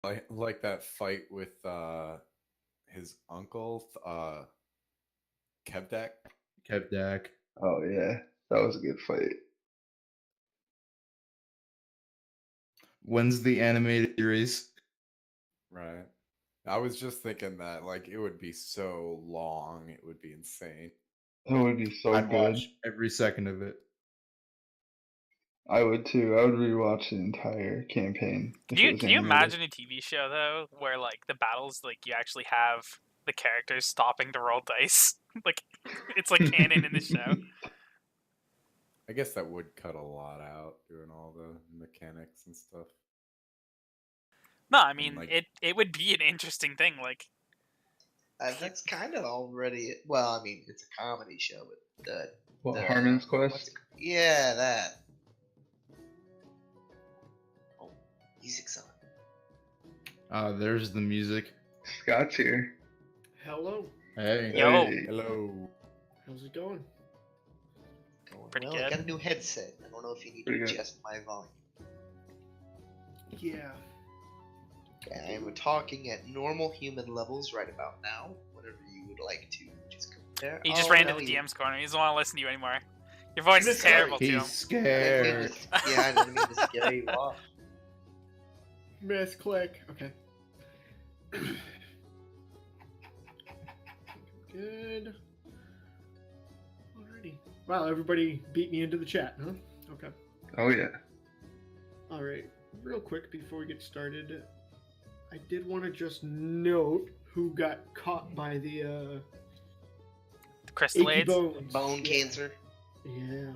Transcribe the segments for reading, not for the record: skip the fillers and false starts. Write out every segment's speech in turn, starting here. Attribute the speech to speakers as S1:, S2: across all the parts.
S1: like that fight with his uncle, Kevdak.
S2: Kevdak.
S3: Oh yeah, that was a good fight.
S2: When's the animated series?
S1: Right. I was just thinking that like it would be so long, it would be insane.
S3: It would be so
S2: I'd
S3: good.
S2: watch every second of it.
S3: I would too. I would rewatch the entire campaign if it was
S4: Can you
S3: animated.
S4: imagine a TV show though, where like the battles, like you actually have the characters stopping to roll dice, like it's like canon in the show.
S1: I guess that would cut a lot out doing all the mechanics and stuff.
S4: No, I mean
S1: like-
S4: it would be an interesting thing. Like
S5: That's kind of already. Well, I mean, it's a comedy show, but the
S3: Harmon's Quest?
S5: Yeah, that. Oh, music's on.
S2: There's the music.
S3: Scott's here.
S6: Hello.
S2: Hey.
S4: Yo.
S3: Hey.
S1: Hello.
S6: How's it going?
S5: Going
S4: Pretty
S5: well.
S4: good.
S5: I got a new headset. I don't know if you need
S3: Pretty
S5: to
S3: good.
S5: adjust my volume.
S6: Yeah.
S5: I am talking at normal human levels right about now. Whatever you would like to just compare.
S4: he just
S5: I'll
S4: ran to
S5: tell
S4: the
S5: you.
S4: DM's corner. He doesn't want to listen to you anymore. Your voice is
S5: Sorry.
S4: terrible to
S2: He's
S4: him.
S5: I didn't
S2: scared.
S5: mean to- yeah, I didn't mean to scare you off.
S6: Misclick. Okay. Good. Alrighty. Wow, everybody beat me into the chat, huh? Okay.
S3: Oh yeah.
S6: Alright. Real quick before we get started, I did want to just note who got caught by the
S4: Crystal
S6: achy
S4: AIDS.
S6: bones.
S5: Bone cancer.
S6: Yeah.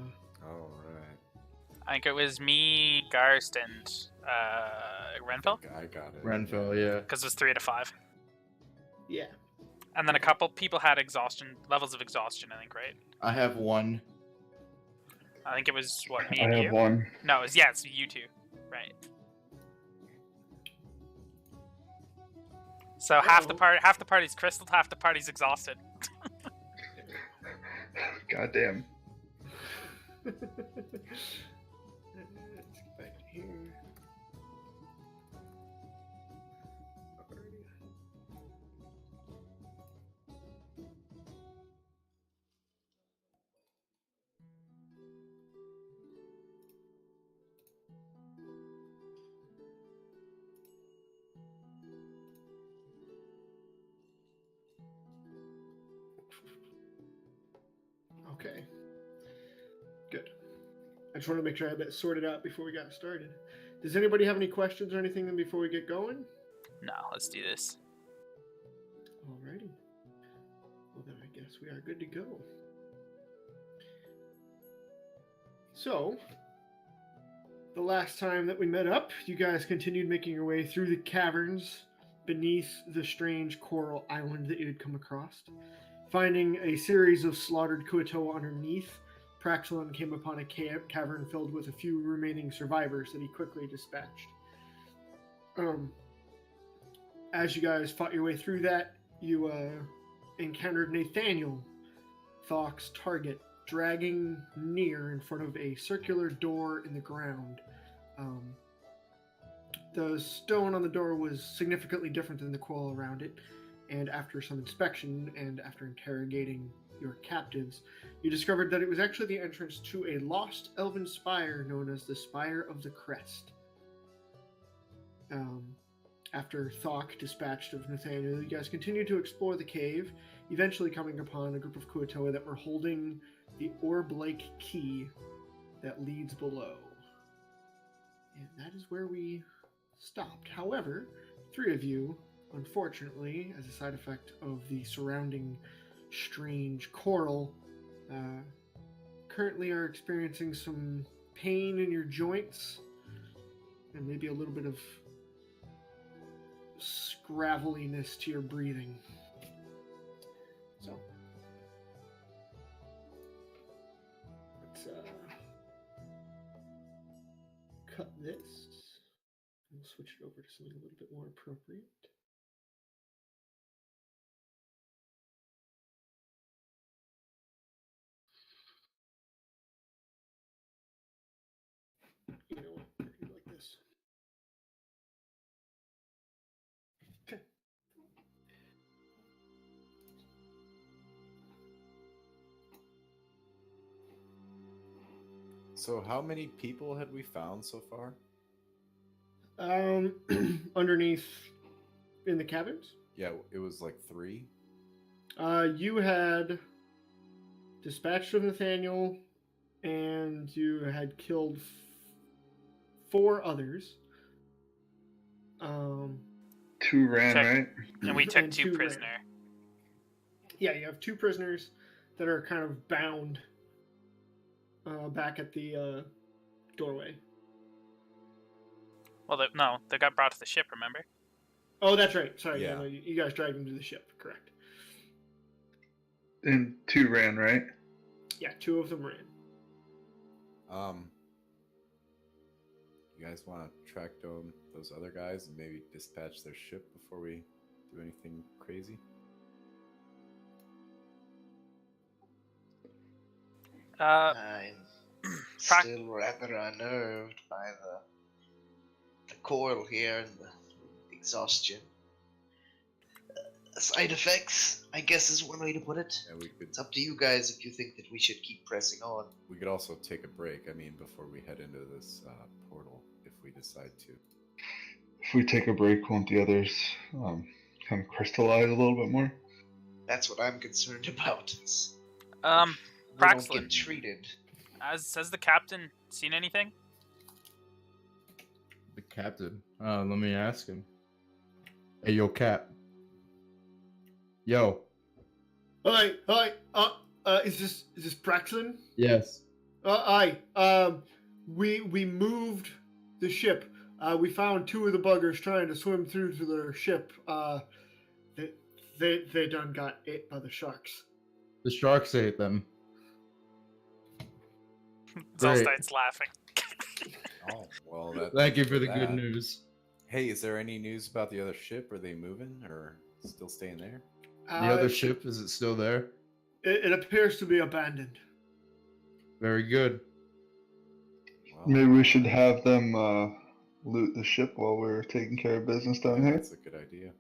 S1: All right.
S4: I think it was me, Garst, and Renfell,
S1: I got it.
S2: Renfell, yeah.
S4: because it was 3 out of 5.
S6: Yeah.
S4: And then a couple people had levels of exhaustion. I think, right?
S2: I have one.
S4: I think it was what, me
S3: I
S4: and
S3: have
S4: you.
S3: one.
S4: No, it's you two, right? So half the party's crystal, half the party's exhausted.
S3: Goddamn.
S6: Let's get back to here. Alrighty. Okay. Good. I just want to make sure I had that sorted out before we got started. Does anybody have any questions or anything before we get going?
S4: No, let's do this.
S6: Alrighty. Well, then I guess we are good to go. So, the last time that we met up, you guys continued making your way through the caverns beneath the strange coral island that you had come across. Finding a series of slaughtered Kuatoa underneath, Praxilon came upon a cavern filled with a few remaining survivors that he quickly dispatched. As you guys fought your way through that, you encountered Nathaniel, Thawk's target, dragging near in front of a circular door in the ground. The stone on the door was significantly different than the coral around it, and after some inspection and after interrogating your captives, you discovered that it was actually the entrance to a lost elven spire known as the Spire of the Crest. After Thawk dispatched of Nathaniel, you guys continued to explore the cave, eventually coming upon a group of Kuatoa that were holding the Orb Lake key that leads below. And that is where we stopped. However, 3 of you, unfortunately, as a side effect of the surrounding strange coral, currently are experiencing some pain in your joints and maybe a little bit of scraveliness to your breathing. So, let's cut this. We'll switch it over to something a little bit more appropriate. You know what? I do like this.
S1: So how many people had we found so far?
S6: Underneath in the cabins.
S1: Yeah, it was like 3.
S6: You had dispatched of Nathaniel, and you had killed 4 others.
S3: 2 ran,
S4: Check.
S3: right?
S4: And we took
S6: And
S4: 2
S6: 2 ran.
S4: prisoner.
S6: Yeah, you have 2 prisoners that are kind of bound back at the doorway.
S4: Well, no, they got brought to the ship. Remember?
S6: Oh, that's right. Sorry,
S1: Yeah.
S6: no, you guys dragged them to the ship. Correct.
S3: And 2 ran, right?
S6: Yeah, 2 of them ran.
S1: You guys want to track down those other guys and maybe dispatch their ship before we do anything crazy?
S5: I'm still rather unnerved by the coil here and the exhaustion. Side effects, I guess, is one way to put it.
S1: Yeah, we could.
S5: It's up to you guys if you think that we should keep pressing on.
S1: We could also take a break. I mean, before we head into this portal, if we decide to.
S3: If we take a break, won't the others kind of crystallize a little bit more?
S5: That's what I'm concerned about. Is we don't
S4: Praxlin.
S5: get treated.
S4: Has the captain seen anything?
S2: The captain. Let me ask him. Hey, yo, Cap. Yo.
S6: Hi. Is this Praxlin?
S2: Yes.
S6: Aye. We moved the ship. We found 2 of the buggers trying to swim through to their ship. They done got ate by the sharks.
S2: The sharks ate them.
S4: Zell
S2: Great.
S4: starts laughing.
S1: Oh, well, that.
S2: Thank you for the good
S1: that.
S2: news.
S1: Hey, is there any news about the other ship? Are they moving or still staying there?
S2: The other ship, is it still there?
S6: It appears to be abandoned.
S2: Very good.
S1: Well,
S3: Maybe we should have them loot the ship while we're taking care of business down here.
S1: that's a good idea.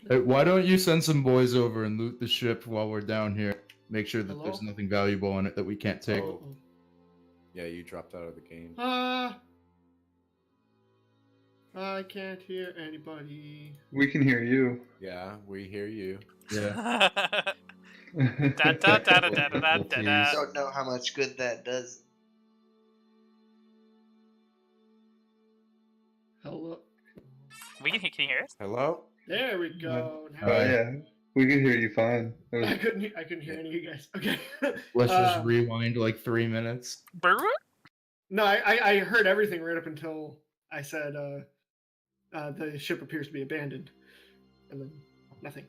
S2: Hey, why don't you send some boys over and loot the ship while we're down here? Make sure that
S6: Hello?
S2: there's nothing valuable on it that we can't take.
S1: Oh. Yeah, you dropped out of the game.
S6: I can't hear anybody.
S3: We can hear you.
S1: Yeah, we hear you.
S2: Yeah.
S4: Da, da, da, da, da, da, da, da.
S5: Don't know how much good that does.
S6: Hello.
S4: Can you hear us?
S1: Hello?
S6: There we go. Now-
S3: Oh yeah, we can hear you fine. It was-
S6: I couldn't hear any of you guys. Okay.
S2: Let's just
S6: Um,
S2: rewind like 3 minutes.
S4: Brr?
S6: No, I heard everything right up until I said the ship appears to be abandoned, and then nothing.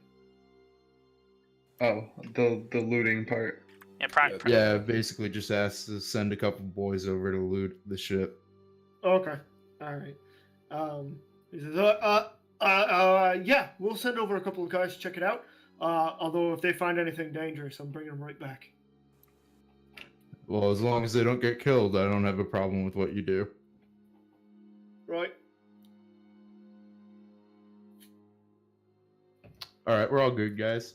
S3: Oh, the looting part.
S4: Yeah,
S2: Yeah, basically just asked to send a couple boys over to loot the ship.
S6: Okay. All right. He says, yeah, we'll send over a couple of guys to check it out. Although if they find anything dangerous, I'm bringing them right back.
S2: Well, as long as they don't get killed, I don't have a problem with what you do.
S6: Right.
S2: Alright, we're all good, guys.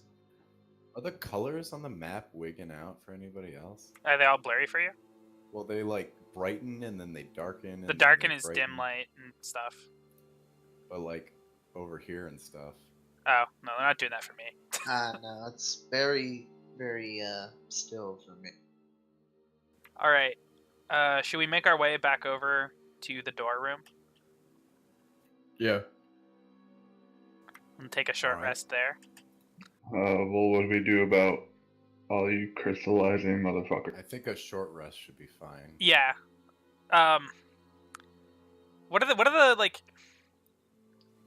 S1: Are the colors on the map wigging out for anybody else?
S4: Are they all blurry for you?
S1: Well, they like brighten and then they darken. And
S4: The
S1: then
S4: darken
S1: they
S4: is
S1: brighten,
S4: dim light and stuff.
S1: But like over here and stuff.
S4: Oh, no, they're not doing that for me.
S5: No, it's very, very still for me.
S4: Alright. Should we make our way back over to the door room
S2: Yeah.
S4: and take a short
S1: Alright.
S4: rest there?
S3: Well, what do we do about all you crystallizing motherfucker?
S1: I think a short rest should be fine.
S4: Yeah. What are the like?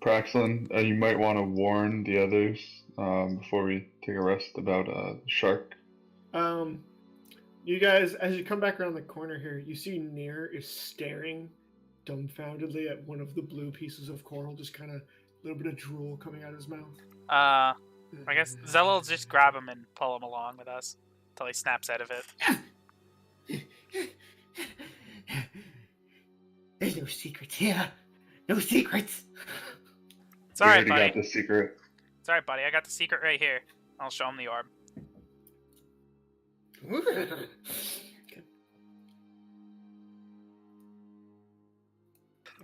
S3: Praxlin, you might want to warn the others before we take a rest about shark.
S6: You guys, as you come back around the corner here, you see Nier is staring dumbfoundedly at one of the blue pieces of coral, just kind of a little bit of drool coming out of his mouth.
S4: I guess Zella will just grab him and pull him along with us until he snaps out of it.
S6: There's no secrets here. No secrets.
S4: It's
S3: We
S4: alright,
S3: already
S4: buddy.
S3: got the secret.
S4: It's alright, buddy. I got the secret right here. I'll show him the orb.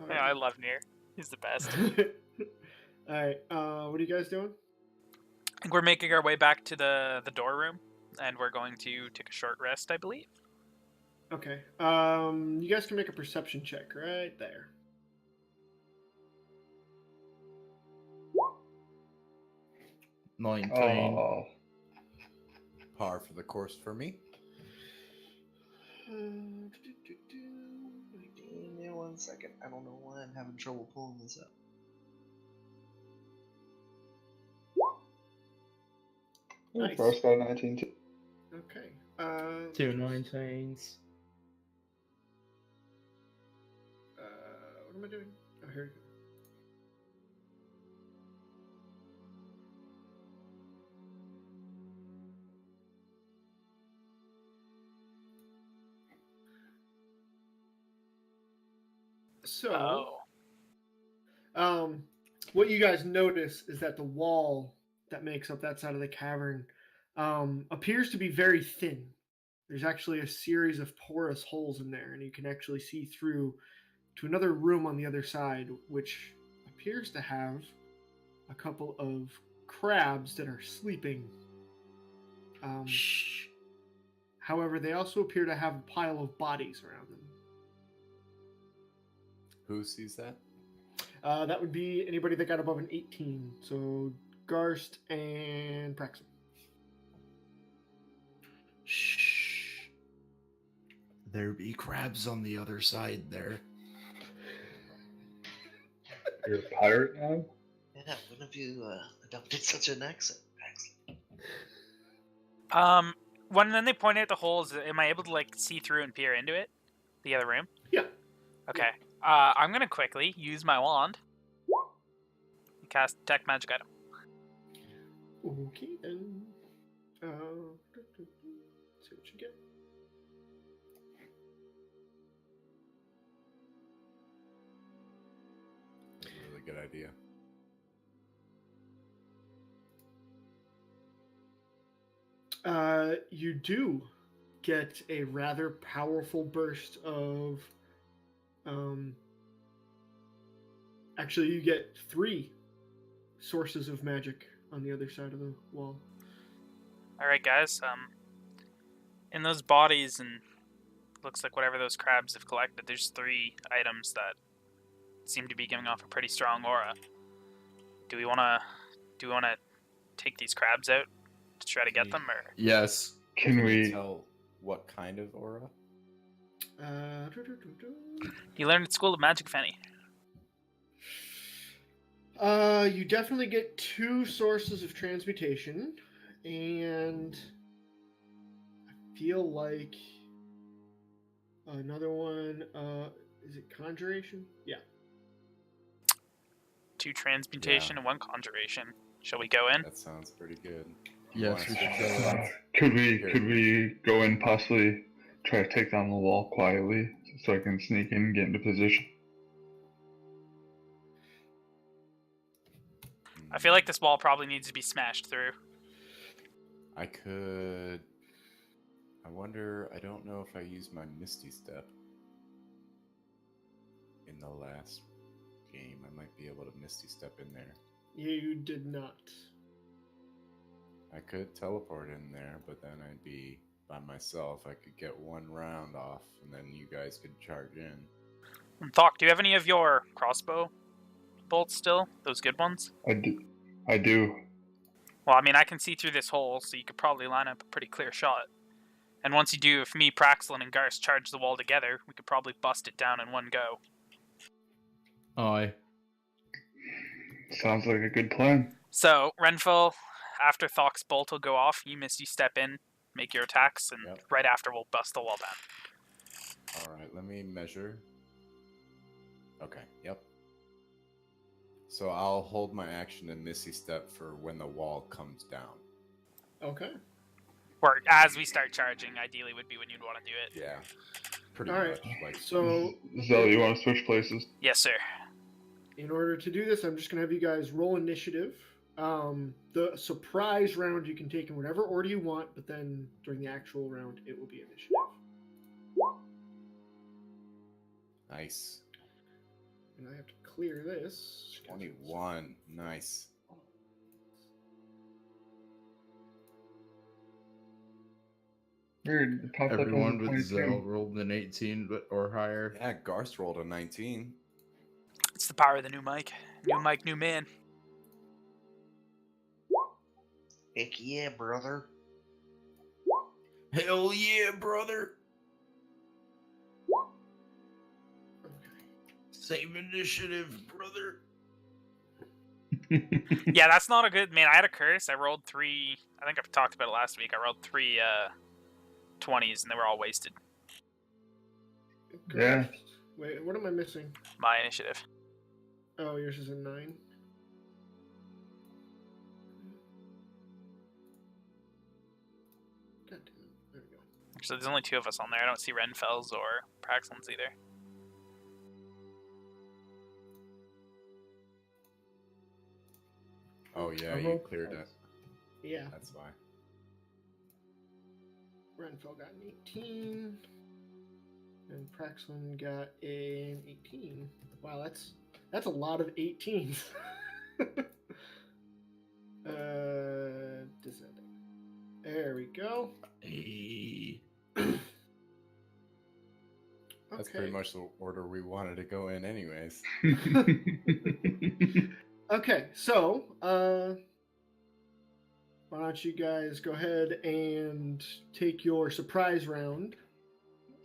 S4: Yeah, I love Nier. He's the best.
S6: All right. What are you guys doing?
S4: I think we're making our way back to the door room, and we're going to take a short rest, I believe.
S6: Okay. You guys can make a perception check right there.
S3: Oh,
S1: Par for the course for me.
S5: Give me 1 second. I don't know why I'm having trouble pulling this up.
S6: Nice.
S3: First got 19 too.
S6: Okay.
S7: 2 19s.
S6: What am I doing? Oh, here we go. So, what you guys notice is that the wall that makes up that side of the cavern appears to be very thin. There's actually a series of porous holes in there, and you can actually see through to another room on the other side, which appears to have a couple of crabs that are sleeping. However, they also appear to have a pile of bodies around them.
S1: Who sees that?
S6: That would be anybody that got above an 18. So Garst and Praxon.
S2: Shh. There be crabs on the other side there.
S3: You're a pirate now?
S5: Yeah, when have you adopted such an accent?
S4: When then they point out the holes, am I able to like see through and peer into it? The other room?
S6: Yeah.
S4: Okay. I'm gonna quickly use my wand and cast detect magic item.
S6: Okay, then. See what you get.
S1: That's a really good idea.
S6: You do get a rather powerful burst of. Actually, you get 3 sources of magic on the other side of the wall.
S4: All right, guys. In those bodies and looks like whatever those crabs have collected, there's 3 items that seem to be giving off a pretty strong aura. Do we wanna take these crabs out to try to get them, or?
S2: Yes.
S3: Can we?
S1: Tell what kind of aura?
S4: You learned at School of Magic, Fanny.
S6: You definitely get 2 sources of transmutation, and I feel like another one. Is it conjuration? Yeah.
S4: 2 transmutation and 1 conjuration. Shall we go in?
S1: That sounds pretty good.
S2: Yes,
S1: Wanna
S2: we
S1: switch
S2: should
S1: those
S2: go.
S1: up?
S3: Could we go in possibly try to take down the wall quietly so I can sneak in and get into position?
S4: I feel like this wall probably needs to be smashed through.
S1: I could. I wonder. I don't know if I used my Misty Step in the last game. I might be able to Misty Step in there.
S6: You did not.
S1: I could teleport in there, but then I'd be by myself. I could get 1 round off, and then you guys could charge in.
S4: And Thok, do you have any of your crossbow bolts still? Those good ones?
S3: I do.
S4: Well, I mean, I can see through this hole, so you could probably line up a pretty clear shot. And once you do, if me, Praxlin, and Garst charge the wall together, we could probably bust it down in one go.
S2: Aye.
S3: Sounds like a good plan.
S4: So, Renfell, after Thok's bolt will go off, you Misty step in, make your attacks, and
S1: Yep.
S4: right after we'll bust the wall down.
S1: Alright, let me measure. Okay, yep. So I'll hold my action and Misty Step for when the wall comes down.
S6: Okay.
S4: Or as we start charging, ideally would be when you'd want to do it.
S1: Yeah. Pretty
S6: Alright,
S1: much. Like,
S6: So,
S3: Zell, you want to switch places?
S4: Yes, sir.
S6: in order to do this, I'm just going to have you guys roll initiative. The surprise round you can take in whatever order you want, but then during the actual round, it will be initiative.
S1: nice.
S6: And I have to clear this.
S1: 21. Nice.
S3: Weird. It popped
S2: Everyone
S3: up
S2: with
S3: as a
S2: Zell
S3: 22.
S2: rolled an 18 or higher.
S1: Yeah, Garst rolled a 19.
S4: It's the power of the new mic. New mic, new man.
S5: Heck yeah, brother.
S2: Hell yeah, brother! Same initiative, brother.
S4: Yeah, that's not a good... Man, I had a curse. I rolled 3... I think I've talked about it last week. I rolled 3 20s, and they were all wasted.
S3: Yeah.
S6: Wait, what am I missing?
S4: My initiative.
S6: Oh, yours is a 9. God damn it. There we go.
S4: So there's only 2 of us on there. I don't see Renfell's or Praxlin's either.
S1: Oh, yeah,
S6: I
S1: you
S6: rolled
S1: cleared it.
S6: Yeah,
S1: That's why.
S6: Renfell got an 18. And Praxlin got an 18. Wow, that's a lot of 18s. Descending. There we go.
S2: Hey.
S1: That's
S6: Okay.
S1: pretty much the order we wanted to go in, anyways.
S6: Okay, so why don't you guys go ahead and take your surprise round?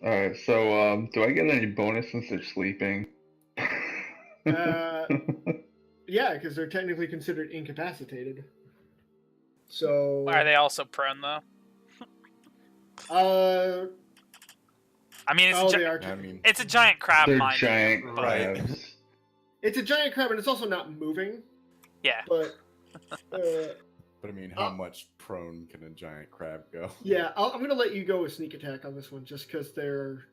S3: Alright, so do I get any bonus since they're sleeping?
S6: Yeah, because they're technically considered incapacitated. So
S4: Are they also prone, though? I mean, it's,
S6: they are.
S1: I mean,
S4: it's a giant crab,
S3: They're
S4: mind
S3: giant
S4: you.
S1: Right.
S3: crabs.
S6: It's a giant crab, and it's also not moving.
S4: Yeah.
S6: But
S1: but I mean, how much prone can a giant crab go?
S6: yeah, I'm gonna let you go with sneak attack on this one, just because they're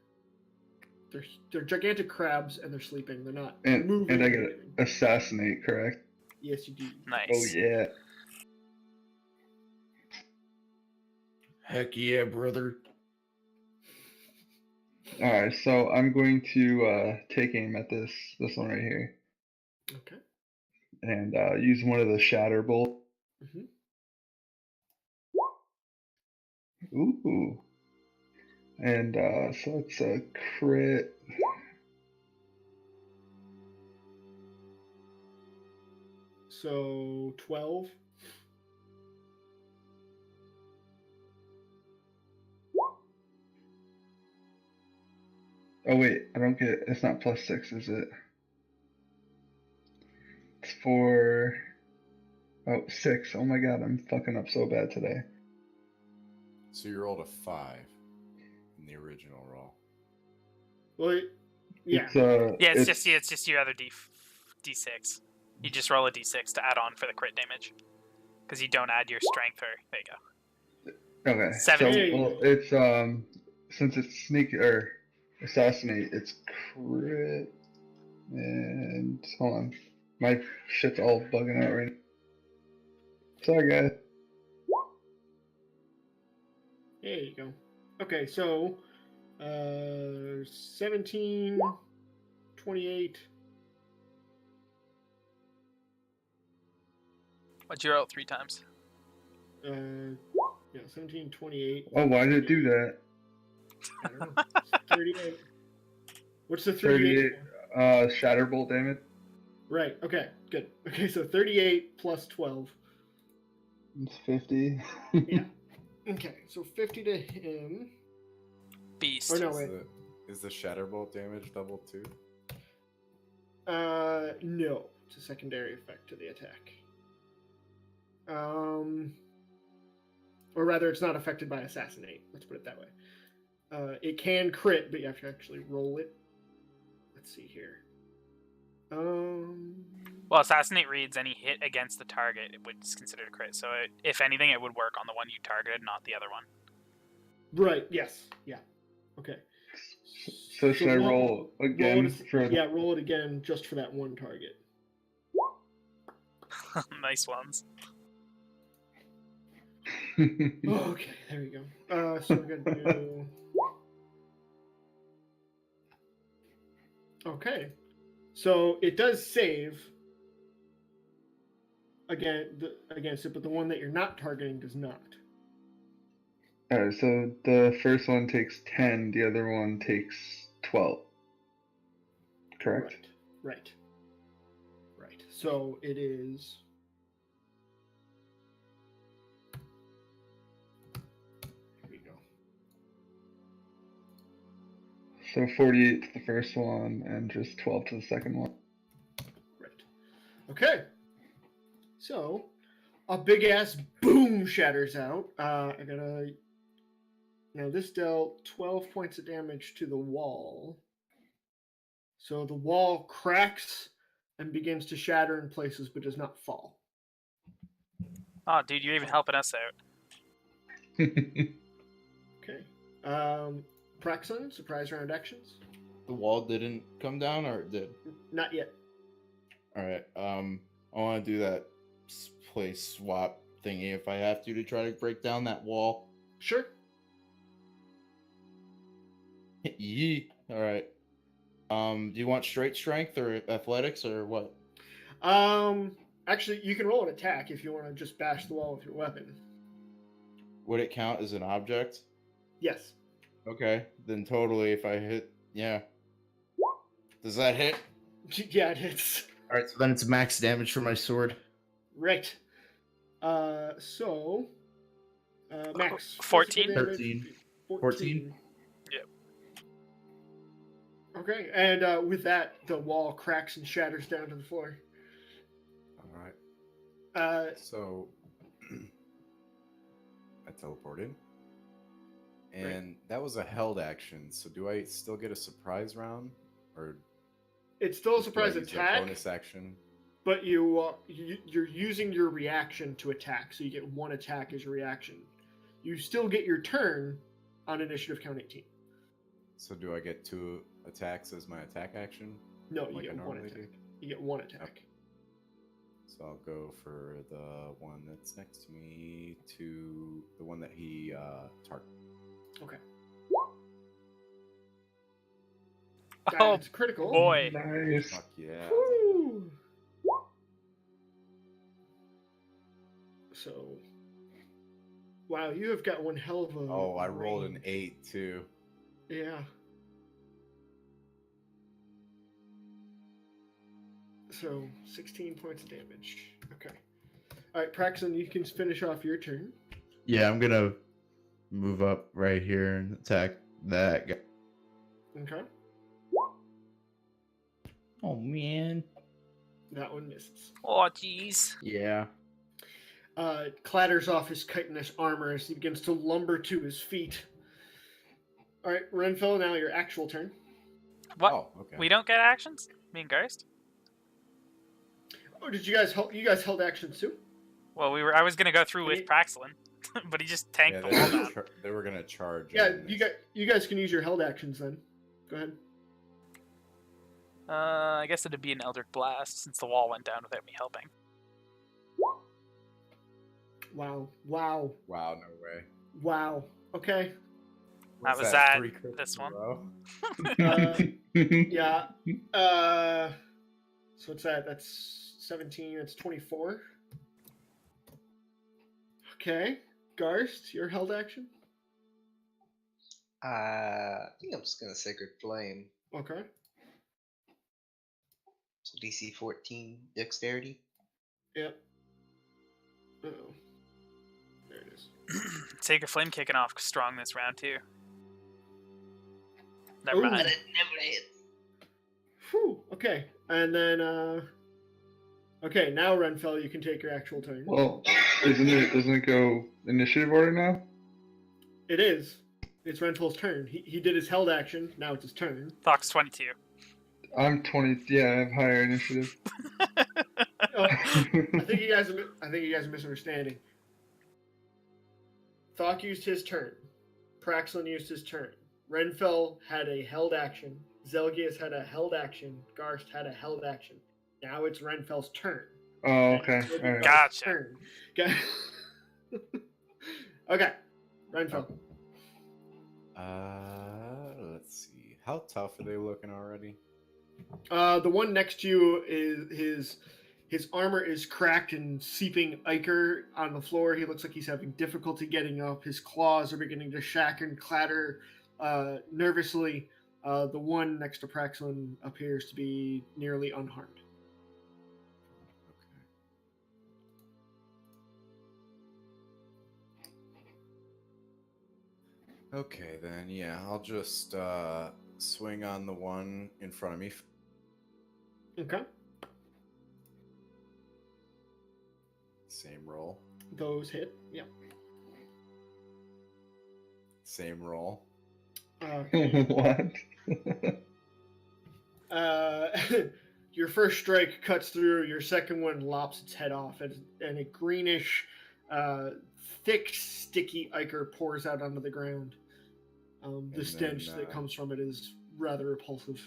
S6: gigantic crabs and they're sleeping. They're not moving.
S3: And I
S6: or
S3: get
S6: anything.
S3: assassinate, correct?
S6: Yes, you do.
S4: Nice.
S3: Oh yeah.
S2: Heck yeah, brother.
S3: Alright, so I'm going to take aim at this one right here.
S6: Okay.
S3: And use one of the shatter bolts.
S6: Mm-hmm.
S3: Ooh. And so it's a crit.
S6: So 12.
S3: Oh wait, I don't get it's not +6, is it? It's for 6. Oh my god, I'm fucking up so bad today.
S1: So you rolled a 5 in the original roll.
S6: Well, yeah.
S4: Yeah, it's just your other d6. You just roll a d6 to add on for the crit damage, because you don't add your strength. Or there you go.
S3: Okay.
S4: 17.
S3: So well, it's since it's sneak or assassinate, it's crit. And hold on, my shit's all bugging out right now. Sorry, guys.
S6: There you go. Okay, so 17, 28.
S4: What'd you roll 3 times?
S6: Yeah, 17, 28.
S3: Oh, why did it do that?
S6: I don't know. 38. What's the 38?
S3: 38 shatterbolt damage.
S6: Right, okay, good. Okay, so 38 plus 12.
S3: It's 50.
S6: Yeah. Okay, so 50 to him.
S4: Beast.
S6: Or no, wait.
S1: Is the Shatterbolt damage double too?
S6: No. It's a secondary effect to the attack. Or rather, it's not affected by Assassinate. Let's put it that way. It can crit, but you have to actually roll it. Let's see here.
S4: Well, Assassinate reads any hit against the target, it would consider a crit. So, if anything, it would work on the one you targeted, not the other one.
S6: Right, yes. Yeah. Okay.
S3: So should I roll again
S6: roll it again just for that one target.
S4: Nice ones.
S6: Okay, there we go. So we're gonna do. Okay. So it does save against it, but the one that you're not targeting does not.
S3: Alright, so the first one takes 10, the other one takes 12. Correct?
S6: Right. So it is. Here we go.
S3: So 48 to the first one and just 12 to the second one.
S6: Right. Okay. So a big ass boom shatters out. Now this dealt 12 points of damage to the wall. So the wall cracks and begins to shatter in places, but does not fall.
S4: Oh, dude, you're even helping us out.
S6: Okay. Praxon, surprise round actions.
S2: The wall didn't come down, or it did?
S6: Not yet.
S2: All right. I want to do that place swap thingy if I have to try to break down that wall.
S6: Sure.
S2: Yee. All right. Do you want straight strength or athletics or what?
S6: Actually, you can roll an attack if you want to just bash the wall with your weapon.
S2: Would it count as an object?
S6: Yes.
S2: Okay, then totally. If I hit, yeah. Does that hit?
S6: Yeah, it hits.
S2: All right, so then it's max damage for my sword.
S6: Right. So, max.
S4: 14?
S6: physical damage,
S2: 14.
S4: Yep.
S6: Okay, and with that, the wall cracks and shatters down to the floor.
S1: All right. So I teleported, and that was a held action. So do I still get a surprise round, or
S6: It's still a
S1: do I
S6: surprise
S1: use a
S6: attack,
S1: bonus action?
S6: but you're using your reaction to attack, so you get one attack as your reaction. You still get your turn on initiative count 18.
S1: So do I get 2 attacks as my attack action?
S6: No, you
S1: Like I
S6: get one
S1: normally
S6: attack.
S1: do?
S6: You get one attack.
S1: So I'll go for the one that's next to me to the one that he targeted.
S6: Okay.
S4: Oh,
S6: That's critical.
S4: boy.
S3: Nice.
S1: Fuck yeah.
S6: Woo! So, wow, you have got one hell of a.
S1: Oh, I rolled an
S6: range.
S1: 8 too.
S6: Yeah. So 16 points of damage. Okay. All right, Praxon, you can finish off your turn.
S2: Yeah, I'm gonna move up right here and attack that guy.
S6: Okay.
S7: Oh man.
S6: That one misses.
S4: Oh, jeez.
S2: Yeah.
S6: Clatters off his chitinous armor as he begins to lumber to his feet. All right, Renfell, now your actual turn.
S4: What?
S1: Oh, okay.
S4: We don't get actions? Me and Geist?
S6: Oh, did you guys hold? You guys held actions too?
S4: Well, I was gonna go through with
S6: Any-
S4: Praxlin, but he just tanked
S1: Yeah,
S4: the wall down.
S1: they were gonna charge.
S6: Yeah,
S1: and
S6: you guys can use your held actions then. Go ahead.
S4: I guess it'd be an Eldritch Blast since the wall went down without me helping.
S6: Wow.
S1: Wow, no way.
S6: Wow. Okay.
S4: That
S1: What's
S4: was that,
S1: 3 crits
S4: this
S1: in a
S4: one.
S1: row?
S6: Yeah. So what's that? That's 17. That's 24. Okay. Garst, your held action.
S5: I think I'm just gonna Sacred Flame.
S6: Okay.
S5: So DC 14 Dexterity.
S6: Yep. Uh-oh. There it is.
S4: Sacred Flame kicking off strong this round too. Never
S6: Ooh.
S5: But
S4: mind.
S5: it never hits.
S6: Whew. Okay. And then okay, now Renfell, you can take your actual turn.
S3: Well, doesn't it go initiative order now?
S6: It is. It's Renfell's turn. He did his held action. Now it's his turn.
S4: Thox 22.
S3: I'm 20. Yeah, I have higher initiative.
S6: Oh, I think you guys are misunderstanding. Thok used his turn. Praxlin used his turn. Renfell had a held action. Zelgius had a held action. Garst had a held action. Now it's Renfell's turn.
S3: Oh, okay. All right.
S4: Gotcha.
S6: Turn. Okay. Okay. Renfell.
S1: Let's see. How tough are they looking already?
S6: The one next to you is his armor is cracked and seeping ichor on the floor. He looks like he's having difficulty getting up. His claws are beginning to shack and clatter nervously. The one next to Praxlin appears to be nearly unharmed.
S1: Okay, then, yeah, I'll just swing on the one in front of me.
S6: Okay.
S1: Same roll.
S6: Those hit. Yeah.
S1: Same roll.
S3: What?
S6: Your first strike cuts through. Your second one lops its head off, and a greenish, thick, sticky ichor pours out onto the ground. The
S1: And
S6: stench
S1: then,
S6: that comes from it is rather repulsive.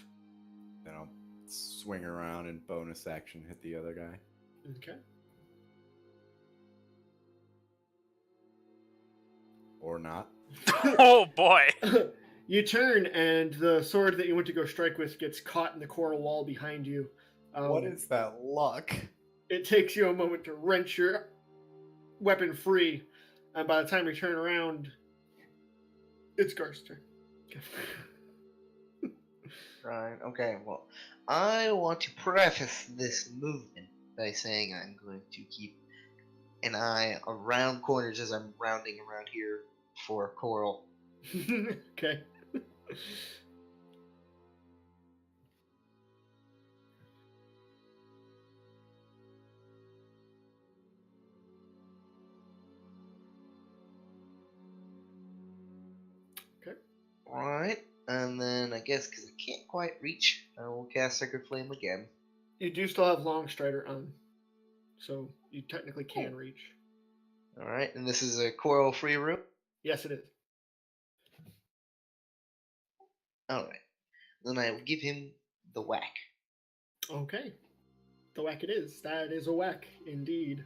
S1: Then I'll swing around and bonus action hit the other guy.
S6: Okay.
S1: Or not.
S4: Oh boy!
S6: You turn, and the sword that you went to go strike with gets caught in the coral wall behind you.
S1: What is that luck?
S6: It takes you a moment to wrench your weapon free, and by the time you turn around, it's Garth's turn.
S5: Right, okay, well, I want to preface this movement by saying I'm going to keep an eye around corners as I'm rounding around here for coral.
S6: Okay.
S5: Alright, and then I guess because I can't quite reach, I will cast Sacred Flame again.
S6: You do still have Long Strider on, so you technically can reach.
S5: Alright, and this is a coral free room?
S6: Yes, it is.
S5: Alright, then I will give him the whack.
S6: Okay. The whack it is. That is a whack, indeed.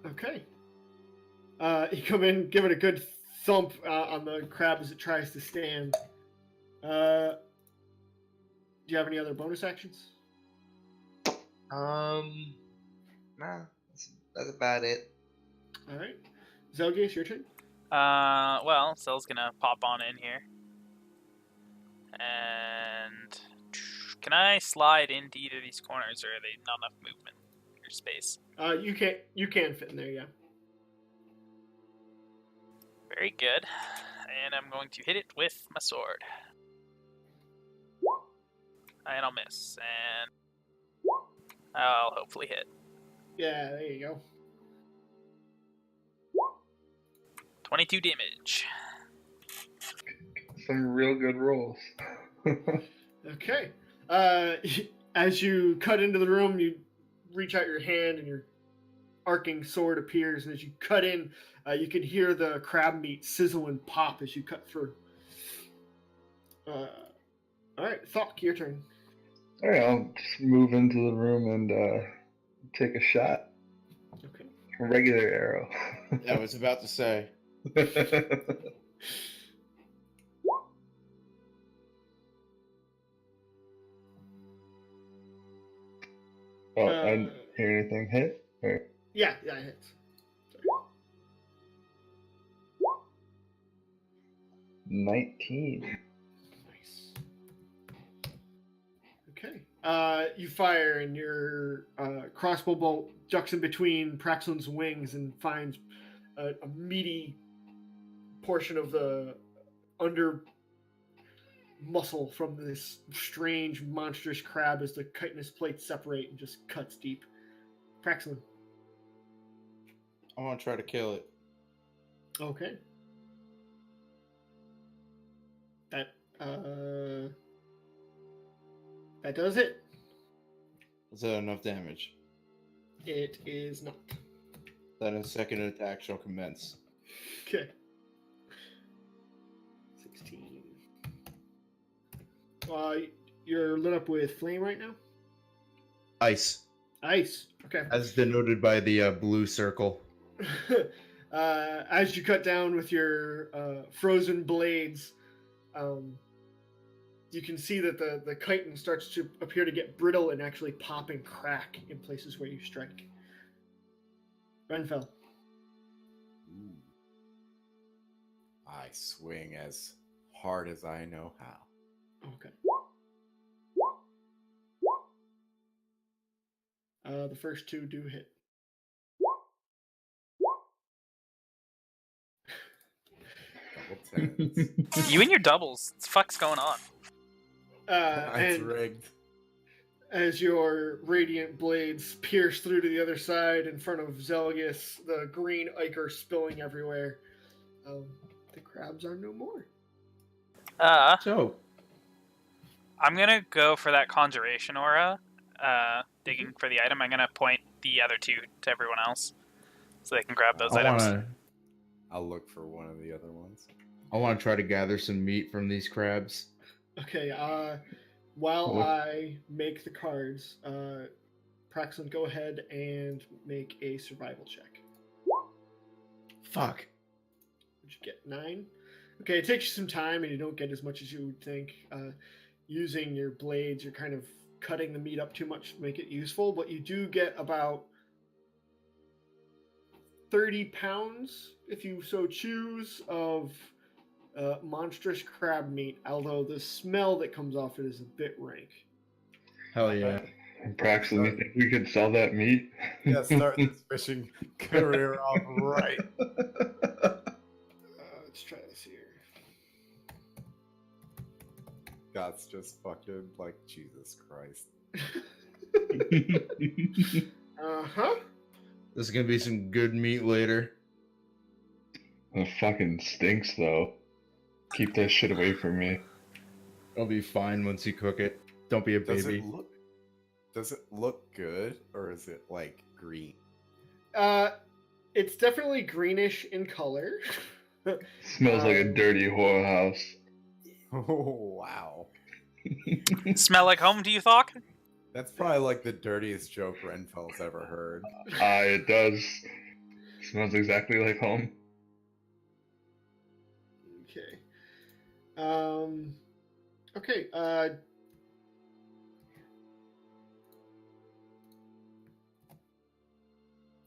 S6: Okay. You come in, give it a good thump on the crab as it tries to stand. Do you have any other bonus actions?
S5: Nah, that's about it.
S6: All right. Zelgius, your turn.
S4: Well, Cell's gonna pop on in here. And can I slide into either of these corners, or are they not enough movement or space?
S6: You can fit in there, yeah.
S4: Very good. And I'm going to hit it with my sword. And I'll miss. And I'll hopefully hit.
S6: Yeah, there you go.
S4: 22 damage.
S3: Some real good rolls.
S6: Okay. As you cut into the room, you reach out your hand and your arcing sword appears, and as you cut in, you can hear the crab meat sizzle and pop as you cut through. All right, Thok, your turn.
S3: All right, I'll just move into the room and take a shot.
S6: Okay.
S3: A regular arrow.
S2: I was about to say.
S3: Oh, I didn't hear anything hit? Or...
S6: Yeah, it hits. Sorry.
S3: 19.
S6: Nice. Okay. You fire, and your crossbow bolt ducks in between Praxlin's wings and finds a meaty portion of the under muscle from this strange, monstrous crab as the chitinous plates separate and just cuts deep. Praxlin.
S2: I want to try to kill it.
S6: Okay. That does it.
S2: Is that enough damage?
S6: It is not.
S2: Then a second attack shall commence.
S6: Okay. 16. You're lit up with flame right now?
S2: Ice,
S6: Ice. Okay.
S2: as denoted by the blue circle.
S6: As you cut down with your frozen blades, You can see that the chitin starts to appear to get brittle and actually pop and crack in places where you strike. Renfell.
S1: Ooh. I swing as hard as I know how.
S6: Okay. The first two do hit.
S1: Double tens.
S4: You and your doubles. What the fuck's going on?
S1: It's
S6: And
S1: rigged.
S6: as your radiant blades pierce through to the other side in front of Zelgius, the green ichor spilling everywhere, the crabs are no more.
S2: So,
S4: I'm gonna go for that conjuration aura. Digging for the item. I'm gonna point the other two to everyone else, so they can grab those
S2: I
S4: items.
S2: wanna,
S1: I'll look for one of the other ones.
S2: I wanna try to gather some meat from these crabs.
S6: Okay, while
S2: Cool.
S6: I make the cards, Praxton, go ahead and make a survival check.
S2: Fuck.
S6: Would you get 9? Okay, it takes you some time and you don't get as much as you would think. Using your blades, you're kind of cutting the meat up too much to make it useful, but you do get about 30 pounds, if you so choose, of monstrous crab meat, although the smell that comes off it is a bit rank.
S2: Hell yeah.
S3: Praxton, you think we could sell that meat?
S1: Yeah, start this fishing career off right.
S6: Let's try this here.
S1: That's just fucking like Jesus Christ.
S6: Uh-huh.
S2: This is gonna be some good meat later.
S3: It fucking stinks, though. Keep that shit away from me.
S2: It'll be fine once you cook it. Don't be a baby.
S1: Does it look good, or is it like green?
S6: It's definitely greenish in color.
S3: Smells like a dirty whorehouse.
S1: Oh wow.
S4: Smell like home to you, Thok?
S1: That's probably like the dirtiest joke Renfell's ever heard.
S3: It does. Smells exactly like home.
S6: Okay. Okay,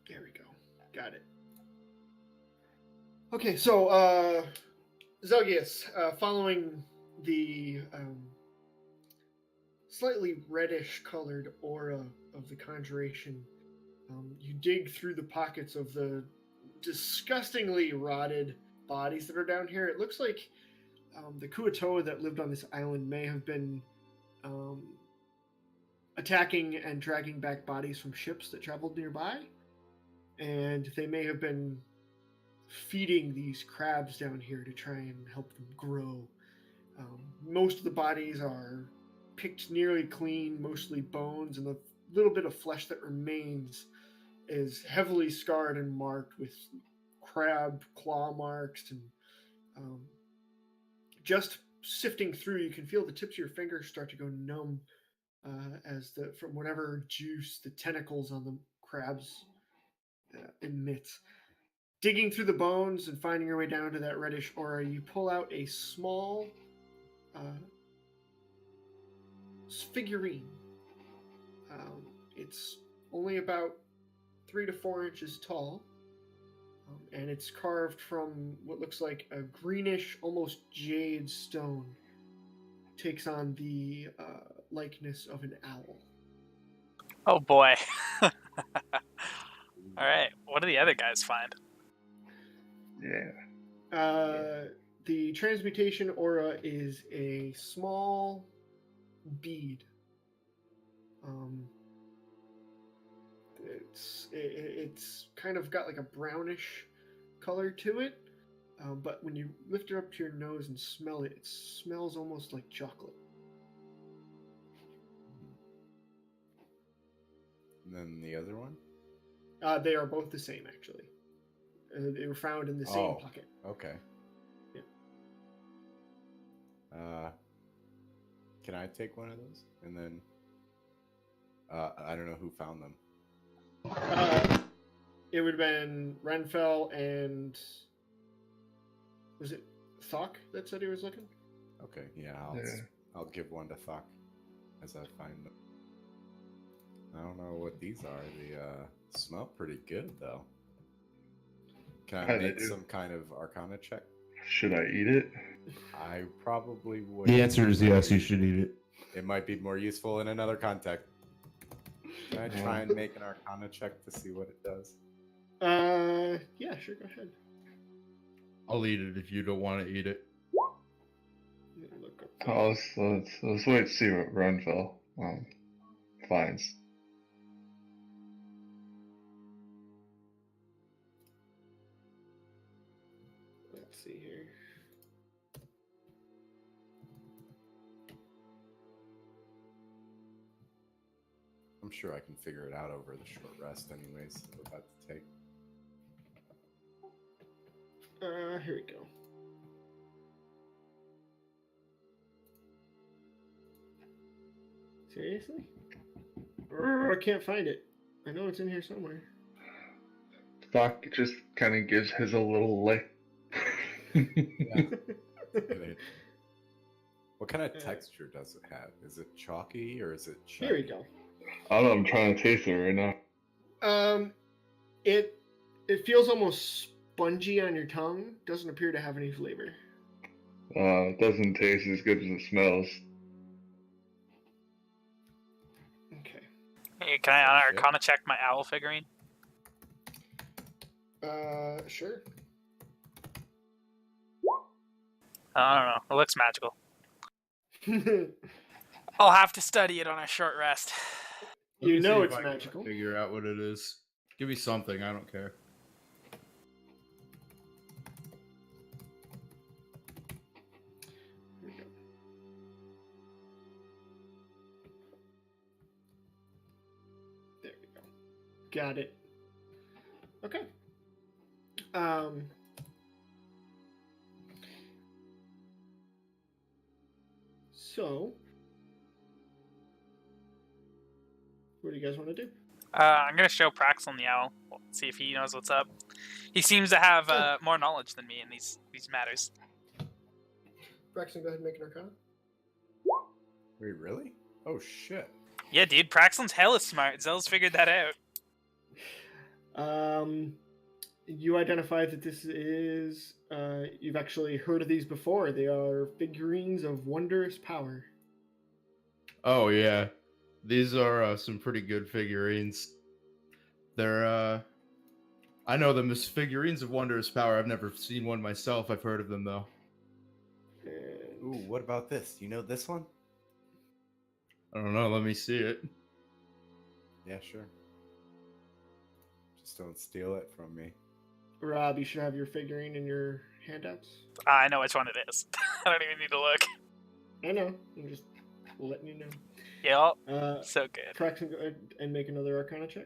S6: there we go. Got it. Okay, so, Zelgius, following the, slightly reddish colored aura of the conjuration, you dig through the pockets of the disgustingly rotted bodies that are down here. It looks like the Kuatoa that lived on this island may have been attacking and dragging back bodies from ships that traveled nearby, and they may have been feeding these crabs down here to try and help them grow. Most of the bodies are picked nearly clean, mostly bones, and the little bit of flesh that remains is heavily scarred and marked with crab claw marks, and just sifting through, you can feel the tips of your fingers start to go numb as from whatever juice the tentacles on the crabs emit. Digging through the bones and finding your way down to that reddish aura, you pull out a small figurine. It's only about 3 to 4 inches tall, and it's carved from what looks like a greenish, almost jade stone. Takes on the likeness of an owl.
S4: Oh boy. Alright, what do the other guys find?
S3: Yeah.
S6: The transmutation aura is a small bead. It's kind of got like a brownish color to it, but when you lift it up to your nose and smell it, it smells almost like chocolate.
S1: And then the other one?
S6: They are both the same, actually. They were found in the same pocket.
S1: Okay.
S6: Yeah.
S1: Can I take one of those? And then I don't know who found them.
S6: It would have been Renfell and was it Thok that said he was looking?
S1: Okay, yeah,
S3: Yeah.
S1: I'll give one to Thok as I find them. I don't know what these are. They smell pretty good though. Can I
S3: Yeah, they
S1: make
S3: do.
S1: some kind of Arcana check?
S3: Should I eat it?
S1: I probably would.
S2: The answer is yes. You should eat it.
S1: It might be more useful in another context. Can I try and make an Arcana check to see what it does?
S6: Yeah, sure, go ahead.
S2: I'll eat it if you don't want to eat it.
S6: Let me look up
S3: Oh, let's wait to see what Renfell finds.
S6: Let's see here.
S1: I'm sure I can figure it out over the short rest anyways that we're about to take.
S6: Here we go. Seriously? I can't find it. I know it's in here somewhere.
S3: Doc just kind of gives his a little lick.
S1: What kind of texture does it have? Is it chalky or is it shiny?
S6: Here we go.
S3: I don't know. I'm trying to taste it right now.
S6: It feels almost spongy on your tongue. Doesn't appear to have any flavor.
S3: It doesn't taste as good as it smells.
S6: Okay.
S4: Hey, can I Arcana check my owl figurine?
S6: Sure.
S4: I don't know. It looks magical. I'll have to study it on a short rest.
S2: Let
S6: You
S2: me
S6: know
S2: see if
S6: it's
S2: I can
S6: magical.
S2: Figure out what it is. Give me something. I don't care.
S6: Here we go. There we go. Got it. Okay. So, what do you guys want to do?
S4: I'm gonna show Praxel the owl. See if he knows what's up. He seems to have more knowledge than me in these matters.
S6: Braxton, go ahead and make an Arcana.
S1: Wait, really? Oh shit.
S4: Yeah, dude, Praxel's hella smart. Zell's figured that out.
S6: You identify that this is, you've actually heard of these before. They are figurines of wondrous power.
S2: Oh yeah, these are some pretty good figurines. They're I know them as figurines of wondrous power. I've never seen one myself. I've heard of them though.
S6: And
S1: Ooh, what about this? You know this one?
S2: I don't know. Let me see it.
S1: Yeah, sure. Just don't steal it from me.
S6: Rob, you should have your figurine in your handouts.
S4: I know which one it is. I don't even need to look.
S6: I know. I'm just letting you know.
S4: Yeah, so good.
S6: Braxton, go ahead and make another Arcana check.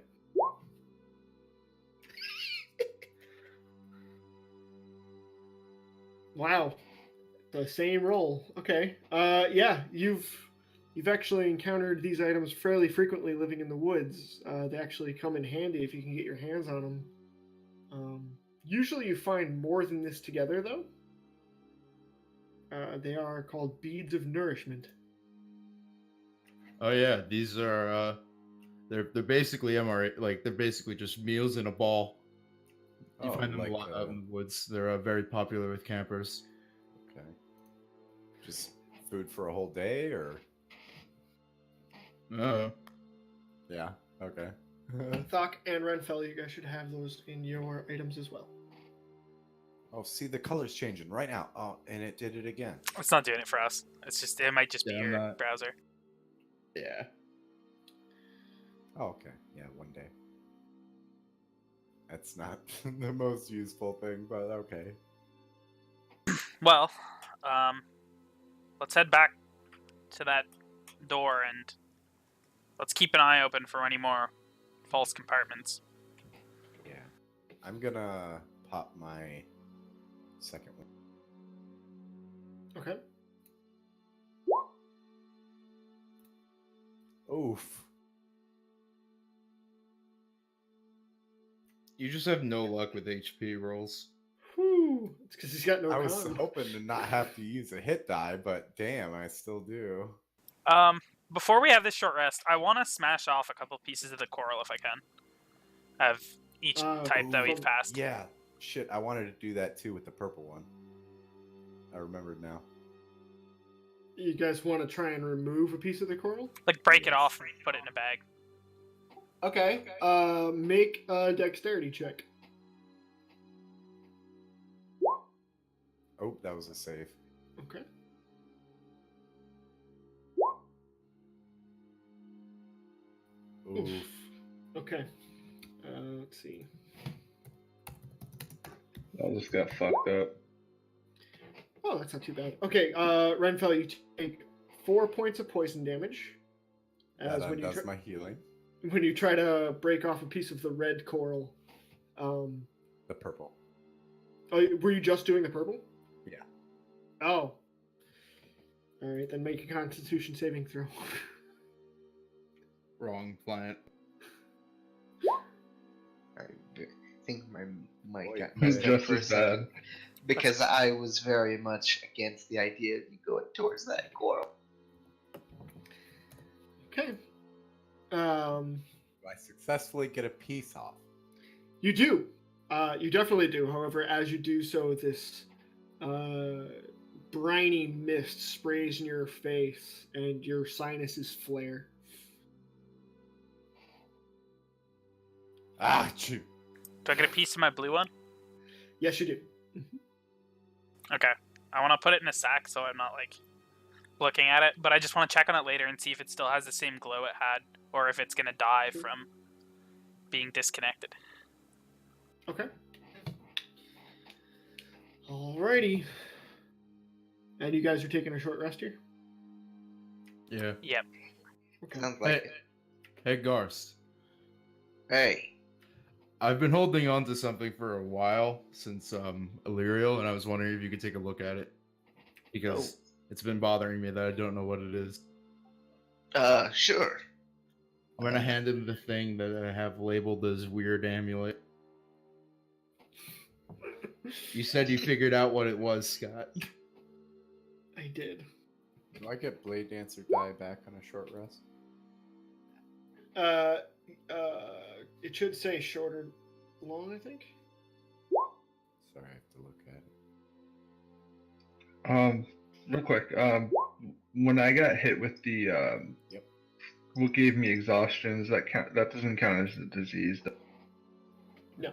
S6: Wow, the same roll. Okay. Yeah, you've actually encountered these items fairly frequently living in the woods. They actually come in handy if you can get your hands on them. Usually you find more than this together, though. They are called beads of nourishment.
S2: Oh yeah, these are they're basically MRA, like they're basically just meals in a ball. You
S1: Oh,
S2: find them
S1: like
S2: a lot out in the woods. They're very popular with campers.
S1: Okay. Just food for a whole day, or? Yeah. Okay.
S6: Thok and Renfell, you guys should have those in your items as well.
S1: Oh, see, the color's changing right now. Oh, and it did it again.
S4: It's not doing it for us. It might just be
S2: Yeah, I'm
S4: your
S2: not-
S4: browser.
S2: Yeah.
S1: Oh, okay. Yeah, one day. That's not the most useful thing, but okay.
S4: Well, let's head back to that door and let's keep an eye open for any more false compartments.
S1: Yeah. I'm gonna pop my second one.
S6: Okay.
S1: Oof.
S2: You just have no luck with HP rolls.
S6: Whew. 2. It's because he's got no
S1: I was
S6: con.
S1: hoping to not have to use a hit die, but damn, I still do.
S4: Before we have this short rest, I want to smash off a couple pieces of the coral if I can. Of each type that we've passed.
S1: Yeah, shit, I wanted to do that too with the purple one. I remembered now.
S6: You guys want to try and remove a piece of the coral?
S4: Like break it off and put it in a bag.
S6: Okay. Make a dexterity check.
S1: Oh, that was a save.
S6: Okay.
S1: Oof.
S6: Okay. Let's see.
S3: I just got fucked up.
S6: Oh, that's not too bad. Okay, Renfell, you take 4 points of poison damage.
S1: That undoes my healing.
S6: When you try to break off a piece of the red coral.
S1: The purple.
S6: Oh, were you just doing the purple?
S1: Yeah.
S6: Oh. Alright, then make a constitution saving throw.
S2: Wrong plant.
S5: I think my
S1: Boy,
S5: got
S3: He's
S5: messed up
S3: just
S5: for a
S3: as
S5: second
S3: bad.
S5: because I was very much against the idea of you going towards that coral.
S6: Okay.
S1: Do I successfully get a piece off?
S6: You do. You definitely do. However, as you do so, this briny mist sprays in your face and your sinuses flare.
S1: Ah, shoot.
S4: Do I get a piece of my blue one?
S6: Yes, you do.
S4: Okay. I want to put it in a sack so I'm not like looking at it, but I just want to check on it later and see if it still has the same glow it had or if it's going to die from being disconnected.
S6: Okay. Alrighty. And you guys are taking a short rest here?
S2: Yeah.
S4: Yep.
S6: Okay.
S5: Sounds like it.
S2: Hey, Garst.
S5: Hey,
S2: I've been holding on to something for a while since Illyrial, and I was wondering if you could take a look at it. Because it's been bothering me that I don't know what it is.
S5: Sure.
S2: I'm gonna hand him the thing that I have labeled as weird amulet. You said you figured out what it was, Scott.
S6: I did.
S1: Do I get Blade Dancer die back on a short rest?
S6: It should say shorter long, I think.
S1: Sorry, I have to look at it.
S3: Real quick. When I got hit with the
S1: Yep.
S3: what gave me exhaustion, does that count? That doesn't count as a disease.
S6: No.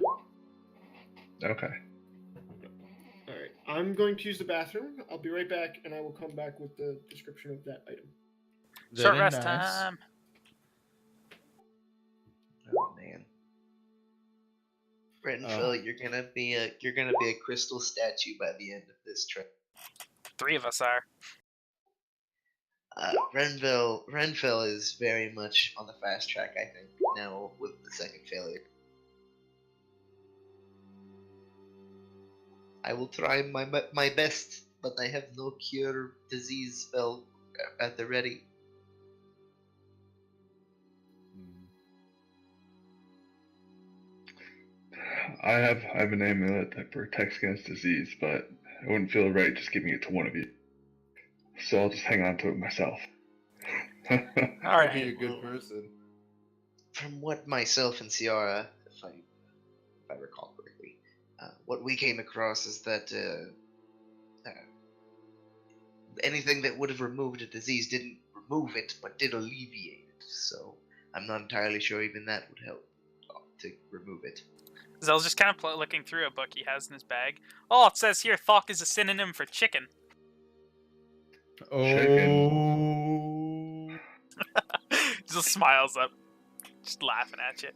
S3: Okay.
S6: Alright. I'm going to use the bathroom. I'll be right back, and I will come back with the description of that item.
S4: Short
S2: Very
S4: rest
S2: nice.
S4: time.
S5: Oh man. Brentonville, you're gonna be a crystal statue by the end of this trip.
S4: 3 of us are.
S5: Renville is very much on the fast track, I think, now with the second failure. I will try my best, but I have no cure disease spell at the ready.
S3: I have an amulet that protects against disease, but it wouldn't feel right just giving it to one of you. So I'll just hang on to it myself.
S4: All
S2: Be
S4: right.
S2: a good person.
S5: From what myself and Ciara, if I recall correctly, what we came across is that anything that would have removed a disease didn't remove it, but did alleviate it. So I'm not entirely sure even that would help to remove it.
S4: Zell's just kind of looking through a book he has in his bag. Oh, it says here, thok is a synonym for chicken.
S2: Oh.
S4: Just smiles up, just laughing at you.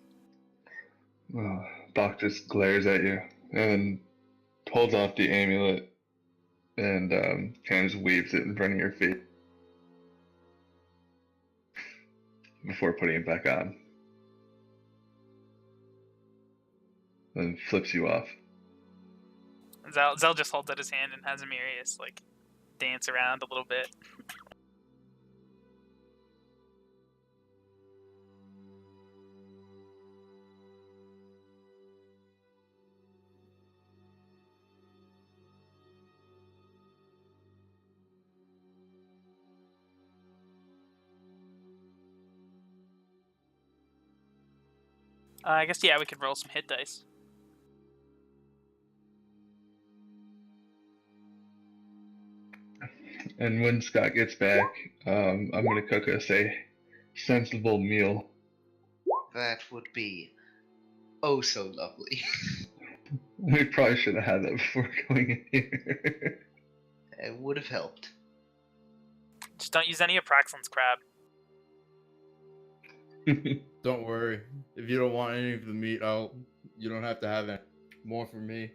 S3: Doc just glares at you and holds off the amulet and kind of just waves it in front of your face before putting it back on. Then flips you off.
S4: Zell just holds out his hand and has Amirius like dance around a little bit. I guess, yeah, we could roll some hit dice.
S3: And when Scott gets back, I'm gonna cook us a sensible meal.
S5: That would be oh so lovely.
S3: We probably should have had that before going in here.
S5: It would have helped.
S4: Just don't use any of Praxlin's crab.
S2: Don't worry. If you don't want any of the meat, you don't have to have it. More for me.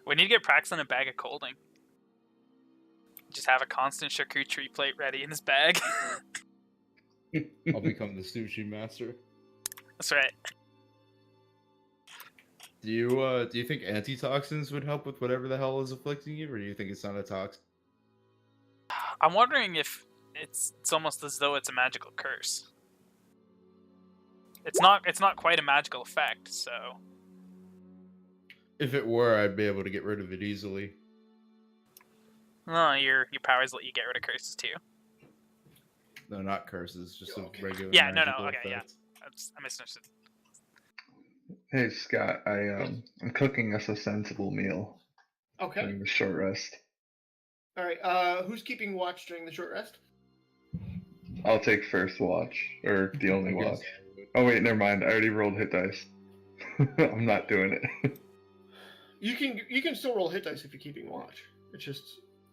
S4: We need to get Praxlin a bag of colding. Just have a constant charcuterie plate ready in his bag.
S2: I'll become the sushi master.
S4: That's right.
S2: Do you think antitoxins would help with whatever the hell is afflicting you, or do you think it's not a toxin?
S4: I'm wondering if it's almost as though it's a magical curse. It's not quite a magical effect, so.
S2: If it were, I'd be able to get rid of it easily.
S4: No, your powers let you get rid of curses too.
S2: No, not curses, just a regular.
S4: Yeah, no,
S2: magical
S4: okay, yeah.
S2: effect.
S4: I misunderstood.
S3: Hey Scott, I'm cooking us a sensible meal.
S6: Okay.
S3: During the short rest.
S6: All right. Who's keeping watch during the short rest?
S3: I'll take first watch, or the only
S2: I guess.
S3: watch. Oh wait, never mind. I already rolled hit dice. I'm not doing it.
S6: You can still roll hit dice if you're keeping watch. It's just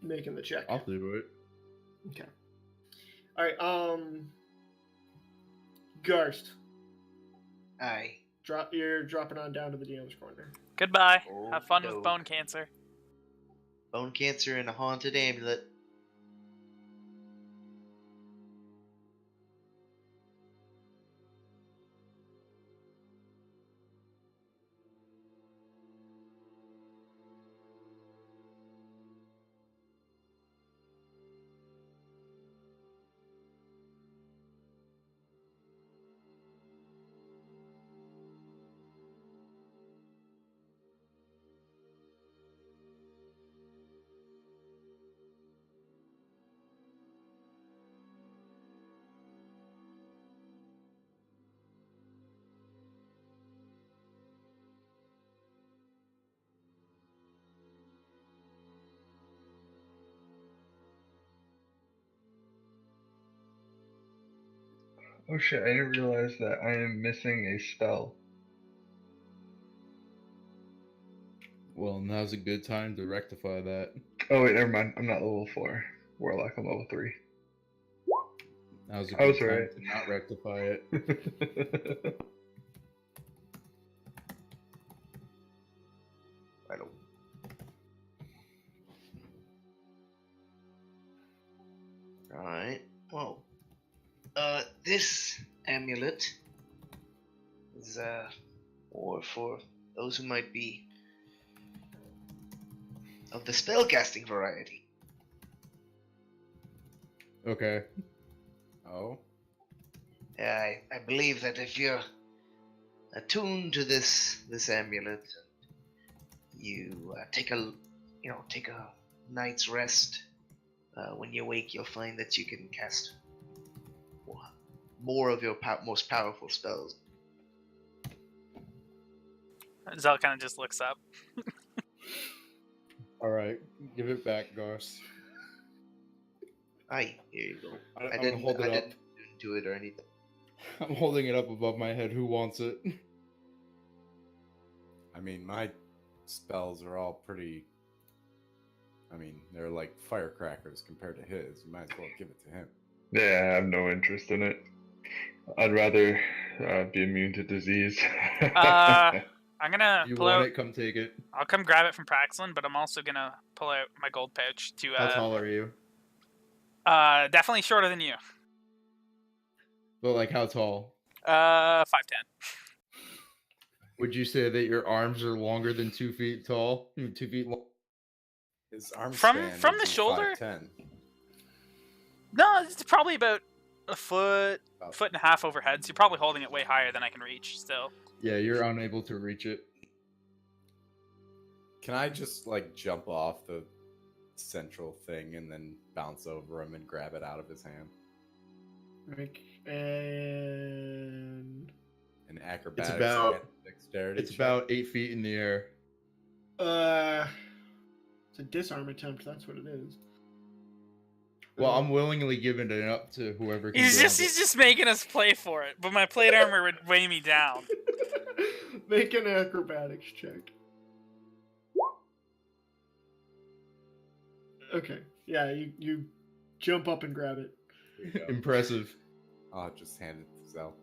S6: making the check.
S2: I'll do it.
S6: Okay. All right. Garst,
S5: Aye.
S6: you're dropping on down to the DM's corner.
S4: Goodbye.
S5: Oh,
S4: Have fun
S5: no.
S4: with bone cancer.
S5: Bone cancer and a haunted amulet.
S3: Oh shit, I didn't realize that I am missing a spell.
S2: Well, now's a good time to rectify that.
S3: Oh wait, never mind. I'm not level 4. Warlock, I'm level 3.
S2: Now's a
S3: I
S2: good
S3: was
S2: time
S3: right.
S2: to not rectify it.
S5: I don't. Alright. Well, this amulet is, or for those who might be of the spellcasting variety.
S2: Okay.
S1: Oh,
S5: I believe that if you're attuned to this amulet, you take a night's rest. When you wake, you'll find that you can cast more of your most powerful spells.
S4: Zel kind of just looks up.
S2: All right. Give it back, Garth.
S5: Aye, here you go.
S2: I'm
S5: I
S2: gonna
S5: didn't
S2: hold it up.
S5: do it or anything.
S2: I'm holding it up above my head. Who wants it?
S1: I mean, my spells are all pretty. I mean, they're like firecrackers compared to his. You might as well give it to him.
S3: Yeah, I have no interest in it. I'd rather be immune to disease.
S4: I'm gonna
S2: You
S4: pull
S2: want
S4: out.
S2: it? Come take it.
S4: I'll come grab it from Praxlin, but I'm also gonna pull out my gold pouch to.
S2: How tall are you?
S4: Definitely shorter than you.
S2: But like, how tall?
S4: 5'10".
S2: Would you say that your arms are longer than 2 feet tall? 2 feet long?
S1: His arm
S4: From
S1: span would
S4: the
S1: be
S4: shoulder?
S1: 5'10".
S4: No, it's probably about a foot
S1: Oh.
S4: and a half overhead. So you're probably holding it way higher than I can reach. Still.
S2: Yeah, you're unable to reach it.
S1: Can I just like jump off the central thing and then bounce over him and grab it out of his hand?
S6: And
S1: An acrobatics.
S2: about-
S1: Dexterity
S2: It's
S1: check.
S2: about 8 feet in the air.
S6: It's a disarm attempt. That's what it is.
S2: Well, I'm willingly giving it up to whoever can
S4: He's
S2: grab
S4: just
S2: it.
S4: he's just making us play for it, but my plate armor would weigh me down.
S6: Make an acrobatics check. Okay. Yeah, you jump up and grab it.
S1: Here you go.
S2: Impressive.
S1: I'll just hand it to Zel.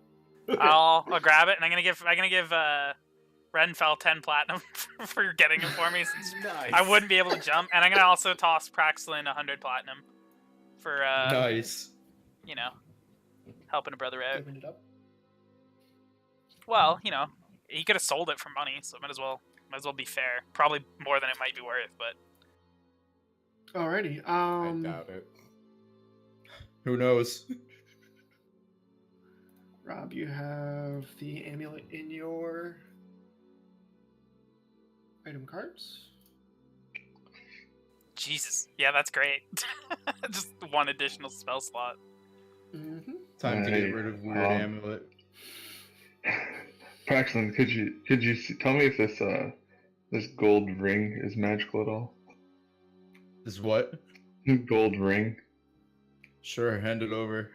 S4: I'll grab it, and I'm gonna give Renfell 10 platinum for getting it for me, since
S1: Nice.
S4: I wouldn't be able to jump, and I'm gonna also toss Praxlin 100 platinum for
S2: Nice.
S4: you know, helping a brother out.
S6: Open it up.
S4: Well, you know, he could have sold it for money, so might as well be fair. Probably more than it might be worth, but
S6: Alrighty.
S1: I doubt it.
S2: Who knows?
S6: Rob, you have the amulet in your item cards.
S4: Jesus, yeah, that's great. Just one additional spell slot.
S6: Mm-hmm.
S2: Time to
S3: Hey,
S2: get rid of weird amulet.
S3: Praxton, could you tell me if this gold ring is magical at all?
S2: This what?
S3: Gold ring.
S2: Sure, hand it over.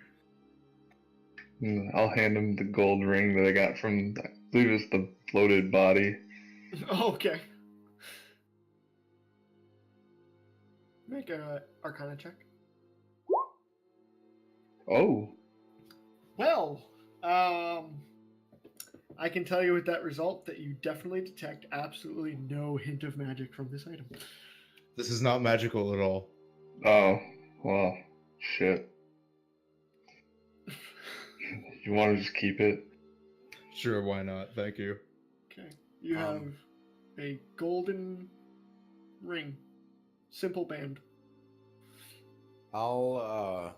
S3: I'll hand him the gold ring that I got from, I believe it's the floated body.
S6: Okay. Make a Arcana check.
S3: Oh,
S6: Well, I can tell you with that result that you definitely detect absolutely no hint of magic from this item.
S2: This is not magical at all.
S3: oh, well, shit. You want to just keep it?
S2: Sure, why not? Thank you.
S6: Okay. You have a golden ring. Simple band.
S1: I'll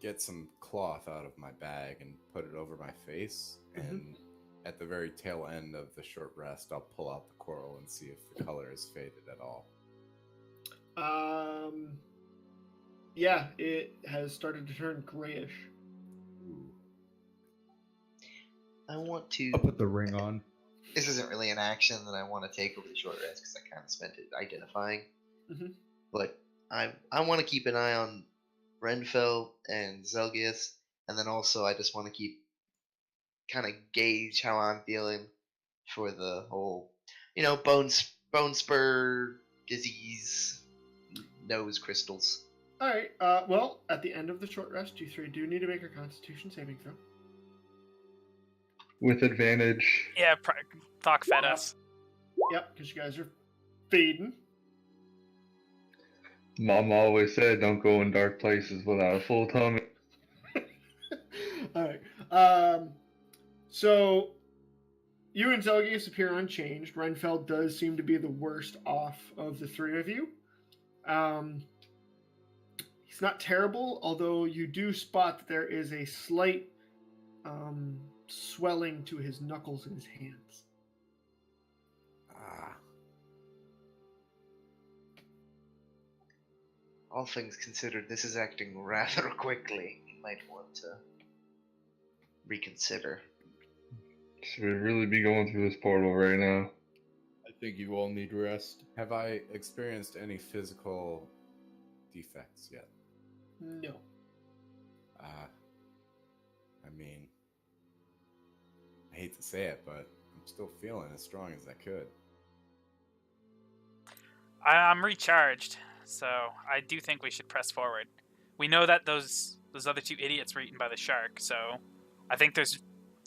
S1: get some cloth out of my bag and put it over my face, and at the very tail end of the short rest, I'll pull out the coral and see if the color has faded at all.
S6: Yeah, it has started to turn grayish.
S1: Ooh.
S5: I want to.
S2: I'll put the ring on.
S5: This isn't really an action that I want to take over the short rest because I kind of spent it identifying.
S6: Mhm.
S5: But I want to keep an eye on Renfell and Zelgius, and then also I just want to keep kind of gauge how I'm feeling for the whole, bone spur disease, nose crystals.
S6: Alright, well, at the end of the short rest, you three do need to make a constitution saving throw.
S3: With advantage.
S4: Yeah, Thok fed us.
S6: Yep, because you guys are fading.
S3: Mom always said don't go in dark places without a full tummy.
S6: Alright, so you and Zelgius appear unchanged. Renfeld does seem to be the worst off of the three of you. He's not terrible, although you do spot that there is a slight swelling to his knuckles and his hands.
S1: Ah.
S5: All things considered, this is acting rather quickly. You might want to reconsider.
S3: Should we really be going through this portal right now?
S2: I think you all need rest.
S1: Have I experienced any physical defects yet?
S6: No.
S1: I mean, I hate to say it, but I'm still feeling as strong as I could.
S4: I'm recharged, so I do think we should press forward. We know that those other two idiots were eaten by the shark, so I think there's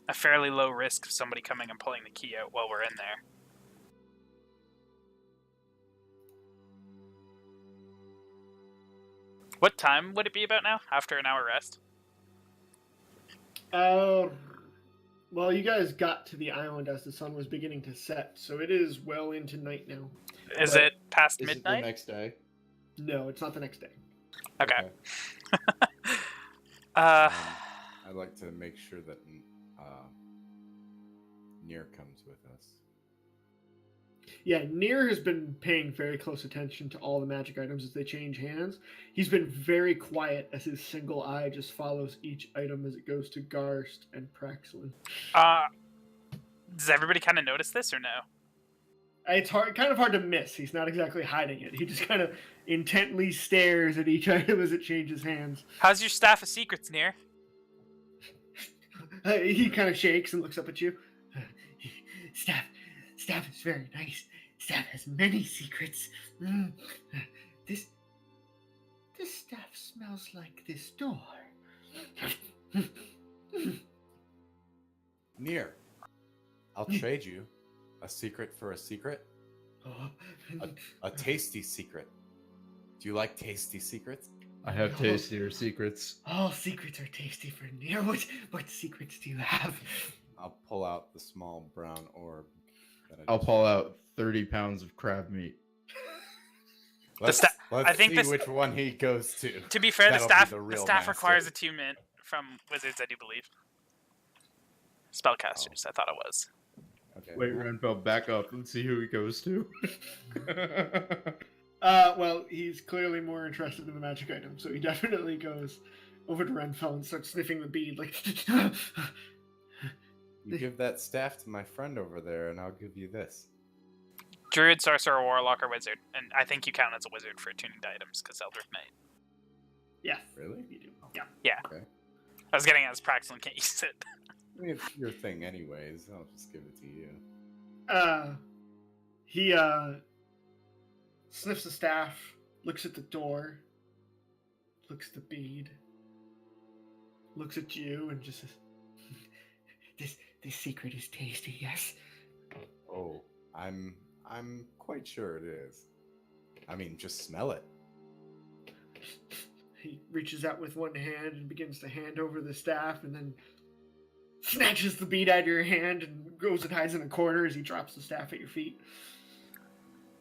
S4: a fairly low risk of somebody coming and pulling the key out while we're in there. What time would it be about now? After an hour rest?
S6: Well, you guys got to the island as the sun was beginning to set, so it is well into night now.
S4: Is it past
S2: Is it
S4: midnight?
S2: the next day?
S6: No, it's not the next day.
S4: Okay.
S1: I'd like to make sure that Nier comes with us.
S6: Yeah, Nier has been paying very close attention to all the magic items as they change hands. He's been very quiet as his single eye just follows each item as it goes to Garst and Praxlin.
S4: Does everybody kind of notice this or no?
S6: It's kind of hard to miss. He's not exactly hiding it. He just kind of intently stares at each item as it changes hands.
S4: How's your staff of secrets, Near?
S6: He kind of shakes and looks up at you. Staff is very nice. Staff has many secrets. This staff smells like this door.
S1: Near. I'll trade you a secret for a secret. A tasty secret. Do you like tasty secrets?
S2: I have tastier secrets.
S6: All secrets are tasty for Near. What secrets do you have?
S1: I'll pull out the small brown orb.
S2: I'll pull out 30 pounds of crab meat.
S1: Let's
S4: I think
S1: see which one he goes to.
S4: To be fair, the
S1: That'll be
S4: staff
S1: real
S4: requires
S1: master.
S4: attunement from wizards, I do believe. Spellcasters, I thought it was.
S1: Okay.
S2: Wait, Renfell, back up. Let's see who he goes to.
S6: Well, he's clearly more interested in the magic item, so he definitely goes over to Renfell and starts sniffing the bead, like...
S1: You give that staff to my friend over there, and I'll give you this.
S4: Druid, sorcerer, warlock, or wizard. And I think you count as a wizard for attuning to items, because Eldritch Knight.
S6: Yeah.
S1: Really?
S6: You do. Yeah.
S4: Yeah.
S1: Okay.
S4: I was getting at as practical and can't use it.
S1: I mean, it's your thing anyways. I'll just give it to you.
S6: He sniffs the staff, looks at the door, looks at the bead, looks at you, and just says, This secret is tasty, yes?
S1: Oh, I'm quite sure it is. I mean, just smell it.
S6: He reaches out with one hand and begins to hand over the staff, and then snatches the bead out of your hand and goes and hides in a corner as he drops the staff at your feet.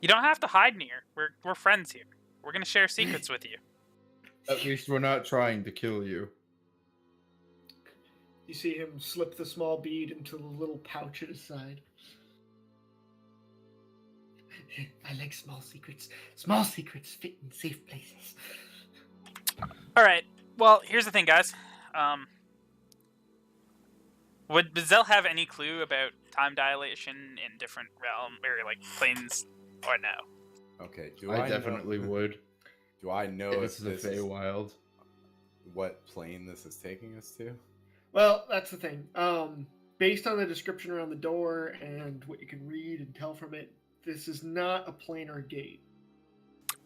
S4: You don't have to hide near. We're friends here. We're gonna share secrets with you.
S2: At least we're not trying to kill you.
S6: You see him slip the small bead into the little pouch at his side. I like small secrets. Small secrets fit in safe places.
S4: All right. Well, here's the thing, guys. Would Zel have any clue about time dilation in different realm or like planes, or no?
S1: Okay. Do
S2: I
S1: I
S2: definitely
S1: know,
S2: would.
S1: Do I know
S2: This
S1: if
S2: is the
S1: this is
S2: Feywild.
S1: what plane this is taking us to?
S6: Well, that's the thing. Based on the description around the door and what you can read and tell from it, this is not a planar gate.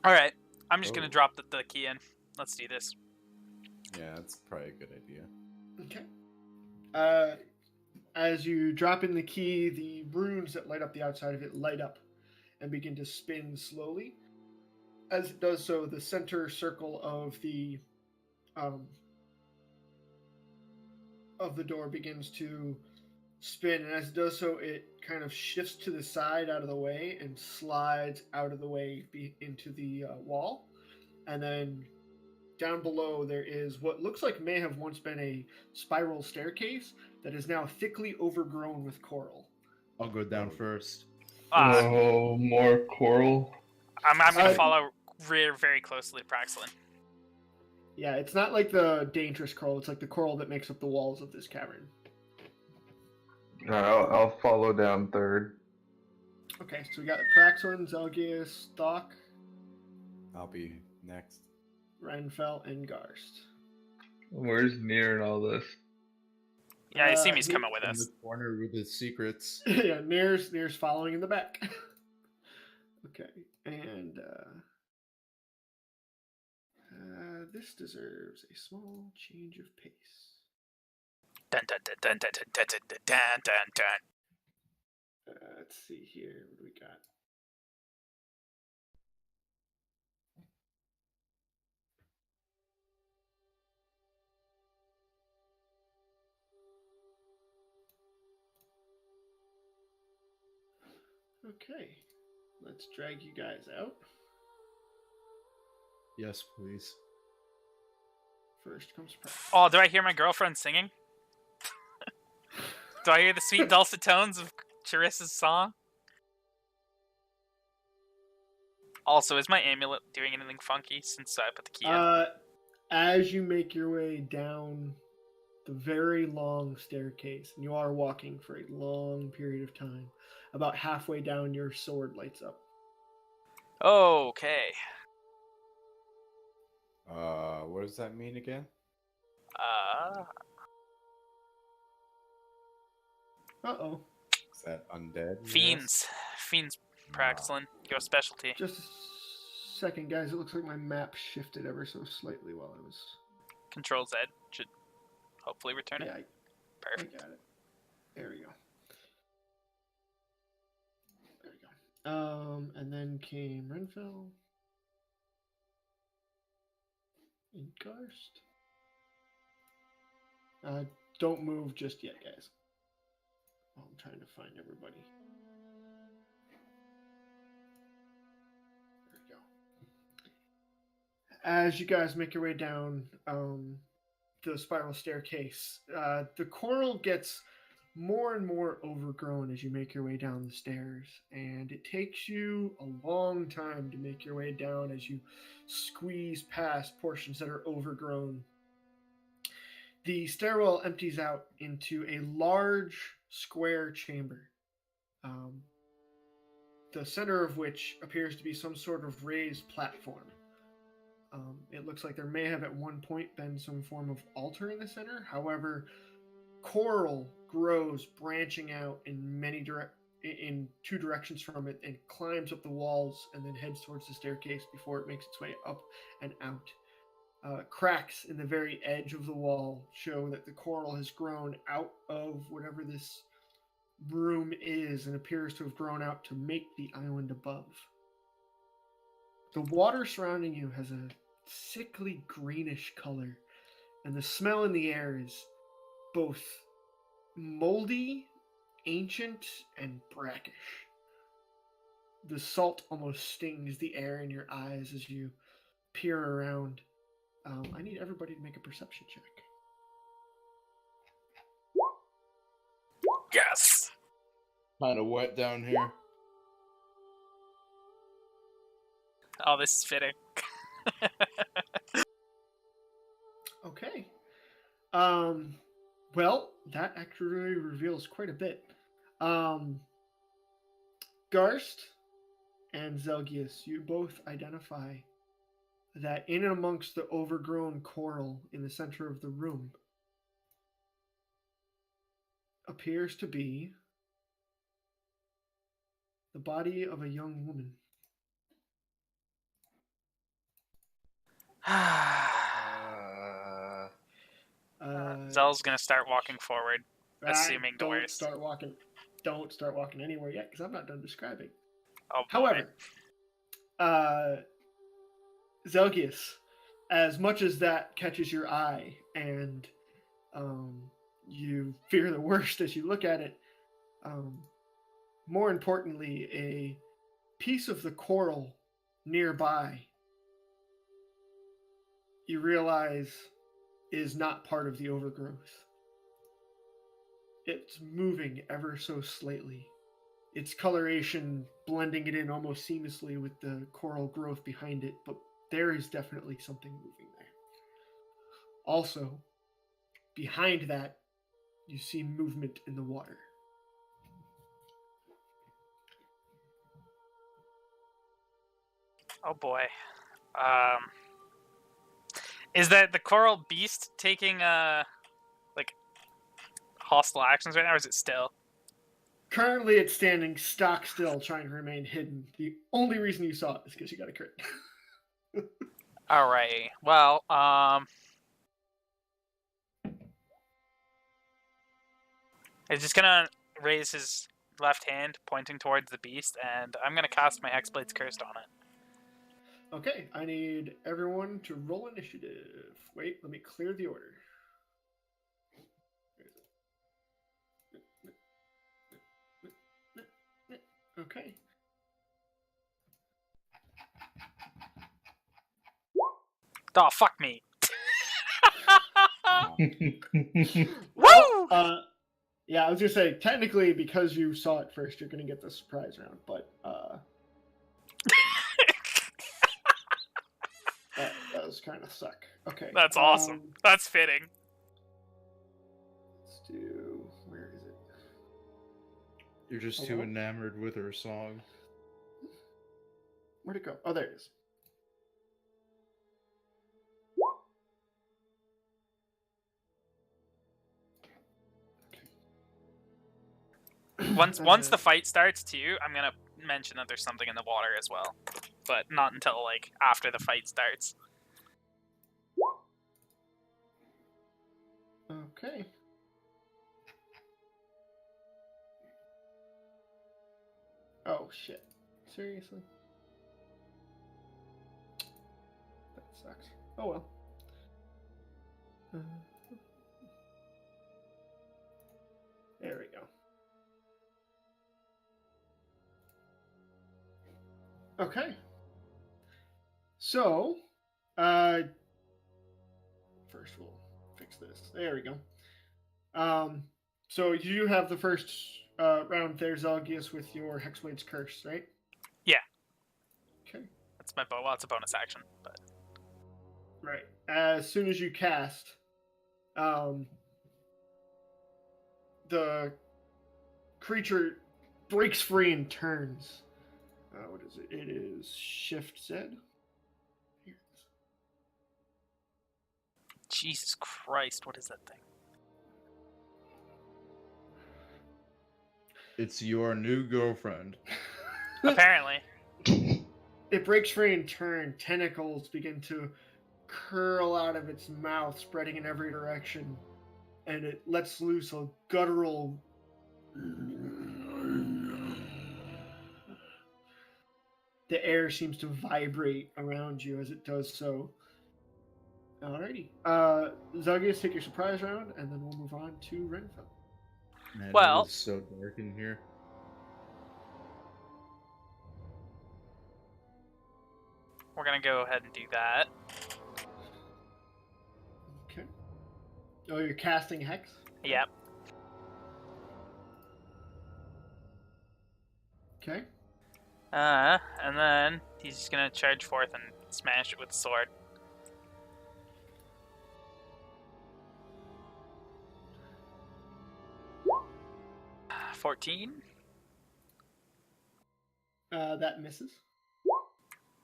S4: All right. I'm just gonna
S1: Oh.
S4: drop the key in. Let's do this.
S1: Yeah, that's probably a good idea.
S6: Okay. As you drop in the key, the runes that light up the outside of it light up and begin to spin slowly. As it does so, the center circle of the door begins to spin, and as it does so, it kind of shifts to the side out of the way and slides out of the way into the wall. And then down below, there is what looks like may have once been a spiral staircase that is now thickly overgrown with coral.
S2: I'll go down first.
S3: Oh, more coral.
S4: I'm gonna
S6: Uh,
S4: follow very closely, Praxlin.
S6: Yeah, it's not like the dangerous coral. It's like the coral that makes up the walls of this cavern.
S3: I'll follow down third.
S6: Okay, so we got Praxlin, Zelgius, Doc,
S1: I'll be next.
S6: Renfell, and Garst.
S3: Where's Near in all this?
S4: Yeah, I assume he's
S6: he-
S4: coming with
S2: In
S4: us.
S2: the corner with his secrets.
S6: Yeah, Near's following in the back. Okay, and this deserves a small change of pace.
S4: Dun, dun, dun, dun, dun, dun, dun, dun, dun, dun, dun.
S6: Let's see here. What do we got? Okay, let's drag you guys out.
S2: Yes, please.
S6: First comes Praxlin.
S4: Oh, do I hear my girlfriend singing? Do I hear the sweet dulcet tones of Charissa's song? Also, is my amulet doing anything funky since I put the key in?
S6: As you make your way down the very long staircase, and you are walking for a long period of time. About halfway down, your sword lights up.
S4: Okay.
S1: What does that mean again?
S6: Uh-oh.
S1: Is that undead?
S4: Fiends. Fiends, Praxlin. Your specialty.
S6: Just a second, guys. It looks like my map shifted ever so slightly while I was...
S4: Control Z should hopefully return it.
S6: Yeah, I
S4: Perfect.
S6: got it. There we go. There we go. And then came Renfell. And Karst. Don't move just yet, guys. I'm trying to find everybody. There we go. As you guys make your way down the spiral staircase, the coral gets more and more overgrown as you make your way down the stairs, and it takes you a long time to make your way down as you squeeze past portions that are overgrown. The stairwell empties out into a large square chamber, the center of which appears to be some sort of raised platform. It looks like there may have at one point been some form of altar in the center. However, coral grows branching out in two directions from it and climbs up the walls and then heads towards the staircase before it makes its way up and out. Cracks in the very edge of the wall show that the coral has grown out of whatever this room is and appears to have grown out to make the island above. The water surrounding you has a sickly greenish color, and the smell in the air is both moldy, ancient, and brackish. The salt almost stings the air in your eyes as you peer around. I need everybody to make a perception check.
S4: Yes!
S2: Kind of wet down here.
S4: Oh, this is fitting.
S6: Okay. Well, that actually reveals quite a bit. Garst and Zelgius, you both identify that in and amongst the overgrown coral in the center of the room appears to be the body of a young woman.
S4: Zell's gonna start walking forward, assuming the
S6: Don't
S4: worst.
S6: Don't start walking anywhere yet, because I'm not done describing.
S4: Oh, boy.
S6: However, Zelgius, as much as that catches your eye and you fear the worst as you look at it, more importantly, a piece of the coral nearby you realize is not part of the overgrowth. It's moving ever so slightly, its coloration blending it in almost seamlessly with the coral growth behind it, but there is definitely something moving there. Also, behind that, you see movement in the water.
S4: Oh boy. Is that the coral beast taking hostile actions right now, or is it still?
S6: Currently, it's standing stock still, trying to remain hidden. The only reason you saw it is because you got a crit.
S4: Alright. Well, he's just gonna raise his left hand, pointing towards the beast, and I'm gonna cast my Hexblade's Cursed on it.
S6: Okay, I need everyone to roll initiative. Wait, let me clear the order. Okay.
S4: Oh, fuck me. Woo!
S6: Yeah, I was gonna say, technically, because you saw it first, you're gonna get the surprise round, but that does kind of suck. Okay.
S4: That's awesome. That's fitting.
S6: do. Where is it?
S2: You're just too enamored with her song.
S6: Where'd it go? Oh, there it is.
S4: Once the fight starts too, I'm gonna mention that there's something in the water as well, but not until like after the fight starts.
S6: Okay. Oh shit! Seriously? That sucks. Oh well. There we go. Okay. So, first we'll fix this. There we go. So you have the first round there, Zelgius, with your Hexblade's Curse, right?
S4: Yeah.
S6: Okay.
S4: That's my well, it's a bonus action, but
S6: Right. As soon as you cast, the creature breaks free and turns. What is it? It is Shift Z. Here it is.
S4: Jesus Christ, what is that thing?
S2: It's your new girlfriend.
S4: Apparently.
S6: It breaks free and turn. Tentacles begin to curl out of its mouth, spreading in every direction, and it lets loose a guttural. The air seems to vibrate around you as it does so. Alrighty. Zelgius, take your surprise round, and then we'll move on to Renfell.
S2: Man,
S4: Well-
S2: it is so dark in here.
S4: We're gonna go ahead and do that.
S6: Okay. Oh, you're casting Hex?
S4: Yep.
S6: Okay.
S4: And then he's just gonna charge forth and smash it with the sword. Uh, 14?
S6: That misses.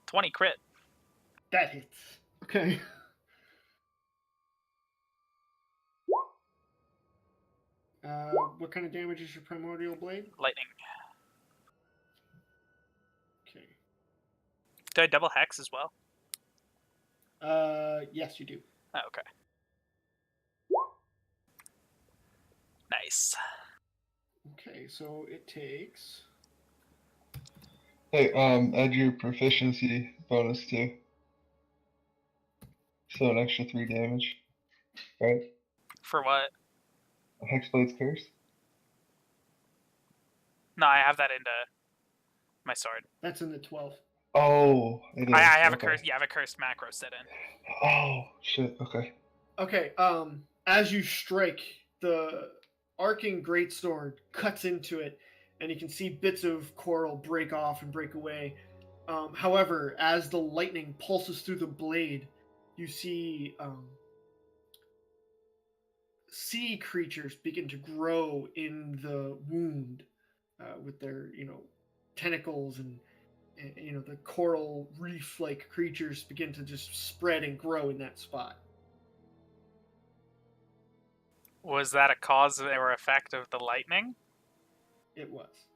S4: 20 crit.
S6: That hits. Okay. What kind of damage is your Primordial Blade?
S4: Lightning.
S6: Okay.
S4: Do I double hex as well?
S6: Yes, you do.
S4: Oh, okay. Nice.
S6: Okay, so it takes.
S3: Hey, add your proficiency bonus too. So an extra 3 damage. Right?
S4: For what?
S3: Hexblade's Curse?
S4: No, I have that into my sword.
S6: That's in the 12.
S3: Oh, it is.
S4: I have
S3: okay.
S4: a curse. Yeah, I have a cursed macro set in.
S3: Oh, shit, okay.
S6: Okay, as you strike, the arcing greatsword cuts into it, and you can see bits of coral break off and break away. However, as the lightning pulses through the blade, you see sea creatures begin to grow in the wound with their, tentacles and the coral reef-like creatures begin to just spread and grow in that spot.
S4: Was that a cause or effect of the lightning?
S6: It was.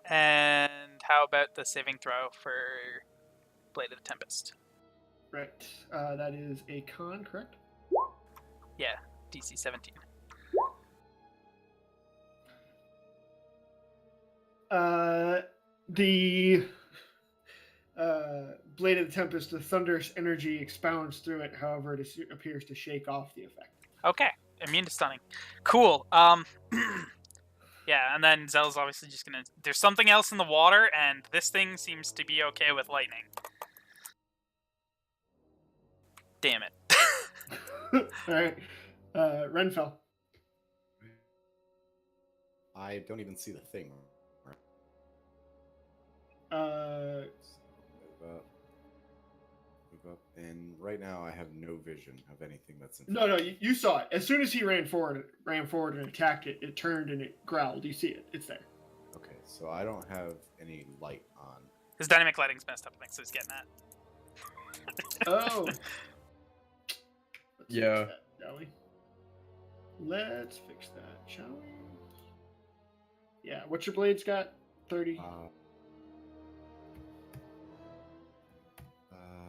S4: And how about the saving throw for Blade of the Tempest?
S6: Right. That is a con, correct?
S4: Yeah, DC 17.
S6: The Blade of the Tempest, the thunderous energy expounds through it, however, it appears to shake off the effect.
S4: Okay, immune to stunning. Cool. Yeah, and then Zell's obviously just gonna... There's something else in the water, and this thing seems to be okay with lightning. Damn it.
S6: Alright. Renfell.
S1: I don't even see the thing.
S6: Uh,
S1: Move up. Move up. And right now I have no vision of anything that's in
S6: No, you saw it. As soon as he ran forward and attacked it, it turned and it growled. You see it. It's there.
S1: Okay, so I don't have any light on.
S4: His dynamic lighting's messed up, I think, so he's getting that.
S6: Oh.
S2: Yeah.
S6: Fix that, shall we? Let's fix that, shall we? Yeah, what's your blades got? 30?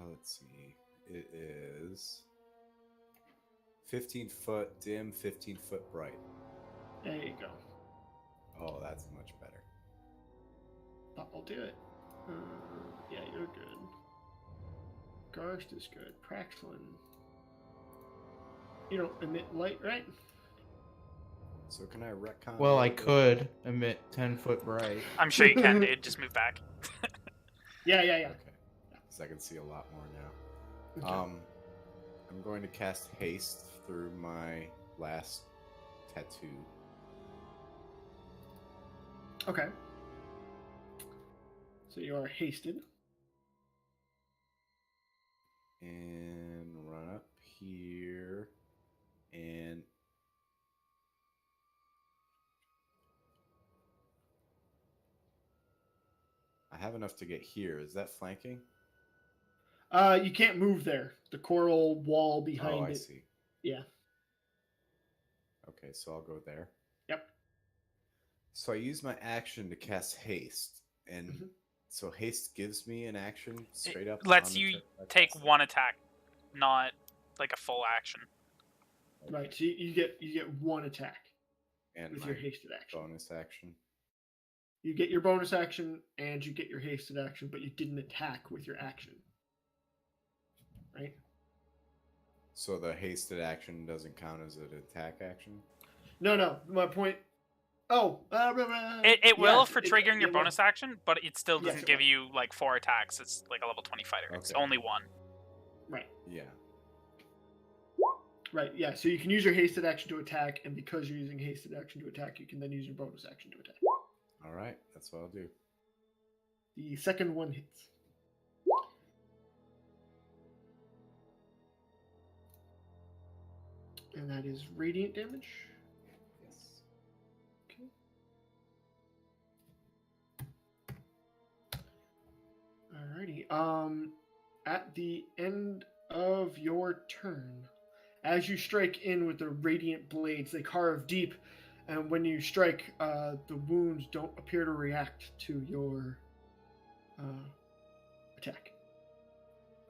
S1: Let's see. It is 15 foot dim, 15 foot bright.
S6: There you go.
S1: Oh, that's much better.
S6: I'll do it. Yeah, you're good. Garst is good. Praxlin. You don't emit light, right?
S1: So can I retcon?
S2: Well, I
S1: that?
S2: could emit 10-foot bright.
S4: I'm sure you can, dude. Just move back.
S6: Yeah.
S1: Okay. Because I can see a lot more now.
S6: Okay.
S1: I'm going to cast haste through my last tattoo.
S6: Okay. So you are hasted.
S1: And run up here. And I have enough to get here. Is that flanking?
S6: You can't move there. The coral wall behind
S1: I
S6: it.
S1: see.
S6: Yeah.
S1: Okay, so I'll go there.
S6: Yep.
S1: So I use my action to cast haste, and so haste gives me an action straight up.
S4: Lets
S1: on the
S4: you
S1: turn I
S4: take
S1: cast it.
S4: one attack, not like a full action.
S6: Right. So you get one attack
S1: And
S6: with
S1: my
S6: your hasted action.
S1: bonus action.
S6: You get your bonus action and you get your hasted action, but you didn't attack with your action. Right?
S1: So the hasted action doesn't count as an attack action?
S6: No. My point. Oh.
S4: It will for
S6: it-
S4: triggering your
S6: it will.
S4: bonus action, but it still
S6: Yes,
S4: doesn't
S6: it
S4: give
S6: will.
S4: you like 4 attacks. It's like a level 20 fighter. It's
S1: Okay.
S4: only 1.
S6: Right.
S1: Yeah.
S6: Right. Yeah. So you can use your hasted action to attack, and because you're using hasted action to attack, you can then use your bonus action to attack.
S1: All right, that's what I'll do.
S6: The second one hits. And that is radiant damage.
S1: Yes.
S6: Okay. Alrighty. At the end of your turn, as you strike in with the radiant blades, they carve deep, and when you strike, the wounds don't appear to react to your attack.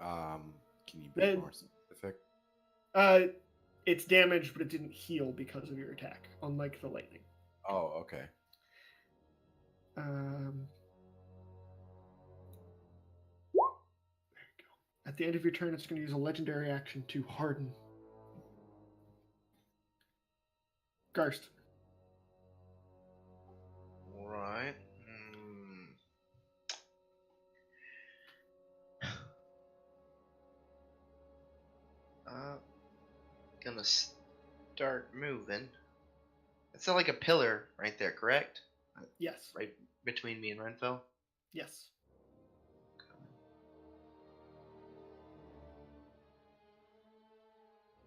S1: Can you be
S6: Then-
S1: more specific?
S6: It's damaged, but it didn't heal because of your attack, unlike the lightning.
S1: Oh, okay.
S6: There you go. At the end of your turn, it's going to use a legendary action to harden. Garst.
S5: Right. Gonna start moving. It's like a pillar right there, correct?
S6: Yes.
S5: Right between me and Renfell.
S6: Yes.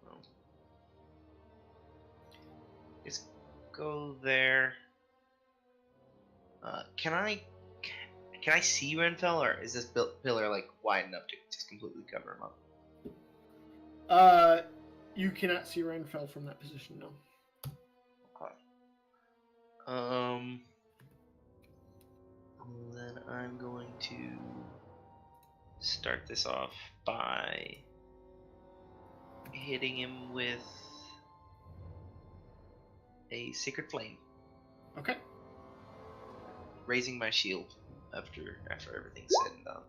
S5: Well, just go there. Can I see Renfell, or is this pillar like wide enough to just completely cover him up?
S6: You cannot see Renfell from that position, no.
S5: Okay. Then I'm going to start this off by hitting him with a Sacred Flame,
S6: Okay.
S5: raising my shield after everything's said and done.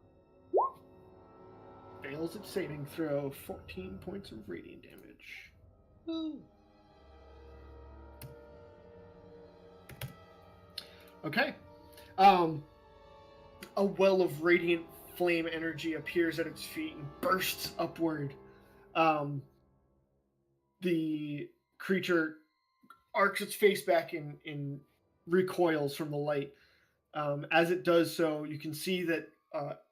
S6: Fails its saving throw, 14 points of radiant damage.
S5: Woo.
S6: Okay. A well of radiant flame energy appears at its feet and bursts upward. The creature arcs its face back and recoils from the light. As it does so, you can see that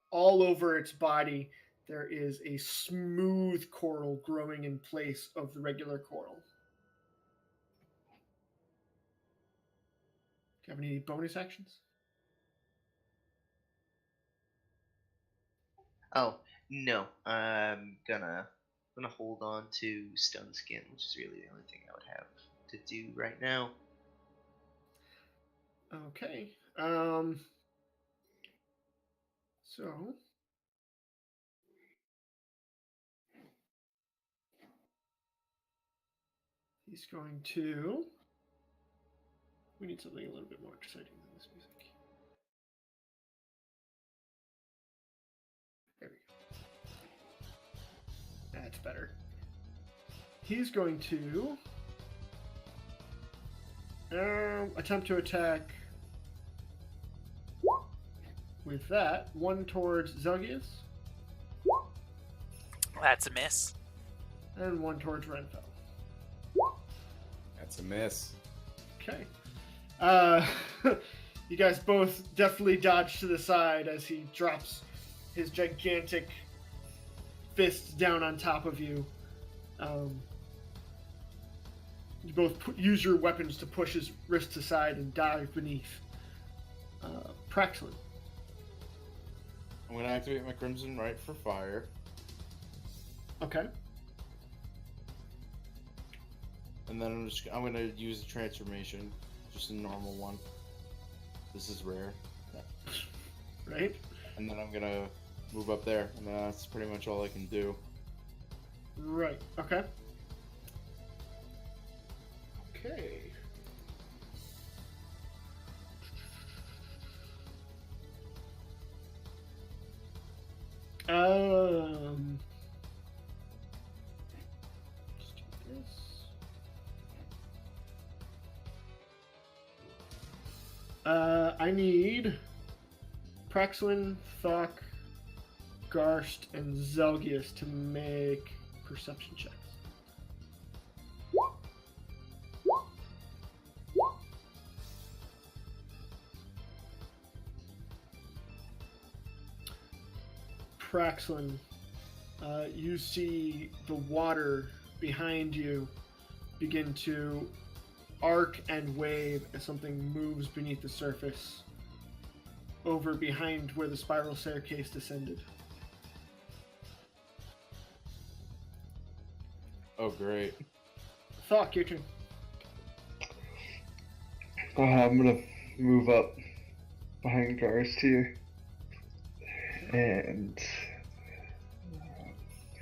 S6: all over its body there is a smooth coral growing in place of the regular coral. Do you have any bonus actions?
S5: Oh, no. I'm gonna hold on to Stone Skin, which is really the only thing I would have to do right now.
S6: Okay. So he's going to. We need something a little bit more exciting than this music. There we go. That's better. He's going to attempt to attack with that. One towards Zelgius.
S4: That's a miss.
S6: And one towards Renfell.
S1: That's a miss.
S6: Okay. You guys both definitely dodge to the side as he drops his gigantic fists down on top of you. You both use your weapons to push his wrists aside and dive beneath. Praxlin.
S2: I'm gonna activate my Crimson Right for fire.
S6: Okay.
S2: And then I'm gonna use a transformation, just a normal one. This is rare.
S6: Right.
S2: And then I'm gonna move up there, and that's pretty much all I can do.
S6: Right. Okay. Okay. Just do this. I need Praxlin, Thok, Garst, and Zelgius to make perception checks. Praxlin, you see the water behind you begin to arc and wave as something moves beneath the surface over behind where the spiral staircase descended.
S2: Oh, great.
S6: Thok, your turn.
S3: I'm gonna move up behind Garst here and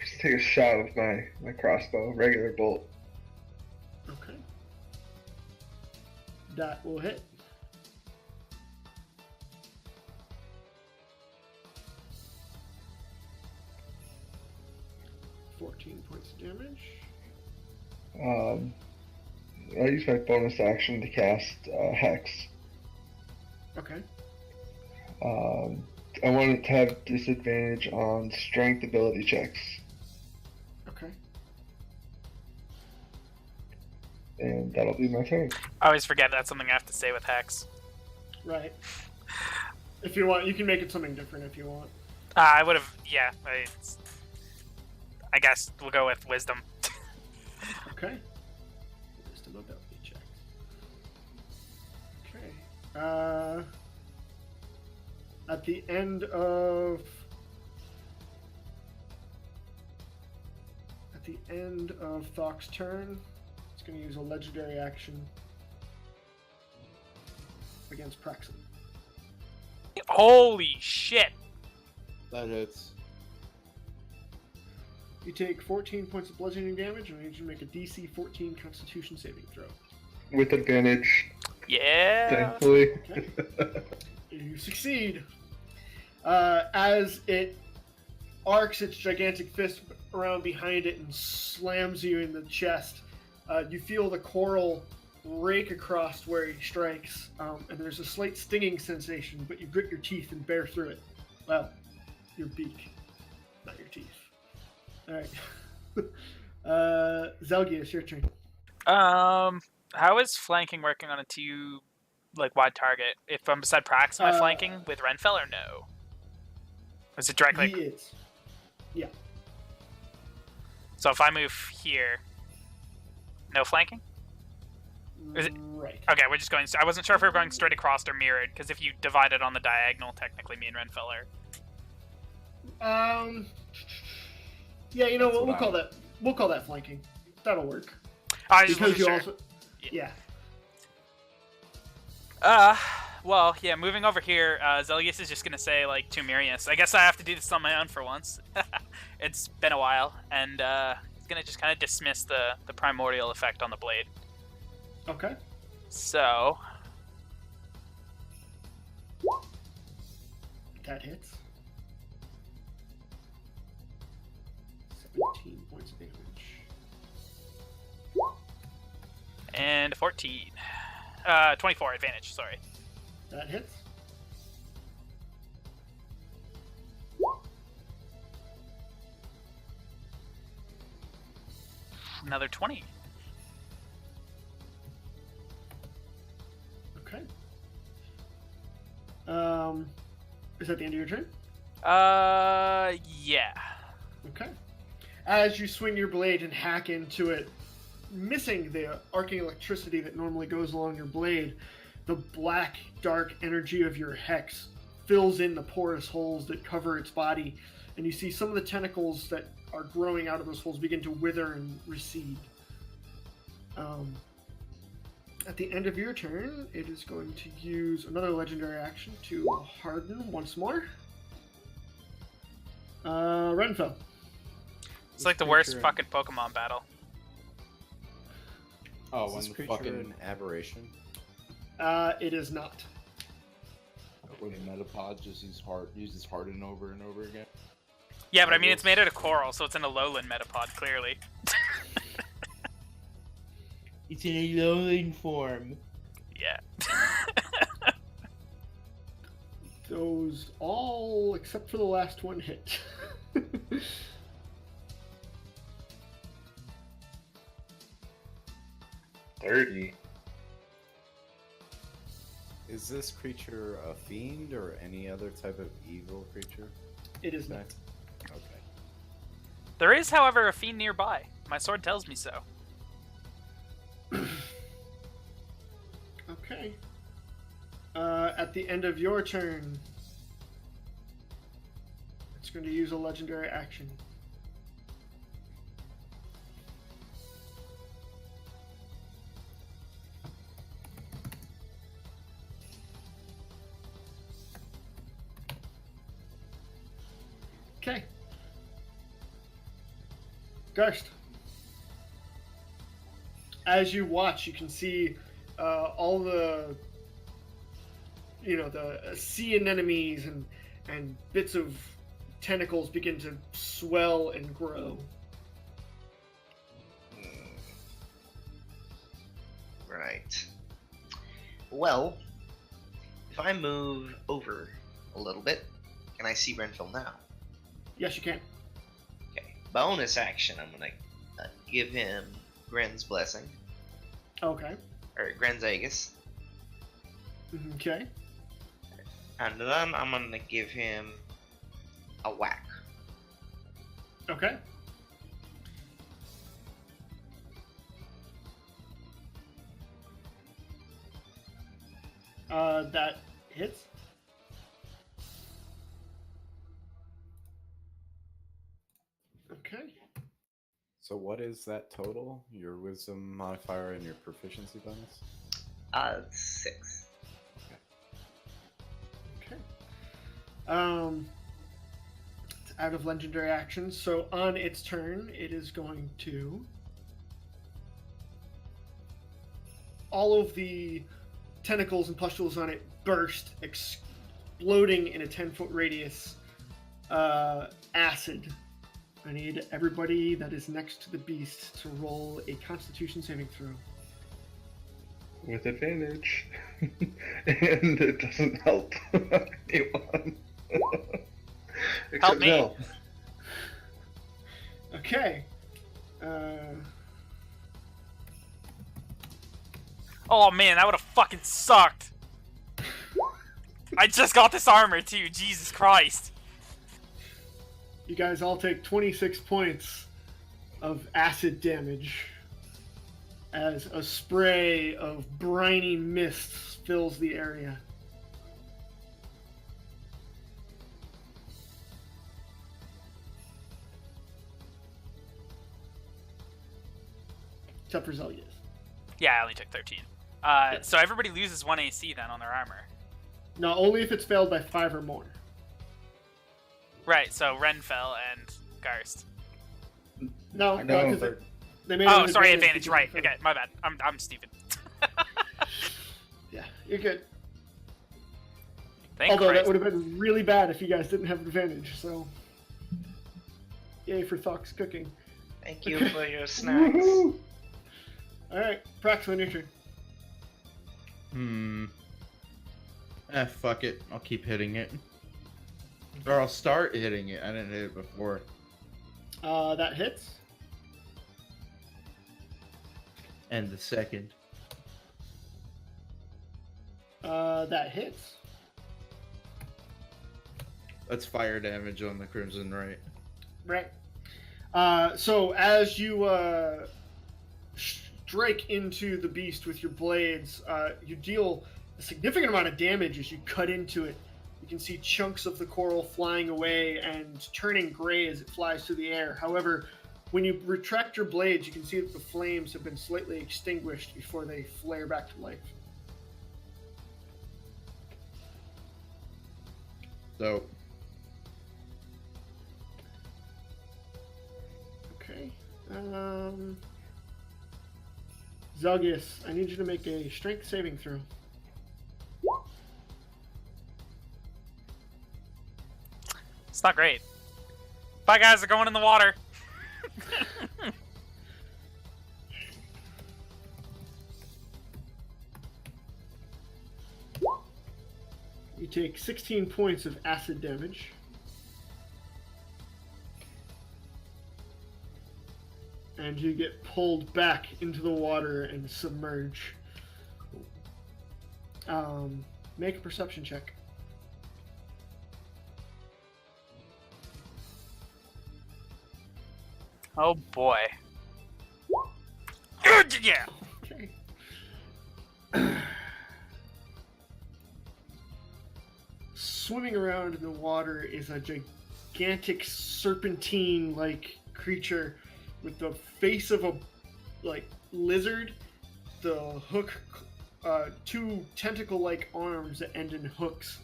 S3: just take a shot with my crossbow, regular bolt.
S6: Okay. That will hit. $14 points of damage.
S3: I use my bonus action to cast Hex.
S6: Okay.
S3: I want it to have disadvantage on strength ability checks.
S6: Okay.
S3: And that'll be my turn.
S4: I always forget that's something I have to say with Hex.
S6: Right. If you want, you can make it something different if you want.
S4: I would have, yeah. I guess we'll go with Wisdom.
S6: Okay. Wisdom ability check. Okay. At the end of Thok's turn, it's going to use a legendary action against Praxlin.
S4: Holy shit!
S2: That hits.
S6: You take 14 points of bludgeoning damage, and I need you to make a DC 14 Constitution saving throw.
S3: With advantage,
S4: Yeah!
S3: thankfully.
S6: Okay. You succeed. As it arcs its gigantic fist around behind it and slams you in the chest, you feel the coral rake across where he strikes, and there's a slight stinging sensation, but you grit your teeth and bear through it. Well, your beak, not your teeth. Alright. Zelgius, your turn.
S4: How is flanking working on a wide target? If I'm beside Prax, am I flanking with Renfell or no? Is it directly?
S6: He is. Yeah.
S4: So if I move here, no flanking? Is it-
S6: Right.
S4: Okay, we're just going... I wasn't sure if we were going straight across or mirrored, because if you divide it on the diagonal, technically me and Renfell are...
S6: Yeah, you know
S1: That's
S6: what?
S1: what
S6: We'll call that flanking. That'll work.
S4: I just
S6: Because
S4: wasn't
S6: you
S4: sure.
S6: also. Yeah.
S4: Well, yeah, moving over here, Zelgius is just gonna say, like, to Mirius, I guess I have to do this on my own for once. It's been a while, and he's gonna just kind of dismiss the primordial effect on the blade.
S6: Okay.
S4: So,
S6: That hits. 17 points of damage.
S4: and 14. 24 advantage, sorry.
S6: That hits.
S4: Another 20.
S6: Okay. Is that the end of your turn?
S4: Yeah.
S6: Okay. As you swing your blade and hack into it, missing the arcing electricity that normally goes along your blade, the black, dark energy of your hex fills in the porous holes that cover its body, and you see some of the tentacles that are growing out of those holes begin to wither and recede. At the end of your turn, it is going to use another legendary action to harden once more. Renfell.
S4: It's like the worst fucking Pokemon battle.
S2: Oh,
S1: Is
S2: when
S1: this
S2: the
S1: creature
S2: fucking
S1: an aberration?
S6: It is not.
S2: when the Metapod just uses harden over and over again.
S4: Yeah, but I mean, it's made out of coral, so it's in a lowland metapod, clearly.
S7: It's in a lowland form.
S4: Yeah.
S6: Those all, except for the last one, hit.
S3: 30.
S1: Is this creature a fiend or any other type of evil creature?
S6: It is not.
S1: Okay.
S4: There is, however, a fiend nearby. My sword tells me so.
S6: Okay. At the end of your turn, it's going to use a legendary action. Okay. Ghost. As you watch, you can see all the, the sea anemones and bits of tentacles begin to swell and grow.
S5: Right. Well, if I move over a little bit, can I see Renfield now?
S6: Yes, you can.
S5: Okay. Bonus action, I'm gonna give him Gren's Blessing.
S6: Okay.
S5: Or Gren's Aegis.
S6: Okay.
S5: And then I'm gonna give him a whack.
S6: Okay. That hits. Okay.
S1: So what is that total? Your wisdom modifier and your proficiency bonus?
S5: 6.
S6: Okay. It's out of legendary actions, so on its turn, it is going to. All of the tentacles and pustules on it burst, exploding in a 10-foot radius. Acid. I need everybody that is next to the beast to roll a Constitution saving throw.
S3: With advantage. And it doesn't help anyone. Except
S4: me.
S3: Zell.
S6: Okay.
S4: Oh man, that would have fucking sucked. I just got this armor too, Jesus Christ.
S6: You guys all take 26 points of acid damage as a spray of briny mist fills the area. Except for Zelgius.
S4: Yeah, I only took 13. So everybody loses 1 AC then on their armor.
S6: No, only if it's failed by 5 or more.
S4: Right, so Renfell and Garst.
S6: No,
S3: I know,
S6: because
S3: but-
S6: they made
S4: Oh,
S6: an
S4: sorry, advantage.
S6: because
S4: Right,
S6: of-
S4: okay, my bad. I'm stupid.
S6: Yeah, you're good.
S4: Thank
S6: Although that
S4: Christ.
S6: would have been really bad if you guys didn't have advantage, so... Yay for Thox cooking.
S5: Thank you for your snacks.
S3: Woohoo!
S6: Alright, Praxman, your turn.
S2: Fuck it. I'll keep hitting it. Or I'll start hitting it. I didn't hit it before.
S6: That hits.
S2: And the second.
S6: That hits.
S2: That's fire damage on the Crimson, right?
S6: Right. So as you strike into the beast with your blades, you deal a significant amount of damage as you cut into it. You can see chunks of the coral flying away and turning gray as it flies through the air. However, when you retract your blades, you can see that the flames have been slightly extinguished before they flare back to life.
S2: Dope.
S6: Okay. Zelgius, I need you to make a strength saving throw.
S4: It's not great. Bye, guys. They're going in the water.
S6: You take 16 points of acid damage. And you get pulled back into the water and submerge. Make a perception check.
S4: Oh, boy. Yeah.
S6: Okay. Swimming around in the water is a gigantic serpentine-like creature with the face of a lizard, the hook, 2 tentacle-like arms that end in hooks,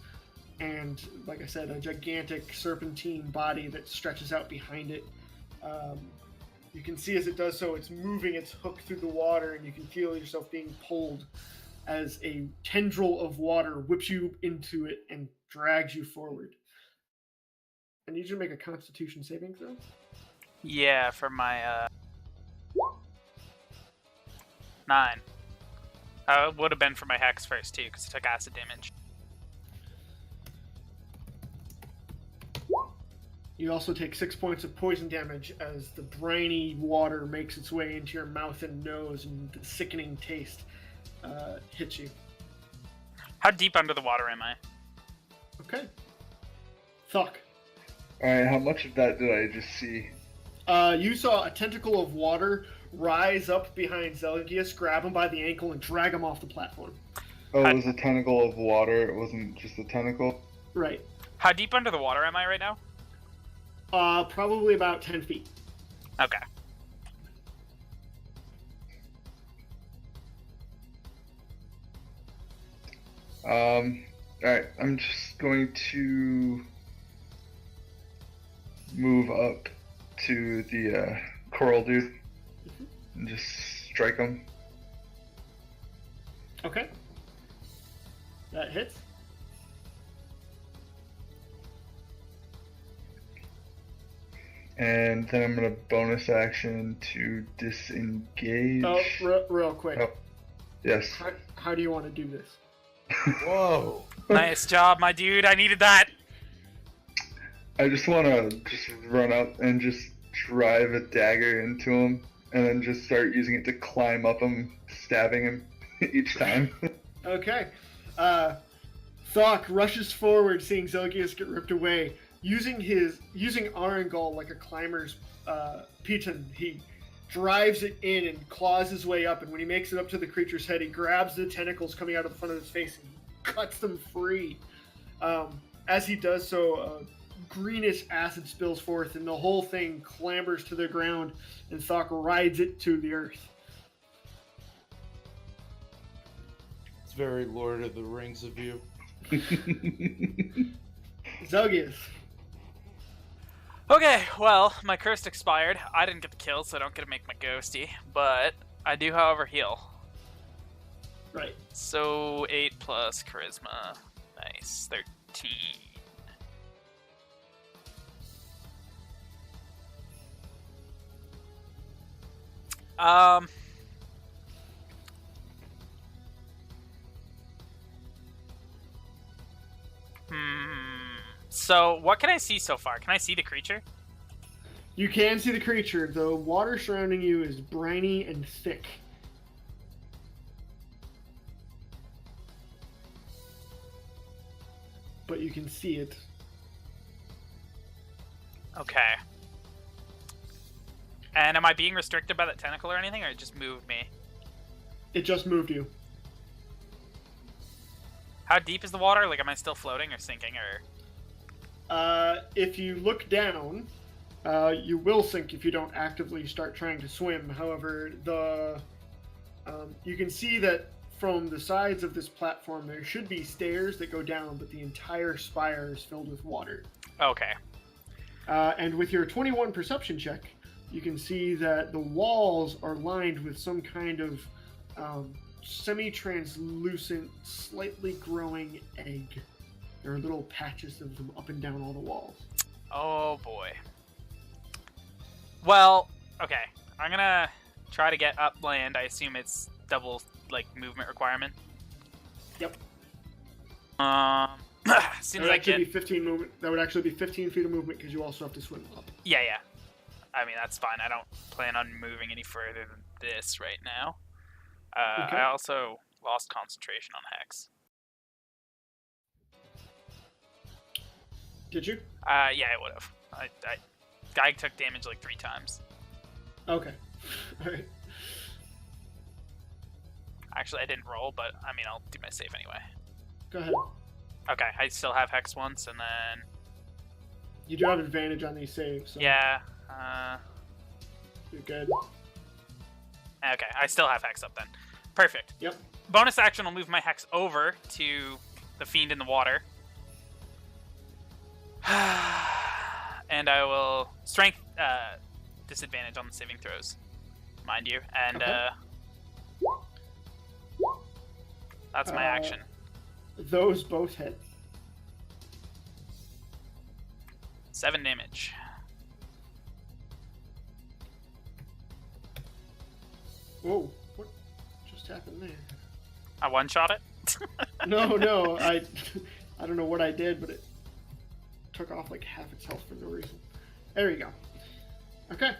S6: and like I said, a gigantic serpentine body that stretches out behind it. You can see as it does so, it's moving its hook through the water, and you can feel yourself being pulled as a tendril of water whips you into it and drags you forward. I need you to make a Constitution saving throw.
S4: Yeah, for my 9. It would have been for my hex first too, because I took acid damage.
S6: You also take 6 points of poison damage as the briny water makes its way into your mouth and nose, and the sickening taste hits you.
S4: How deep under the water am I?
S6: Okay. Thuck.
S3: Alright, how much of that did I just see?
S6: You saw a tentacle of water rise up behind Zelgius, grab him by the ankle, and drag him off the platform.
S3: Oh, it was a tentacle of water, it wasn't just a tentacle?
S6: Right.
S4: How deep under the water am I right now?
S6: Probably about 10 feet.
S4: Okay.
S3: Alright, I'm just going to move up to the coral dude and just strike him.
S6: Okay. That hits.
S3: And then I'm gonna bonus action to disengage.
S6: Oh, real quick.
S3: Oh, yes.
S6: How do you want to do this?
S2: Whoa.
S4: Nice job, my dude. I needed that.
S3: I just want to just run up and just drive a dagger into him, and then just start using it to climb up him, stabbing him each time.
S6: Okay. Thok rushes forward, seeing Zelgius get ripped away, using Arangol like a climber's piton, he drives it in and claws his way up. And when he makes it up to the creature's head, he grabs the tentacles coming out of the front of his face and cuts them free. As he does so, greenish acid spills forth, and the whole thing clambers to the ground, and Thok rides it to the earth.
S2: It's very Lord of the Rings of you.
S6: Zelgius.
S4: Okay, well, my curse expired. I didn't get the kill, so I don't get to make my ghosty. But I do, however, heal.
S6: Right.
S4: So 8 plus charisma. Nice. 13. So what can I see so far? Can I see the creature?
S6: You can see the creature. The water surrounding you is briny and thick. But you can see it.
S4: Okay. And am I being restricted by that tentacle or anything, or it just moved me?
S6: It just moved you.
S4: How deep is the water? Like, am I still floating or sinking, or...?
S6: If you look down, you will sink if you don't actively start trying to swim. However, you can see that from the sides of this platform, there should be stairs that go down, but the entire spire is filled with water.
S4: Okay.
S6: And with your 21 perception check, you can see that the walls are lined with some kind of semi-translucent, slightly growing egg. There are little patches of them up and down all the walls.
S4: Oh boy. Well, okay. I'm gonna try to get upland. I assume it's double, like, movement requirement.
S6: Yep.
S4: As soon as I get...
S6: Be 15 movement. That would actually be 15 feet of movement because you also have to swim up.
S4: Yeah. I mean, that's fine. I don't plan on moving any further than this right now.
S6: Okay.
S4: I also lost concentration on Hex.
S6: Did you?
S4: Yeah, I would have. I took damage like 3 times.
S6: Okay. Alright.
S4: Actually, I didn't roll, but I mean, I'll do my save anyway.
S6: Go ahead.
S4: Okay, I still have Hex once, and then...
S6: You do have advantage on these saves. So
S4: Yeah,
S6: you're good.
S4: okay, I still have Hex up then. Perfect.
S6: Yep.
S4: Bonus action will move my Hex over to the fiend in the water. And I will strength disadvantage on the saving throws, mind you. And
S6: Okay.
S4: That's my action.
S6: Those both hit.
S4: 7 damage.
S6: Whoa, what just happened there?
S4: I one-shot it?
S6: No, I don't know what I did, but it took off like half its health for no reason. There you go. Okay.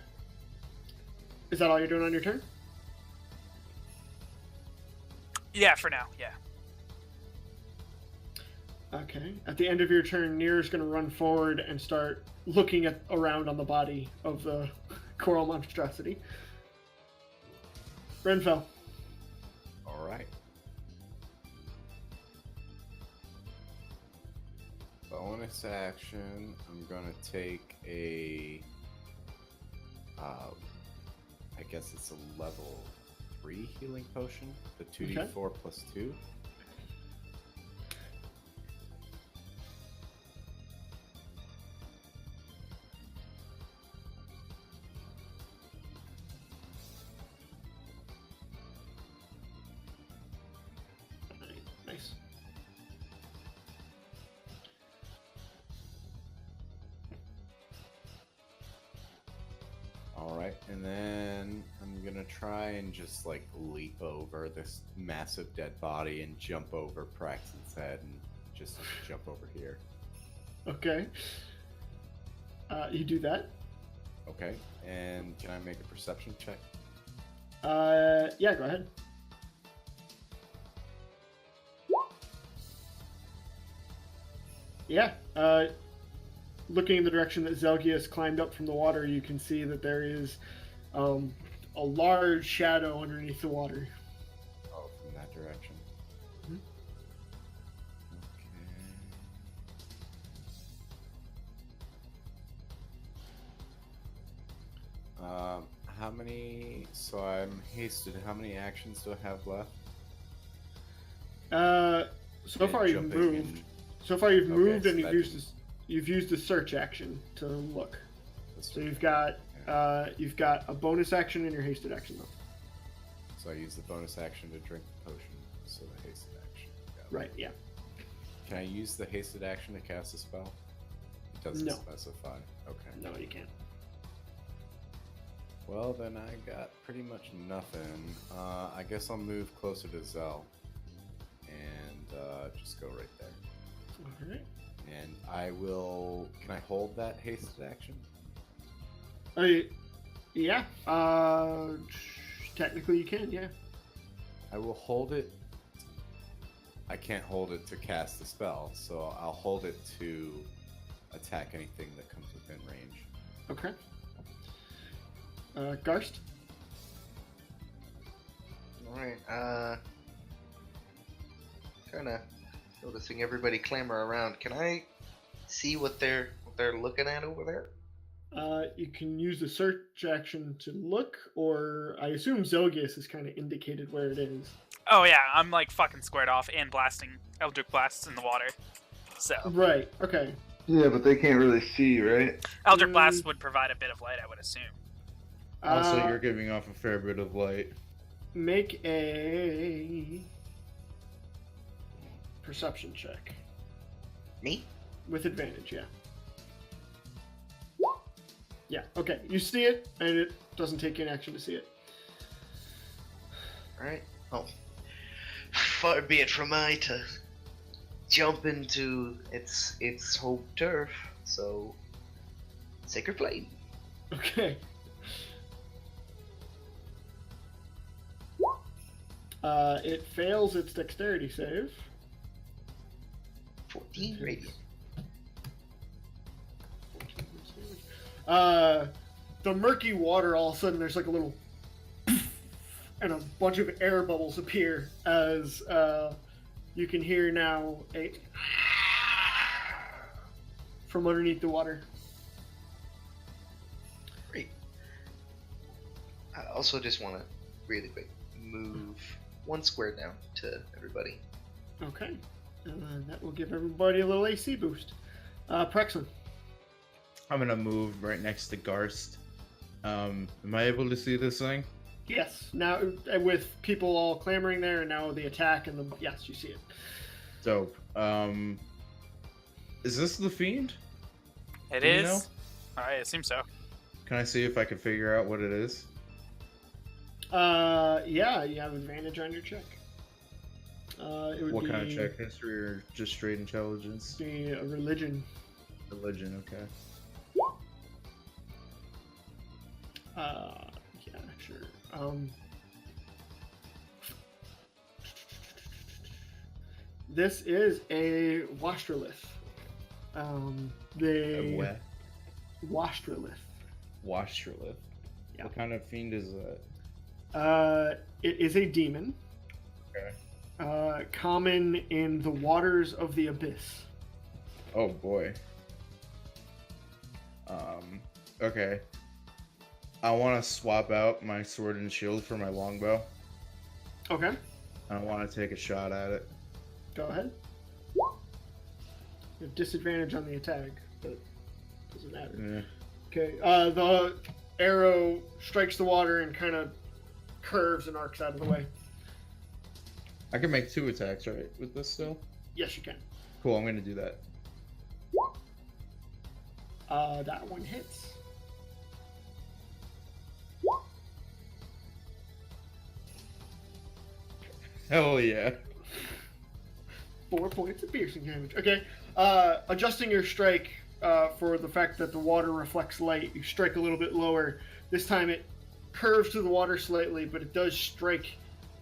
S6: Is that all you're doing on your turn?
S4: Yeah, for now, yeah.
S6: Okay. At the end of your turn, Nir's going to run forward and start looking around on the body of the coral monstrosity. Renfell.
S1: All right. Bonus action. I'm gonna take a. I guess it's a level 3 healing potion. The 2d4 plus 2.
S6: Nice.
S1: Alright, and then I'm gonna try and just like leap over this massive dead body and jump over Praxton's head and just jump over here.
S6: Okay. You do that?
S1: Okay, and can I make a perception check?
S6: Yeah, go ahead. Yeah, looking in the direction that Zelgius climbed up from the water, you can see that there is a large shadow underneath the water.
S1: Oh, from that direction.
S6: Mhm.
S1: Okay. How many? So I'm hasted. How many actions do I have left?
S6: So far you've
S1: Jumping
S6: moved.
S1: in-
S6: So far you've
S1: Okay,
S6: moved,
S1: so
S6: and
S1: that
S6: you've used the search action to look.
S1: That's
S6: So
S1: right.
S6: you've got a bonus action and your hasted action though.
S1: So I use the bonus action to drink the potion. So the hasted action. Got it.
S6: Right. Yeah.
S1: Can I use the hasted action to cast a spell? It doesn't
S6: No.
S1: specify. Okay.
S6: No, you can't.
S1: Well, then I got pretty much nothing. I guess I'll move closer to Zell and just go right there.
S6: All right.
S1: And I will. Can I hold that hasted action?
S6: Yeah. Technically you can. Yeah.
S1: I will hold it. I can't hold it to cast the spell, so I'll hold it to attack anything that comes within range.
S6: Okay. Garst.
S5: Alright, kind of noticing everybody clamor around. Can I see what they're looking at over there?
S6: You can use the search action to look, or I assume Zelgius has kind of indicated where it is.
S4: Oh yeah, I'm like fucking squared off and blasting Eldritch blasts in the water. So
S6: Right. Okay.
S3: Yeah, but they can't really see, right?
S4: Eldritch blasts would provide a bit of light, I would assume.
S2: Also,
S6: Uh,
S2: you're giving off a fair bit of light.
S6: Make a perception check
S5: Me?
S6: with advantage. Yeah. Yeah. Okay. You see it, and it doesn't take an action to see it.
S5: Alright. Oh. Far be it from I to jump into its home turf, so Sacred Flame.
S6: Okay. It fails its dexterity save.
S5: 14 radiant.
S6: The murky water, all of a sudden, there's like a little and a bunch of air bubbles appear as you can hear now a from underneath the water.
S5: Great. I also just want to really quick move one square down to everybody.
S6: Okay. That will give everybody a little AC boost. Prexon.
S2: I'm gonna move right next to Garst. Am I able to see this thing?
S6: Yes. Now, with people all clamoring there, and now the attack and the yes, you see it.
S2: Dope. Is this the fiend?
S4: It
S2: Do you
S4: is.
S2: know?
S4: I assume so.
S2: Can I see if I can figure out what it is?
S6: Yeah, you have advantage on your check. It would
S2: What
S6: be,
S2: kind of check? History or just straight intelligence?
S6: Be a religion.
S2: Religion, okay.
S6: Yeah, sure. This is a Wastrolith.
S2: A what?
S6: Wastrolith.
S2: Wastrolith.
S6: Yeah.
S2: What kind of fiend is that?
S6: It is a demon.
S2: Okay.
S6: Common in the waters of the abyss.
S2: Oh boy. Okay. I want to swap out my sword and shield for my longbow.
S6: Okay,
S2: I want to take a shot at it.
S6: go ahead. You have disadvantage on the attack, but doesn't matter.
S2: Yeah.
S6: Okay, the arrow strikes the water and kind of curves and arcs out of the way.
S2: I can make 2 attacks, right, with this still?
S6: Yes, you can.
S2: Cool, I'm gonna do that.
S6: That one hits.
S2: Hell yeah.
S6: 4 points of piercing damage. Okay, adjusting your strike for the fact that the water reflects light, you strike a little bit lower. This time it curves to the water slightly, but it does strike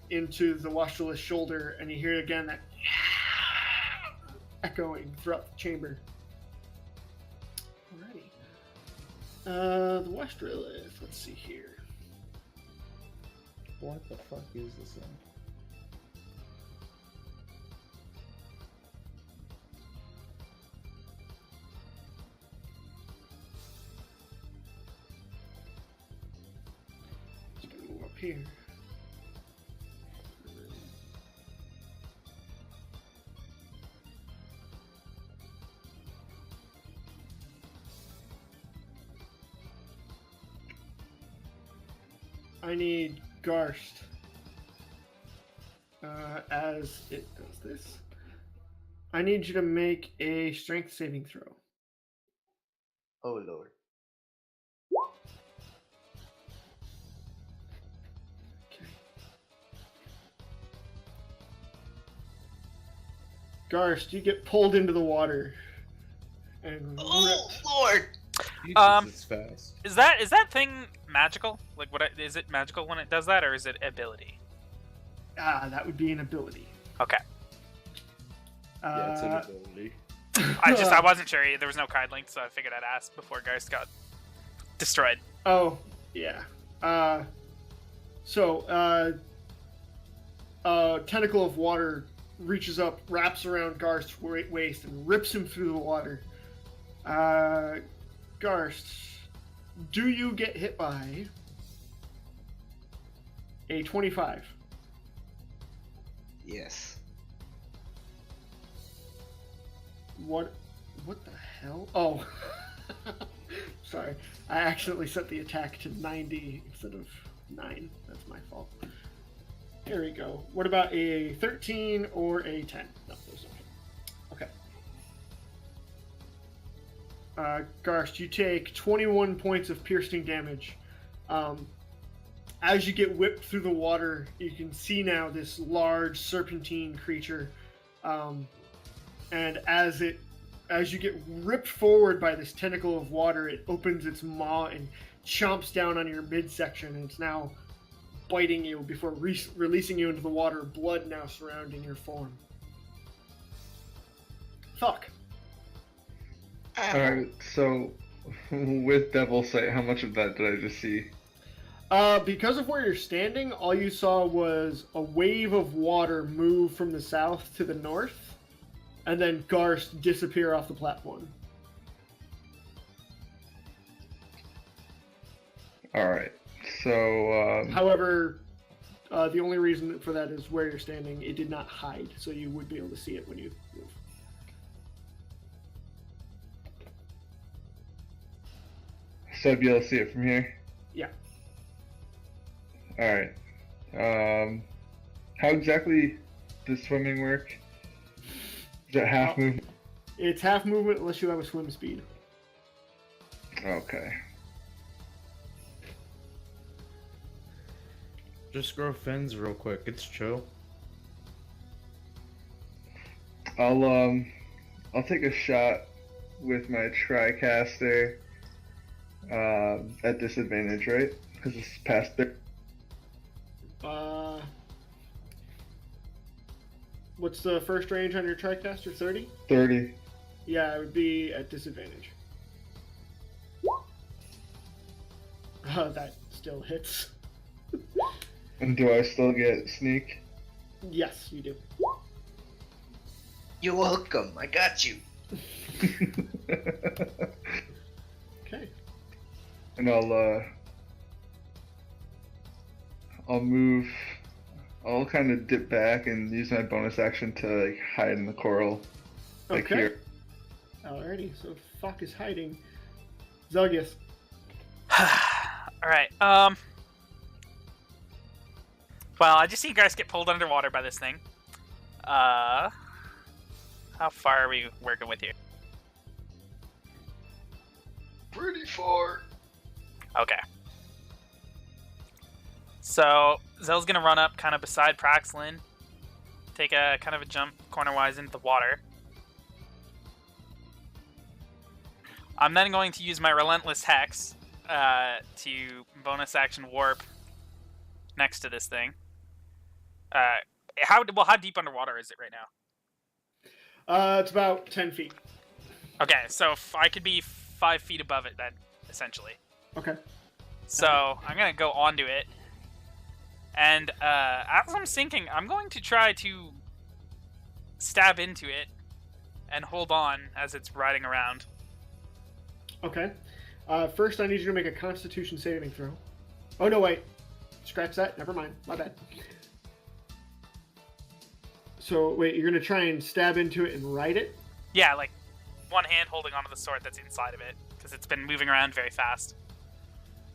S6: into the Wastrolith's shoulder, and you hear again that echoing throughout the chamber. The Westerlith. Let's see here.
S2: What the fuck is this thing?
S6: Just gonna move up here. I need Garst. As it does this, I need you to make a strength saving throw.
S5: Oh lord.
S6: Okay. Garst, you get pulled into the water and
S5: Oh
S6: ripped.
S5: lord.
S2: It's fast.
S4: Is that thing magical? Like, is it magical when it does that, or is it ability?
S6: That would be an ability.
S4: Okay.
S2: Yeah, it's an ability.
S4: I wasn't sure. There was no card link, so I figured I'd ask before Geist got destroyed.
S6: Oh, yeah. Tentacle of water reaches up, wraps around Garst's waist, and rips him through the water. Garst, do you get hit by a 25?
S5: Yes.
S6: What the hell? Oh. Sorry. I accidentally set the attack to 90 instead of 9. That's my fault. There we go. What about a 13 or a 10? No, those don't hit. Okay. Garst, you take 21 points of piercing damage. As you get whipped through the water, you can see now this large serpentine creature. And as you get ripped forward by this tentacle of water, it opens its maw and chomps down on your midsection, and it's now biting you before releasing you into the water, blood now surrounding your form. Fuck.
S3: Alright, so with Devil Sight, how much of that did I just see?
S6: Because of where you're standing, all you saw was a wave of water move from the south to the north, and then Garst disappear off the platform.
S3: Alright, so...
S6: However, the only reason for that is where you're standing. It did not hide, so you would be able to see it when you move.
S3: So I'd be able to see it from here?
S6: Yeah.
S3: Alright. How exactly does swimming work? Is it half movement?
S6: It's half movement unless you have a swim speed.
S3: Okay.
S2: Just grow fins real quick. It's chill.
S3: I'll take a shot with my TriCaster at disadvantage, right? Because it's past there.
S6: What's the first range on your TriCaster? 30?
S3: 30.
S6: Yeah, it would be at disadvantage. That still hits.
S3: And do I still get sneak?
S6: Yes, you do.
S5: You're welcome. I got you.
S6: Okay.
S3: And I'll move. I'll kind of dip back and use my bonus action to like hide in the coral. Like
S6: Okay.
S3: here.
S6: Alrighty, so fuck is hiding. Zelgius.
S4: Alright, well, I just see you guys get pulled underwater by this thing. How far are we working with here?
S5: Pretty far.
S4: Okay. So, Zell's gonna run up kind of beside Praxlin, take a kind of a jump cornerwise into the water. I'm then going to use my Relentless Hex to bonus action warp next to this thing. How deep underwater is it right now?
S6: It's about 10 feet.
S4: Okay, so if I could be 5 feet above it, then essentially.
S6: Okay.
S4: So I'm gonna go onto it, and as I'm sinking, I'm going to try to stab into it and hold on as it's riding around.
S6: Okay. First, I need you to make a Constitution saving throw. Oh no, wait. Scratch that. Never mind. My bad. So wait, you're gonna try and stab into it and ride it?
S4: Yeah, like one hand holding onto the sword that's inside of it because it's been moving around very fast.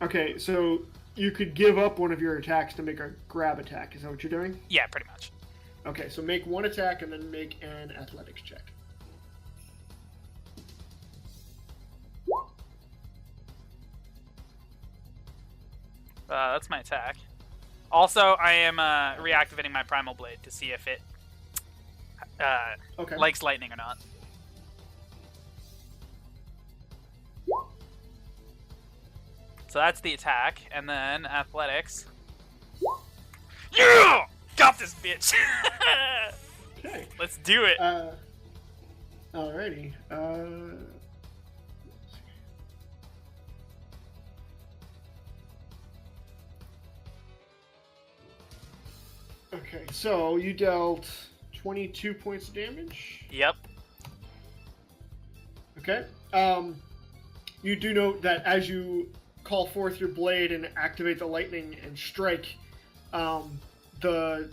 S6: Okay, so you could give up one of your attacks to make a grab attack. Is that what you're doing?
S4: Yeah, pretty much.
S6: Okay, so make one attack and then make an athletics check.
S4: That's my attack. Also, I am reactivating my primal blade to see if it
S6: Okay.
S4: likes lightning or not. So that's the attack, and then athletics. Yeah! Got this bitch!
S6: Okay.
S4: Let's do it!
S6: Alrighty. Okay, so you dealt 22 points of damage.
S4: Yep.
S6: Okay. You do note that as you call forth your blade and activate the lightning and strike, the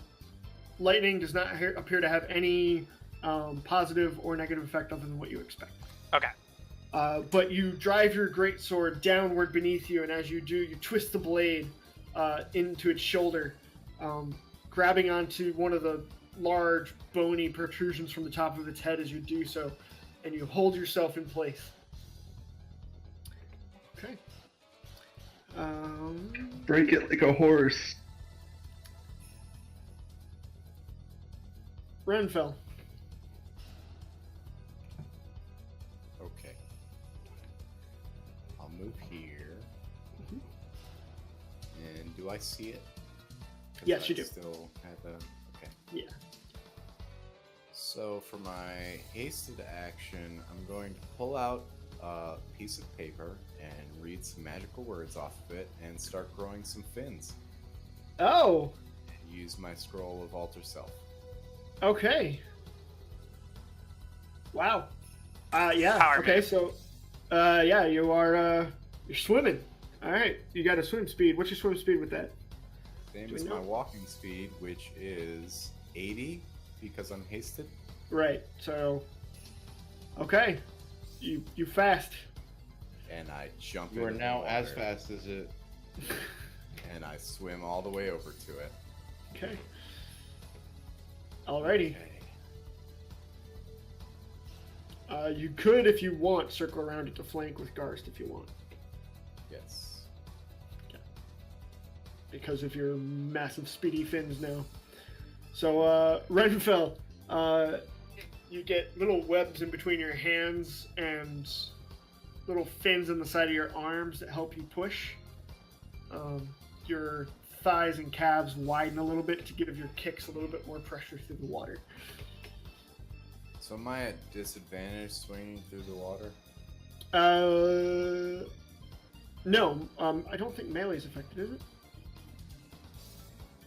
S6: lightning does not appear to have any positive or negative effect other than what you expect.
S4: Okay.
S6: But you drive your greatsword downward beneath you, and as you do, you twist the blade into its shoulder, grabbing onto one of the large, bony protrusions from the top of its head as you do so, and you hold yourself in place. Okay.
S3: Break it like a horse.
S6: Renfell.
S1: Okay. I'll move here. And do I see it? 'Cause
S6: Yes, you
S1: I
S6: do.
S1: Still had the. Okay.
S6: Yeah.
S1: So for my hasted action, I'm going to pull out a piece of paper and read some magical words off of it and start growing some fins.
S6: Oh,
S1: And use my scroll of alter self.
S6: okay. Wow. Yeah.
S4: Power
S6: Okay,
S4: move.
S6: so, yeah, you are, you're swimming. All right, you got a swim speed. What's your swim speed with that?
S1: Same
S6: Do
S1: as
S6: we
S1: my
S6: know?
S1: walking speed, which is 80 because I'm hasted.
S6: Right. So, okay, you fast.
S1: And I jump
S2: You are
S1: into the
S2: now as
S1: water,
S2: fast as it.
S1: and I swim all the way over to it.
S6: Okay. Alrighty.
S1: Okay.
S6: You could, if you want, circle around it to flank with Garst if you want,
S1: Yes.
S6: because of your massive speedy fins now. So, Renfell, you get little webs in between your hands and little fins on the side of your arms that help you push. Your thighs and calves widen a little bit to give your kicks a little bit more pressure through the water.
S1: So am I at disadvantage swinging through the water?
S6: No, I don't think melee is affected, is it?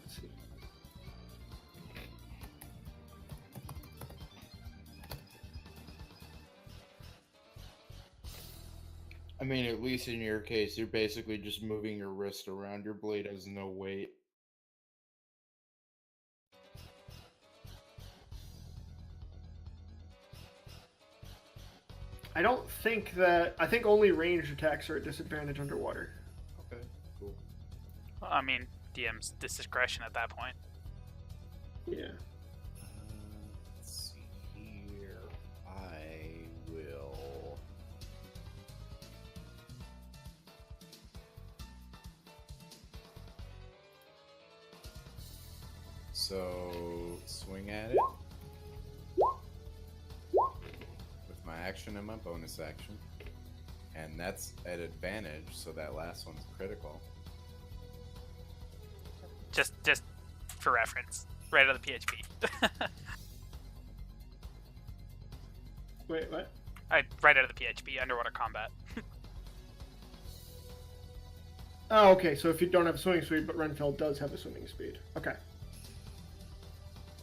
S6: Let's see.
S2: I mean, at least in your case, you're basically just moving your wrist around. Your blade has no weight.
S6: I don't think that. I think only ranged attacks are at disadvantage underwater.
S1: Okay, cool.
S4: Well, I mean, DM's discretion at that point.
S6: Yeah.
S1: Let's see here. I will. So swing at it with my action and my bonus action, and that's at advantage. So that last one's critical.
S4: Just for reference, right out of the PHP.
S6: Wait, what?
S4: Right out of the PHP, underwater combat.
S6: Oh, okay. So if you don't have a swimming speed, but Renfeld does have a swimming speed. Okay.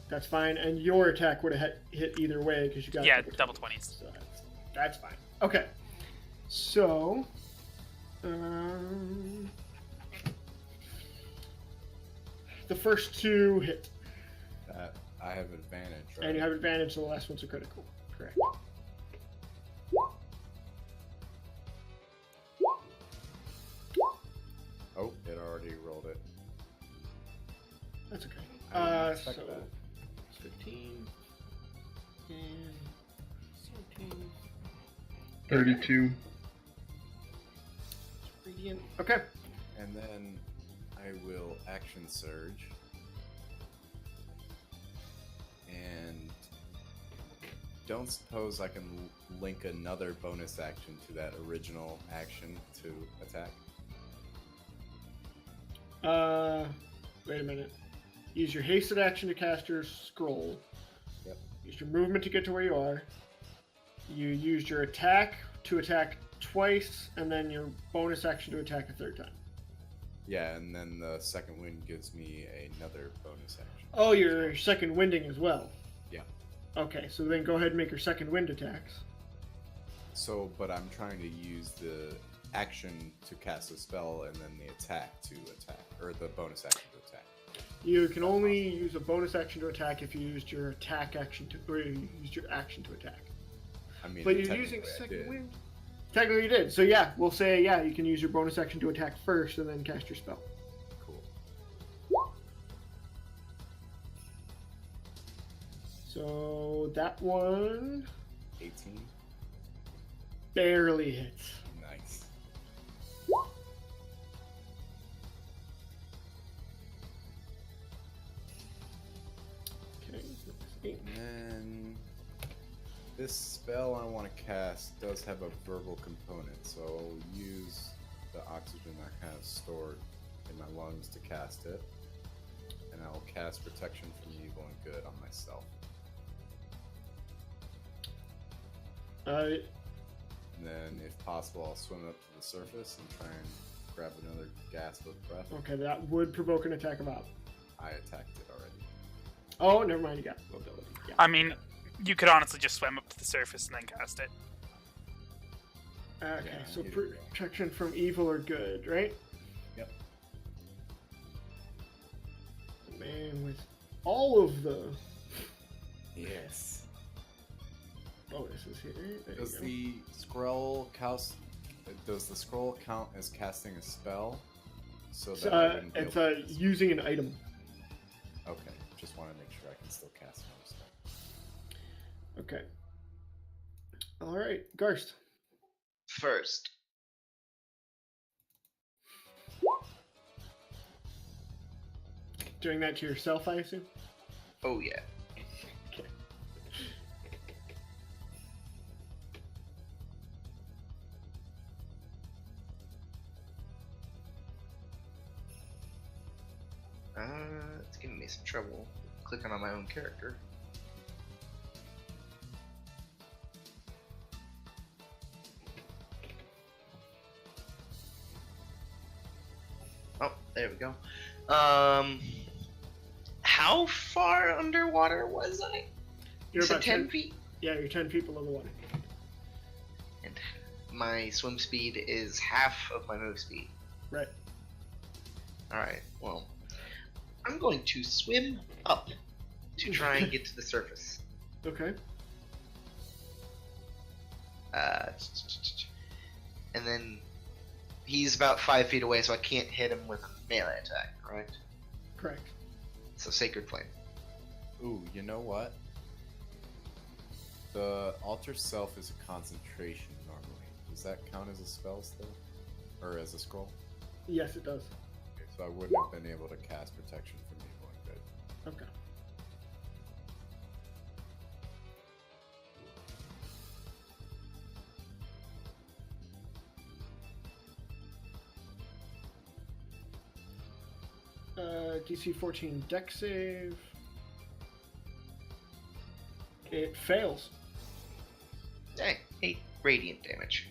S6: That's fine. And your attack would have hit either way because you got
S4: double 20s.
S6: So that's fine. Okay. So, the first two hit.
S1: I have advantage, right?
S6: And you have advantage, so the last one's a critical. Correct.
S1: Oh, it already rolled it.
S6: That's okay.
S1: I didn't expect
S6: So
S1: that.
S6: it's 15 and 17.
S3: 32.
S6: Radiant. Okay.
S1: And then I will action surge. And don't suppose I can link another bonus action to that original action to attack?
S6: Wait a minute. Use your hasted action to cast your scroll.
S1: Yep.
S6: Use your movement to get to where you are. You used your attack to attack twice, and then your bonus action to attack a third time.
S1: Yeah, and then the second wind gives me another bonus action.
S6: Oh, you're second winding as well.
S1: Yeah.
S6: Okay, so then go ahead and make your second wind attacks.
S1: So, but I'm trying to use the action to cast a spell and then the attack to attack, or the bonus action to attack.
S6: You can only use a bonus action to attack if you used your attack action to, or you used your action to attack.
S1: I mean,
S6: But you're
S1: technically
S6: using
S1: I
S6: second
S1: did.
S6: wind. Technically you did. So yeah, we'll say you can use your bonus action to attack first and then cast your spell.
S1: Cool.
S6: So that one
S1: 18.
S6: barely hits.
S1: Nice.
S6: Okay, eight.
S1: And then this spell I want to cast does have a verbal component, so I'll use the oxygen I have stored in my lungs to cast it, and I'll cast protection from evil and good on myself. And then, if possible, I'll swim up to the surface and try and grab another gasp of breath.
S6: Okay, that would provoke an attack of op.
S1: I attacked it already.
S6: Oh, never mind, you got mobility. Yeah.
S4: I mean, you could honestly just swim up to the surface and then cast it.
S6: Okay,
S1: Yeah,
S6: so
S1: either way.
S6: protection from evil or good, right?
S1: Yep.
S6: Man, with all of the
S1: Yes.
S6: bonuses here. There
S1: Does
S6: you
S1: the scroll count as casting a spell? So
S6: go.
S1: that I wouldn't be
S6: It's
S1: able to cast-
S6: using an item.
S1: Okay, just want to make sure I can still cast more stuff.
S6: Okay. All right, Garst.
S5: First,
S6: Doing that to yourself, I assume.
S5: oh yeah.
S6: Okay.
S5: It's giving me some trouble clicking on my own character. Oh, there we go. How far underwater was I? You
S6: You're
S5: said
S6: about
S5: 10 feet?
S6: Yeah, you're 10 feet below the water.
S5: And my swim speed is half of my move speed.
S6: Right.
S5: Alright, well, I'm going to swim up to try and get to the surface.
S6: Okay.
S5: And then he's about 5 feet away, so I can't hit him with a melee attack, right?
S6: Correct.
S5: So Sacred Flame.
S1: Ooh, you know what? The altar self is a concentration normally. Does that count as a spell still? Or as a scroll?
S6: Yes, it does.
S1: Okay, so I wouldn't have been able to cast protection from evil and good.
S6: Okay. DC 14 deck save. It fails.
S5: Dang, 8 radiant damage.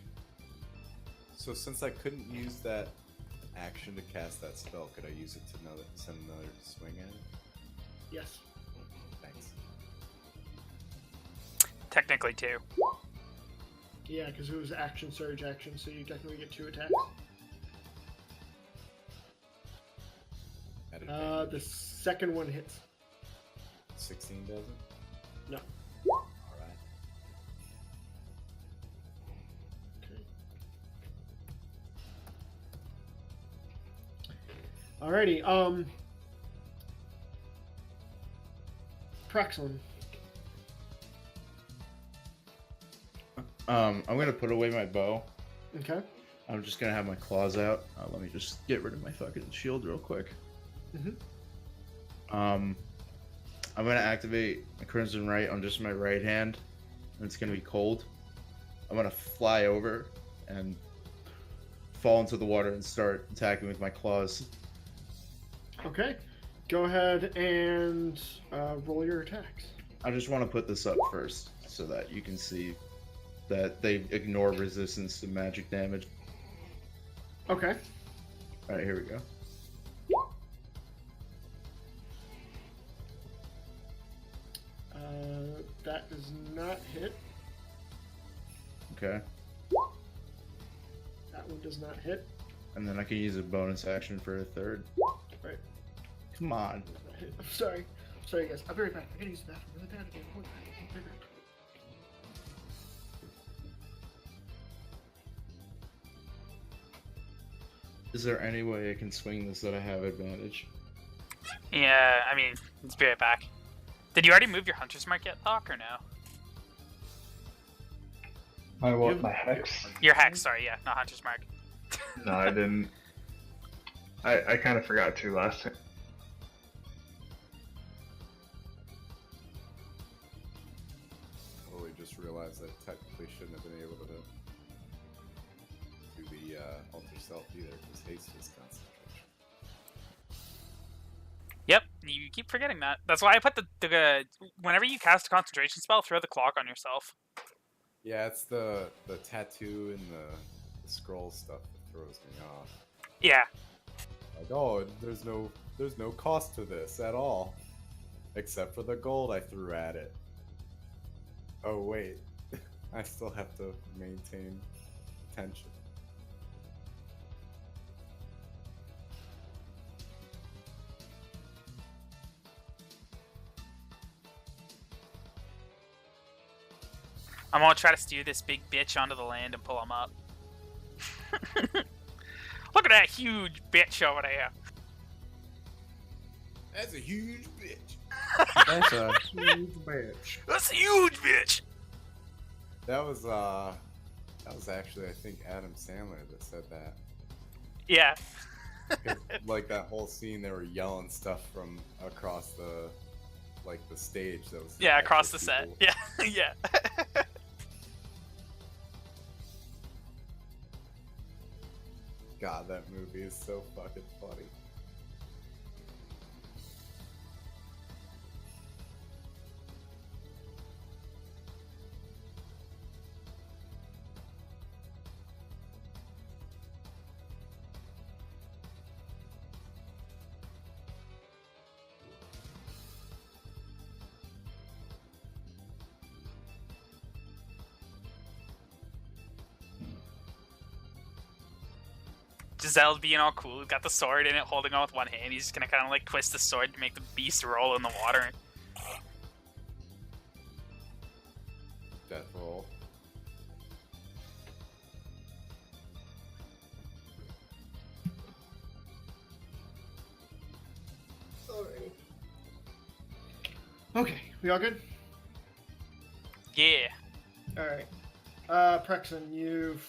S1: So since I couldn't use that action to cast that spell. Could I use it to send another swing at it?
S6: Yes.
S1: Thanks.
S4: Technically, too.
S6: Yeah, because it was action, surge, action, so you technically get 2 attacks.
S1: At
S6: The
S1: advantage.
S6: second one hits.
S1: 16 doesn't?
S6: No.
S1: Alright.
S6: Okay. Alrighty, Praxon.
S2: I'm gonna put away my bow.
S6: Okay.
S2: I'm just gonna have my claws out. Let me just get rid of my fucking shield real quick.
S6: Mhm.
S2: I'm gonna activate a Crimson Right on just my right hand, and it's gonna be cold. I'm gonna fly over and fall into the water and start attacking with my claws.
S6: Okay. Go ahead and roll your attacks.
S2: I just want to put this up first so that you can see that they ignore resistance to magic damage.
S6: Okay.
S2: Alright, here we go.
S6: That does not hit.
S2: Okay.
S6: That one does not hit.
S2: And then I can use a bonus action for a third.
S6: Right.
S2: Come on.
S6: I'm sorry. Sorry, guys. I'll be right back. I gotta use the bathroom really bad again. Hold on. I'll be right back.
S2: Is there any way I can swing this that I have advantage?
S4: Yeah, I mean, let's be right back. Did you already move your Hunter's Mark yet, Doc, or no?
S3: My what? My hex?
S4: Your Hex, sorry, yeah, not Hunter's Mark.
S3: No, I didn't. I kind of forgot to last time.
S1: Totally just realized that technically shouldn't have been able to do the alter self either, because haste is concentration.
S4: Yep, you keep forgetting that. That's why I put the whenever you cast a concentration spell, throw the clock on yourself.
S1: Yeah, it's the tattoo and the scroll stuff that throws me off.
S4: Yeah.
S1: Like, oh, there's no cost to this at all, except for the gold I threw at it. Oh wait, I still have to maintain tension.
S4: I'm gonna try to steer this big bitch onto the land and pull him up. Look at that huge bitch over there.
S1: That's a huge bitch.
S2: That's a huge bitch.
S4: That's a huge bitch.
S1: That was actually, I think, Adam Sandler that said that.
S4: Yeah.
S1: 'Cause, like, that whole scene, they were yelling stuff from across the stage. That was
S4: Yeah, across the
S1: actual
S4: set.
S1: people.
S4: Yeah, yeah.
S1: God, that movie is so fucking funny.
S4: Giselle's being all cool. He's got the sword in it, holding on with one hand. He's just gonna kind of like twist the sword to make the beast roll in the water.
S1: Death roll.
S6: Okay, we all good?
S4: Yeah.
S6: Alright. Prexon, you've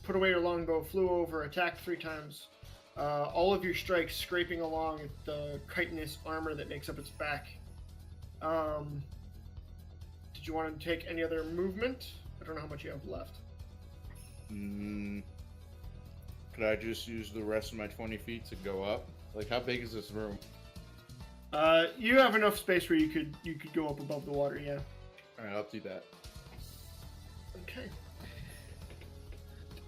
S6: put away your longbow, flew over, attacked 3 times. All of your strikes scraping along the chitinous armor that makes up its back. Did you want to take any other movement? I don't know how much you have left.
S2: Could I just use the rest of my 20 feet to go up? Like, how big is this room?
S6: You have enough space where you could go up above the water, yeah.
S2: Alright, I'll do that.
S6: Okay.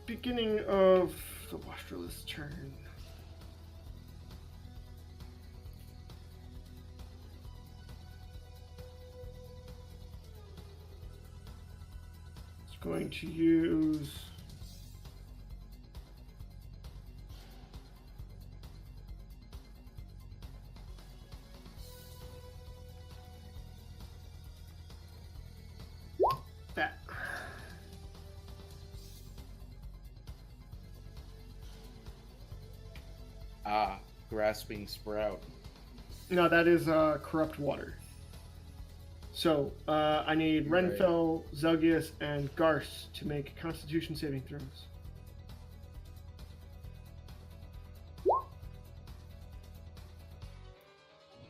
S6: Beginning of the Wastrel's turn. going to use... that.
S2: Ah, grasping sprout.
S6: No, that is corrupt water. So, I need
S1: Right.
S6: Renfell, Zelgius, and Garst to make Constitution saving throws.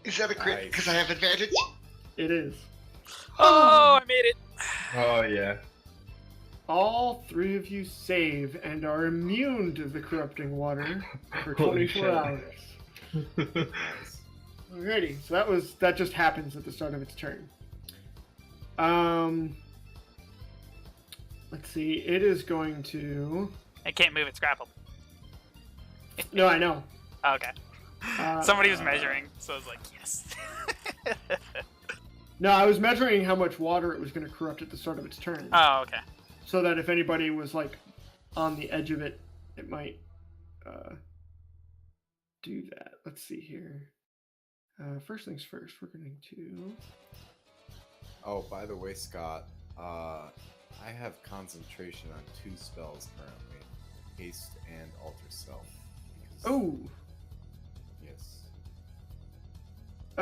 S5: Is that a crit?
S1: Nice.
S5: Because I have advantage.
S6: It is.
S4: Oh, I made it.
S3: Oh yeah.
S6: All three of you save and are immune to the corrupting water for
S3: Holy
S6: 24
S3: shit.
S6: hours.
S1: Nice.
S6: Alrighty, so that just happens at the start of its turn. Let's see. It is going to.
S4: It can't move. It's grappled.
S6: No, I know.
S4: Oh, okay. Somebody was measuring, so I was like, yes.
S6: No, I was measuring how much water it was going to corrupt at the start of its turn,
S4: Oh, okay.
S6: so that if anybody was like on the edge of it, it might do that. Let's see here. First things first, we're going to.
S1: Oh, by the way, Scott, I have concentration on 2 spells currently, haste and alter self. because-
S6: Oh.
S1: yes. I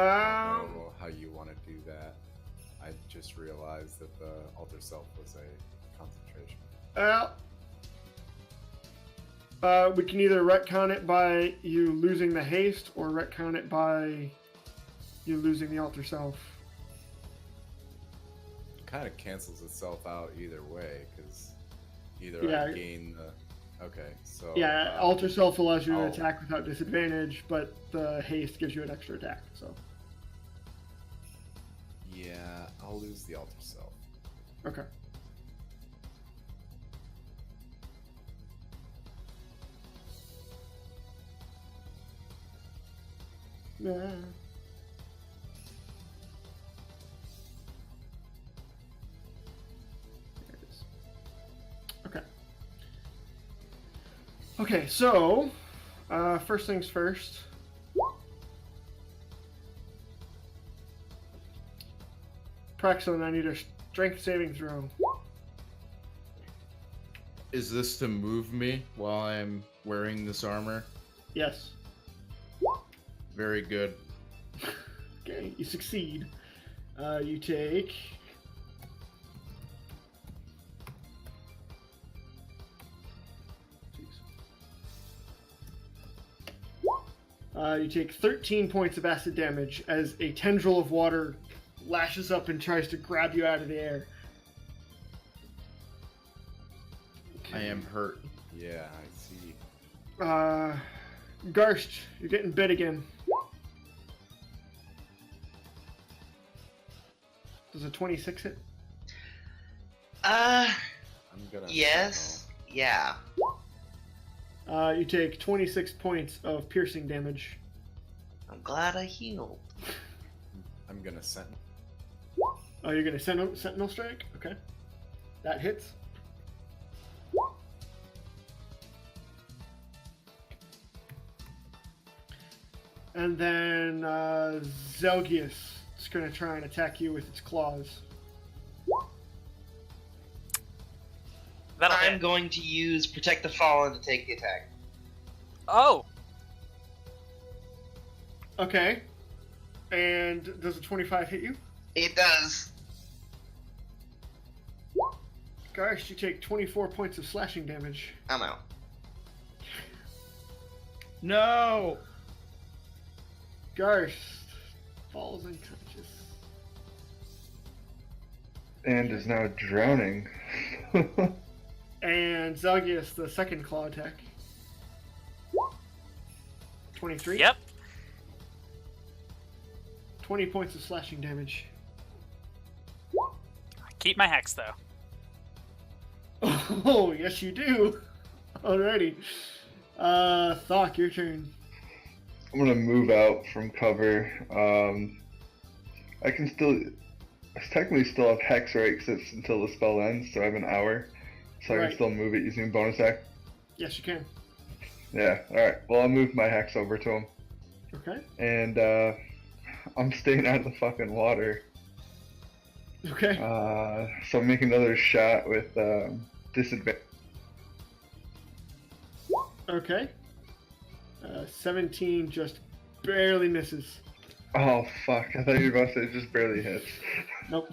S1: don't
S6: Um.
S1: know how you want to do that. I just realized that the alter self was a concentration.
S6: We can either retcon it by you losing the haste, or retcon it by you losing the alter self.
S1: Kind of cancels itself out either way, because either
S6: Yeah.
S1: I gain the. Okay, so.
S6: Yeah, alter self allows you to
S1: I'll-
S6: attack without disadvantage, but the haste gives you an extra attack. So
S1: Yeah, I'll lose the alter self.
S6: okay. Yeah. There it is. Okay. Okay, so first things first. Praxon, I need a strength saving throw.
S2: Is this to move me while I'm wearing this armor?
S6: Yes.
S2: Very good.
S6: Okay, you succeed. You take. You take 13 points of acid damage as a tendril of water lashes up and tries to grab you out of the air.
S2: I am hurt.
S1: Yeah, I see.
S6: Garst, you're getting bit again. Does a 26 hit?
S1: I'm gonna.
S5: Yes. Yeah.
S6: You take 26 points of piercing damage.
S5: I'm glad I healed.
S1: I'm gonna send.
S6: Oh, you're gonna Sentinel Strike? Okay. That hits. And then Zelgius is gonna try and attack you with its claws.
S4: That'll
S5: I'm
S4: hit.
S5: going to use Protect the Fallen to take the attack.
S4: Oh,
S6: Okay. And does a 25 hit you?
S5: It does.
S6: Gosh, you take 24 points of slashing damage.
S5: I'm out.
S2: No!
S6: Garst falls unconscious.
S3: And is now drowning.
S6: And Zelgius, the second claw attack. 23?
S4: yep.
S6: 20 points of slashing damage.
S4: Keep my hex though.
S6: Oh, yes you do. Alrighty. Thok, your turn.
S3: I'm gonna move out from cover. I can still. I technically still have Hex, right? Because it's until the spell ends, so I have an hour. So I
S6: Right.
S3: can still move it using bonus act.
S6: Yes, you can.
S3: Yeah, alright. Well, I'll move my Hex over to him.
S6: Okay.
S3: And I'm staying out of the fucking water.
S6: Okay.
S3: So make another shot with disadvantage.
S6: Okay. 17 just barely misses.
S3: Oh fuck! I thought you were about to say it just barely hits.
S6: Nope.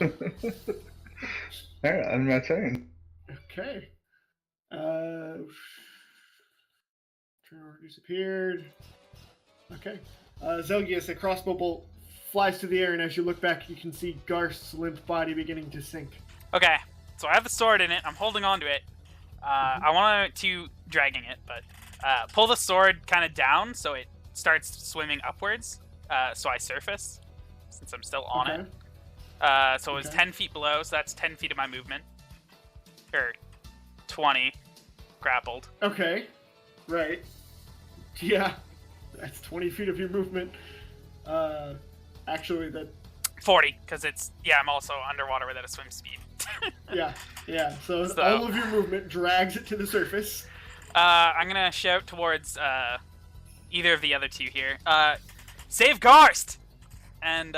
S3: Alright, on my turn.
S6: Okay. Turn order disappeared. Okay. Zelgius, a crossbow bolt flies to the air, and as you look back, you can see Garth's limp body beginning to sink.
S4: Okay, so I have the sword in it. I'm holding on to it. I want to dragging it, but pull the sword kind of down so it starts swimming upwards. So I surface, since I'm still on it. So it was 10 feet below, so that's 10 feet of my movement. Or 20 grappled.
S6: Okay. Right. Yeah. That's 20 feet of your movement. Actually, that...
S4: 40, because it's... Yeah, I'm also underwater without a swim speed.
S6: Yeah. So all of your movement drags it to the surface.
S4: I'm going to shout towards either of the other two here. Save Garst! And,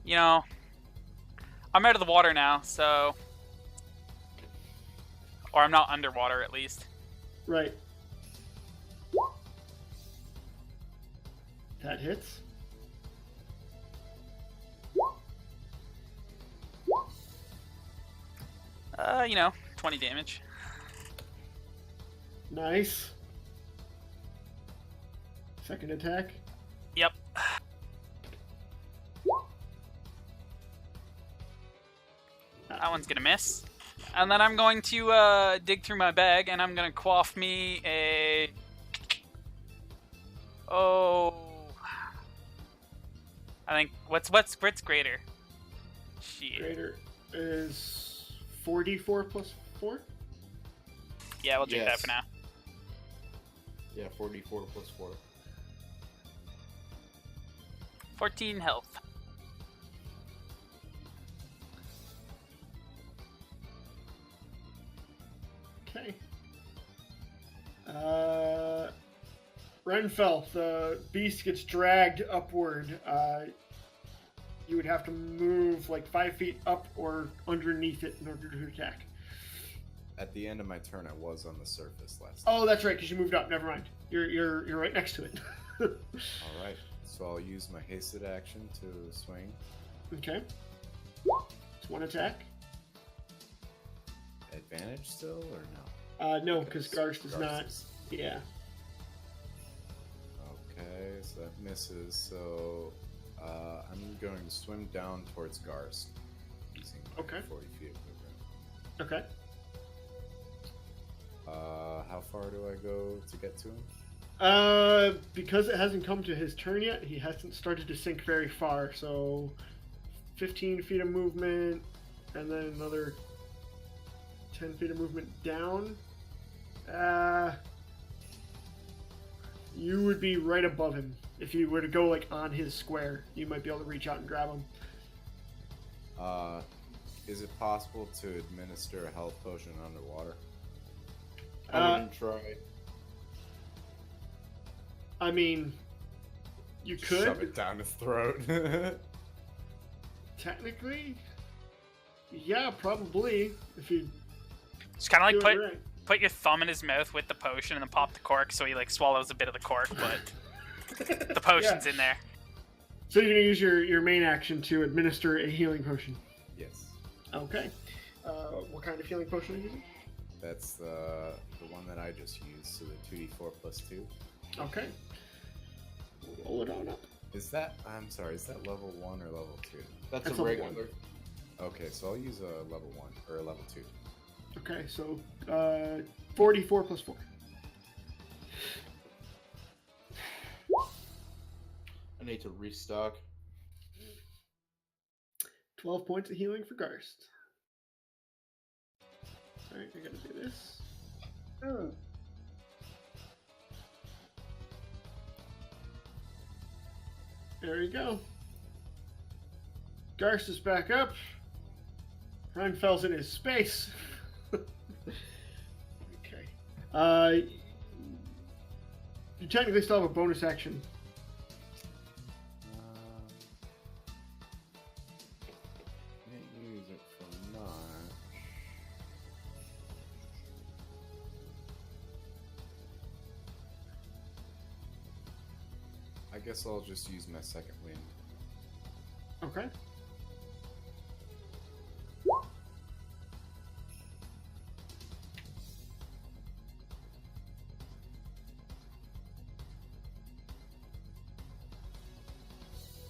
S4: you know, I'm out of the water now, so... Or I'm not underwater, at least.
S6: Right. That hits.
S4: You know, 20 damage.
S6: Nice. Second attack.
S4: Yep. That one's gonna miss. And then I'm going to dig through my bag, and I'm gonna quaff me a... Oh... I think... What's greater? Shit.
S6: Greater is 44 plus 4?
S4: Yeah, we'll take that
S2: Yes.
S4: for now.
S2: Yeah, 44 plus 4.
S4: 14 health.
S6: Okay. Renfell, the beast gets dragged upward. You would have to move like 5 feet up or underneath it in order to attack.
S1: At the end of my turn, I was on the surface last time.
S6: Oh, that's right, because you moved up. Never mind. You're right next to it.
S1: All right, so I'll use my hasted action to swing.
S6: Okay. It's one attack.
S1: Advantage still or no?
S6: No, because Garst is not.
S1: is-
S6: Yeah.
S1: Okay, so that misses. So I'm going to swim down towards Garst using my
S6: Okay.
S1: 40 feet of movement.
S6: Okay.
S1: How far do I go to get to him?
S6: Because it hasn't come to his turn yet, he hasn't started to sink very far. So, 15 feet of movement, and then another 10 feet of movement down. You would be right above him. If you were to go like on his square, you might be able to reach out and grab him.
S1: Is it possible to administer a health potion underwater?
S2: I wouldn't try.
S6: I mean, you could.
S1: Shove it down his throat.
S6: Technically, yeah, probably. If you
S4: Just kind of
S6: do
S4: like
S6: it right.
S4: put your thumb in his mouth with the potion and then pop the cork so he like swallows a bit of the cork, but the potion's in there.
S6: So you're gonna use your main action to administer a healing potion.
S1: Yes.
S6: Okay. What kind of healing potion are you using?
S1: That's the one that I just used, so the 2d4 plus 2.
S6: Okay. Roll it on up.
S1: Is that, I'm sorry, is that level 1 or level 2?
S2: That's
S6: That's
S2: a
S6: a
S2: regular.
S6: one.
S1: Okay, so I'll use a level 1, or a level 2.
S6: Okay, so 44 plus 4.
S2: I need to restock.
S6: 12 points of healing for Garst. Alright, I gotta do this. There you go. Garst is back up. Reinfeld's in his space. Okay. You technically still have a bonus action.
S1: Can't use it for much. I guess I'll just use my second wind.
S6: Okay.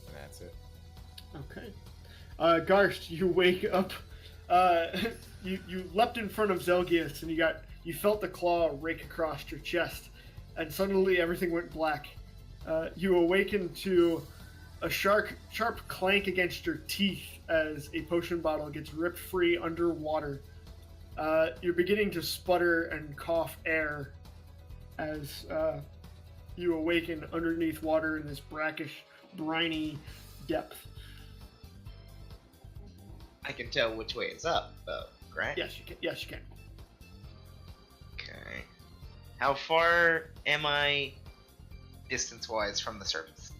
S1: And that's it.
S6: Okay. Garst, you wake up. You leapt in front of Zelgius, and you felt the claw rake across your chest, and suddenly everything went black. You awaken to a sharp clank against your teeth as a potion bottle gets ripped free underwater. You're beginning to sputter and cough air as you awaken underneath water in this brackish, briny depth.
S5: I can tell which way it's up, though, right?
S6: Yes, you can. Yes, you can.
S5: Okay. How far am I distance-wise from the surface?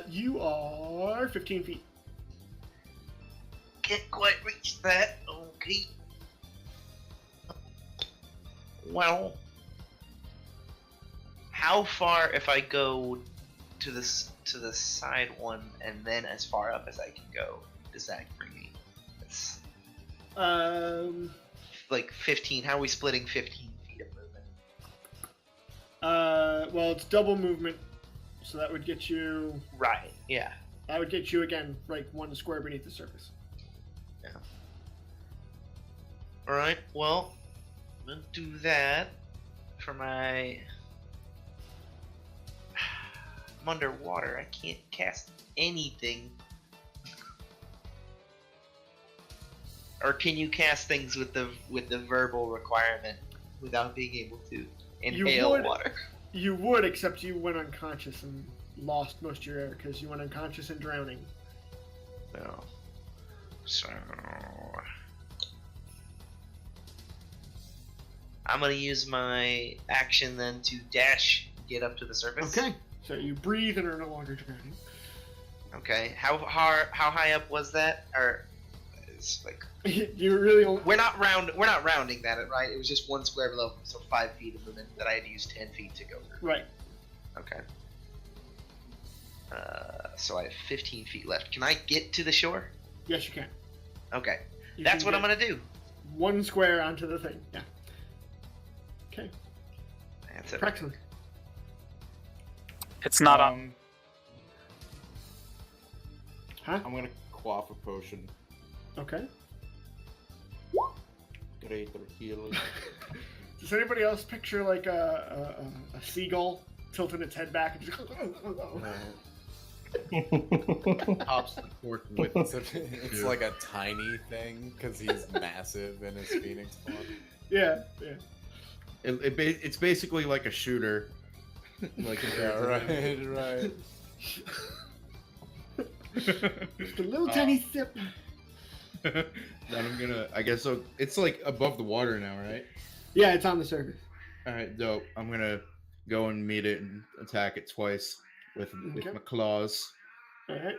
S6: You are 15 feet.
S5: Can't quite reach that. Okay. Well, how far if I go to the side one and then as far up as I can go does that bring me? It's like 15. How are we splitting 15 feet of movement?
S6: Well, it's double movement, so that would get you.
S5: Right. Yeah.
S6: That would get you again, like 1 square beneath the surface.
S5: Yeah. All right. Well, I'm gonna do that for my. I'm underwater. I can't cast anything. Or can you cast things with the verbal requirement without being able to inhale water?
S6: You would, except you went unconscious and lost most of your air because you went unconscious and drowning.
S5: No. So I'm gonna use my action then to dash, get up to the surface.
S6: Okay. So you breathe and are no longer drowning.
S5: Okay. How high up was that? Or it's like
S6: you really only...
S5: We're not rounding that, right? It was just 1 square below, so 5 feet of movement that I had to use 10 feet to go through.
S6: Right.
S5: Okay. So I have 15 feet left. Can I get to the shore?
S6: Yes, you can.
S5: Okay.
S6: You
S5: That's
S6: can
S5: what I'm gonna do.
S6: 1 square onto the thing. Yeah. Okay.
S5: That's it.
S6: Praxton.
S4: It's not on.
S6: Huh?
S2: I'm gonna quaff a potion.
S6: Okay.
S2: Greater healing.
S6: Does anybody else picture like a seagull tilting its head back and just
S2: Pops the cork with
S1: It's like a tiny thing because he's massive in his phoenix form.
S6: Yeah.
S2: It's basically like a shooter. Like
S1: Right.
S6: Just a little tiny sip.
S2: Then I guess so. It's like above the water now, right?
S6: Yeah, it's on the surface.
S2: All right, dope. I'm gonna go and meet it and attack it twice with
S6: Okay.
S2: my claws.
S6: All right.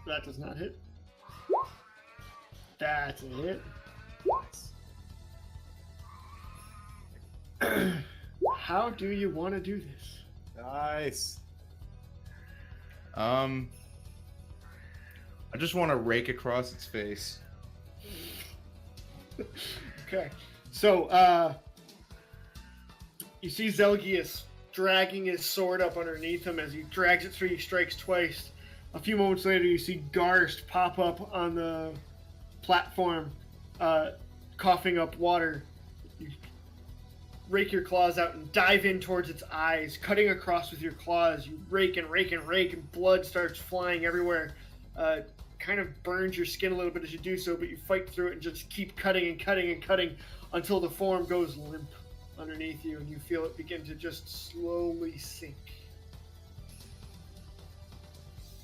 S6: That does not hit. That's a hit. How do you want to do this?
S1: Nice.
S2: I just want to rake across its face.
S6: Okay. So, you see Zelgius dragging his sword up underneath him. As he drags it through, he strikes twice. A few moments later, you see Garst pop up on the platform, coughing up water. You rake your claws out and dive in towards its eyes, cutting across with your claws. You rake and rake and rake, and blood starts flying everywhere. Kind of burns your skin a little bit as you do so, but you fight through it and just keep cutting and cutting and cutting until the form goes limp underneath you and you feel it begin to just slowly sink.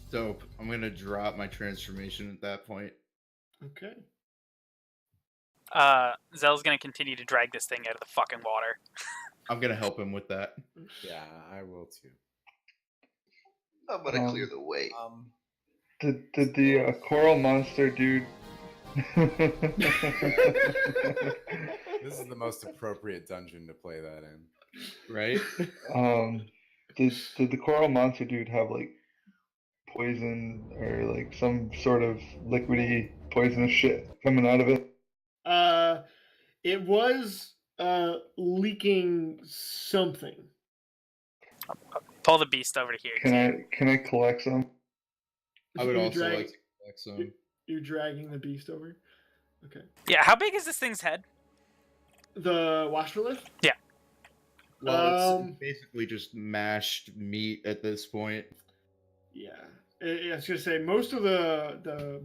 S2: Dope. I'm gonna drop my transformation at that point.
S6: Okay.
S4: Zell's gonna continue to drag this thing out of the fucking water.
S2: I'm gonna help him with that.
S1: Yeah, I will too.
S5: I'm gonna clear the way.
S3: Did the coral monster dude?
S1: This is the most appropriate dungeon to play that in.
S2: Right?
S3: Did the coral monster dude have like poison or like some sort of liquidy poisonous shit coming out of it?
S6: It was leaking something.
S4: Pull the beast over to here.
S3: Can I collect some?
S2: I would
S6: You're
S2: also
S6: drag-
S2: like to collect some.
S6: You're dragging the beast over. Okay.
S4: Yeah, how big is this thing's head?
S6: The washerlift?
S2: Well, it's basically just mashed meat at this point.
S6: Yeah. I was gonna say most of the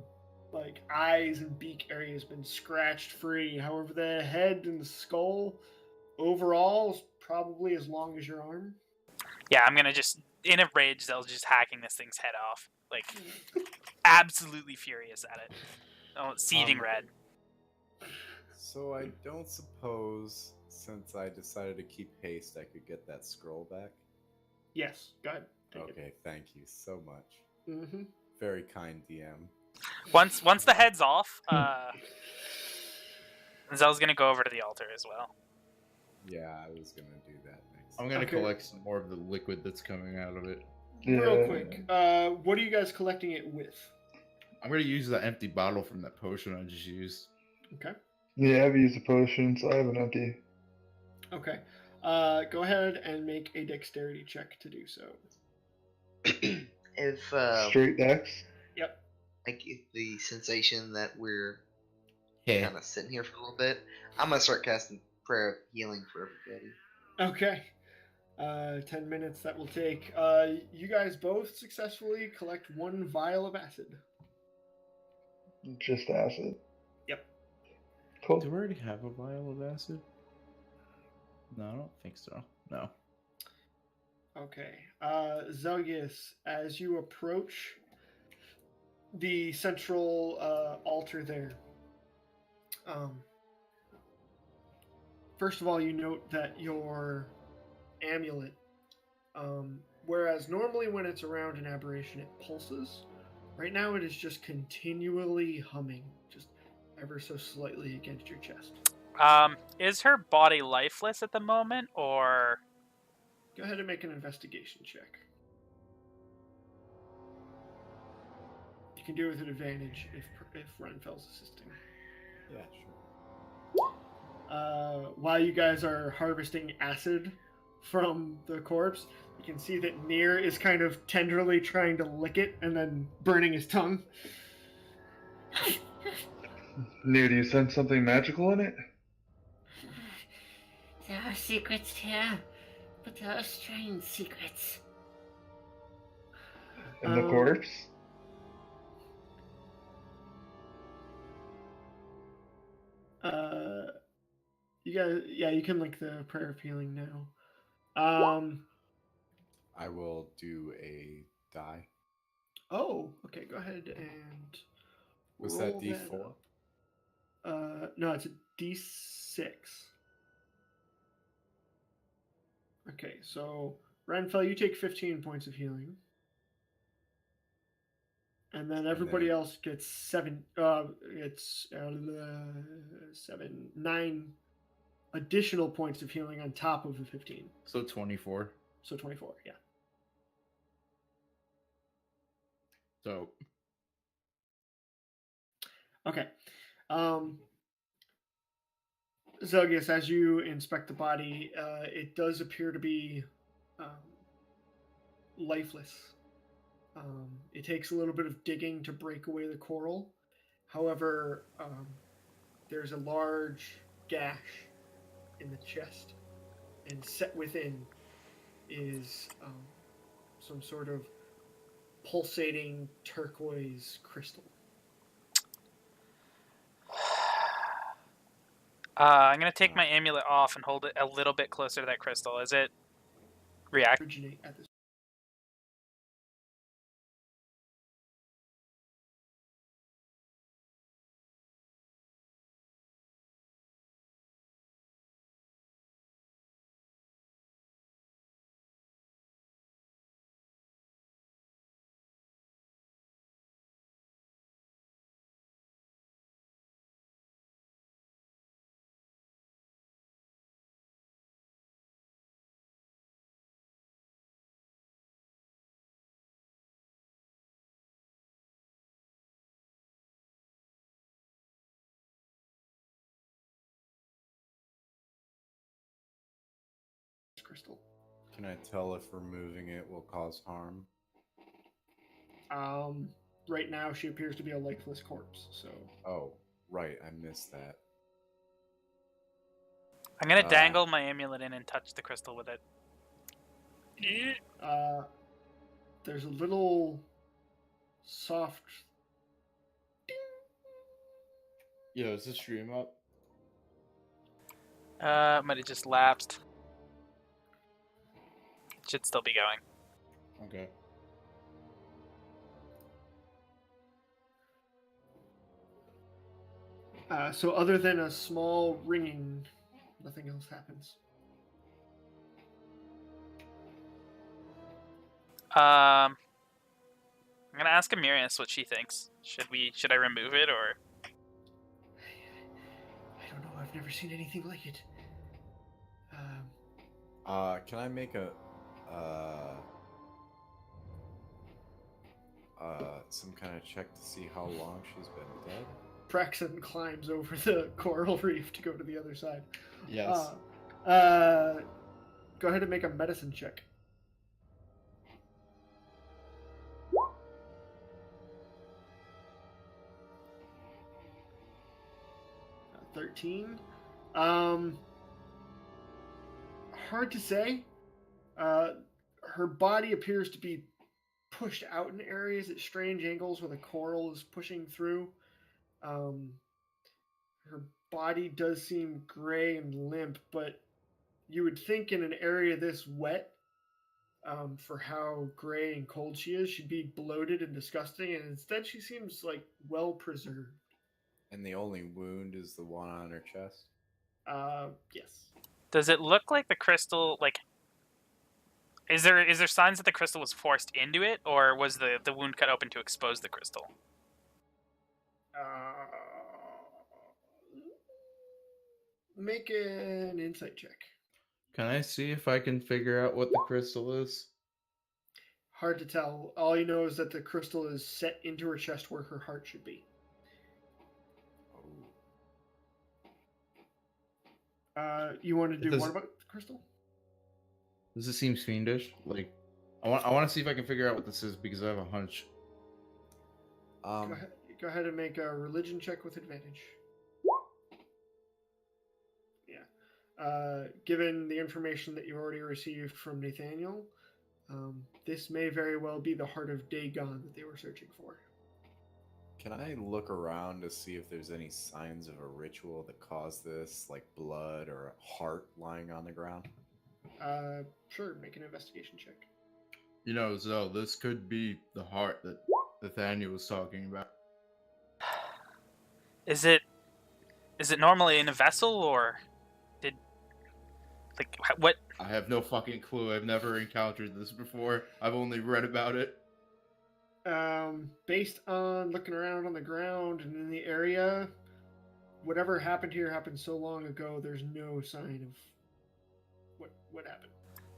S6: like eyes and beak area has been scratched free. However, the head and the skull overall is probably as long as your arm.
S4: Yeah, I'm gonna just, in a rage, Zell's just hacking this thing's head off. Like, absolutely furious at it. Oh, seething red.
S1: So I don't suppose, since I decided to keep haste, I could get that scroll back?
S6: Yes. Go ahead. Take
S1: Okay, thank you so much.
S6: it. Mm-hmm.
S1: Very kind DM.
S4: Once the head's off, Zell's gonna go over to the altar as well.
S1: Yeah, I was gonna do that next.
S2: I'm gonna
S6: Okay.
S2: collect some more of the liquid that's coming out of it.
S6: Real quick. What are you guys collecting it with?
S2: I'm gonna use the empty bottle from that potion I just used.
S6: Okay.
S3: Yeah, I've used a potion, so I have an empty.
S6: Okay. Go ahead and make a dexterity check to do so.
S5: If
S3: Straight dex.
S6: Yep.
S5: I get the sensation that we're
S2: Yeah.
S5: kind of sitting here for a little bit, I'm gonna start casting prayer of healing for everybody.
S6: Okay. 10 minutes that will take. You guys both successfully collect 1 vial of acid.
S3: Just acid.
S6: Yep.
S3: Cool.
S2: Do we already have a vial of acid? No, I don't think so. No.
S6: Okay. Zelgius, as you approach the central altar there, first of all, you note that your amulet, whereas normally when it's around an aberration, it pulses. Right now, it is just continually humming, just ever so slightly against your chest.
S4: Is her body lifeless at the moment, or?
S6: Go ahead and make an investigation check. You can do it with an advantage if Renfel's assisting.
S1: Yeah, sure.
S6: While you guys are harvesting acid from the corpse, you can see that Nier is kind of tenderly trying to lick it and then burning his tongue.
S3: Near, do you sense something magical in it?
S7: There are secrets here, but there are strange secrets.
S3: In the corpse?
S6: You guys, yeah, you can link the prayer of healing now.
S1: I will do a die.
S6: Oh, okay. Go ahead and.
S1: Was that
S6: roll
S1: D4?
S6: up. No, it's a D6. Okay, so Renfell, you take 15 points of healing. And then everybody else gets 9 additional points of healing on top of the 15.
S2: So 24.
S6: So 24, yeah.
S2: So
S6: Okay. Zelgius, as you inspect the body, it does appear to be lifeless. It takes a little bit of digging to break away the coral. However, there's a large gash in the chest, and set within is some sort of pulsating turquoise crystal.
S4: I'm gonna take my amulet off and hold it a little bit closer to that crystal. Is it react?
S6: Originate at this crystal.
S1: Can I tell if removing it will cause harm?
S6: Right now, she appears to be a lifeless corpse. So.
S1: Oh, right. I missed that.
S4: I'm gonna dangle my amulet in and touch the crystal with it.
S6: There's a little soft.
S2: Yo, is the stream up?
S4: Might have just lapsed. It should still be going.
S2: Okay.
S6: So other than a small ringing, nothing else happens.
S4: I'm gonna ask Amirius what she thinks. Should I remove it or?
S6: I don't know. I've never seen anything like it.
S1: Can I make a some kind of check to see how long she's been dead?
S6: Praxton climbs over the coral reef to go to the other side.
S2: Yes.
S6: Go ahead and make a medicine check. 13. Hard to say. Her body appears to be pushed out in areas at strange angles where the coral is pushing through. Her body does seem gray and limp, but you would think in an area this wet, for how gray and cold she is, she'd be bloated and disgusting, and instead she seems like well preserved.
S1: And the only wound is the one on her chest?
S6: Yes.
S4: Does it look like the crystal, like... Is there signs that the crystal was forced into it, or was the wound cut open to expose the crystal?
S6: Make an insight check.
S2: Can I see if I can figure out what the crystal is?
S6: Hard to tell. All you know is that the crystal is set into her chest where her heart should be. You want to do what about the crystal?
S2: Does it seem fiendish? Like, I want to see if I can figure out what this is because I have a hunch.
S6: Go ahead and make a religion check with advantage. Yeah. Given the information that you've already received from Nathaniel, this may very well be the heart of Dagon that they were searching for.
S1: Can I look around to see if there's any signs of a ritual that caused this, like blood or a heart lying on the ground?
S6: Sure, make an investigation check.
S2: You know, Zell, this could be the heart that Nathaniel was talking about.
S4: Is it normally in a vessel, or what?
S2: I have no fucking clue. I've never encountered this before. I've only read about it.
S6: Based on looking around on the ground and in the area, whatever happened here happened so long ago, there's no sign of what happened.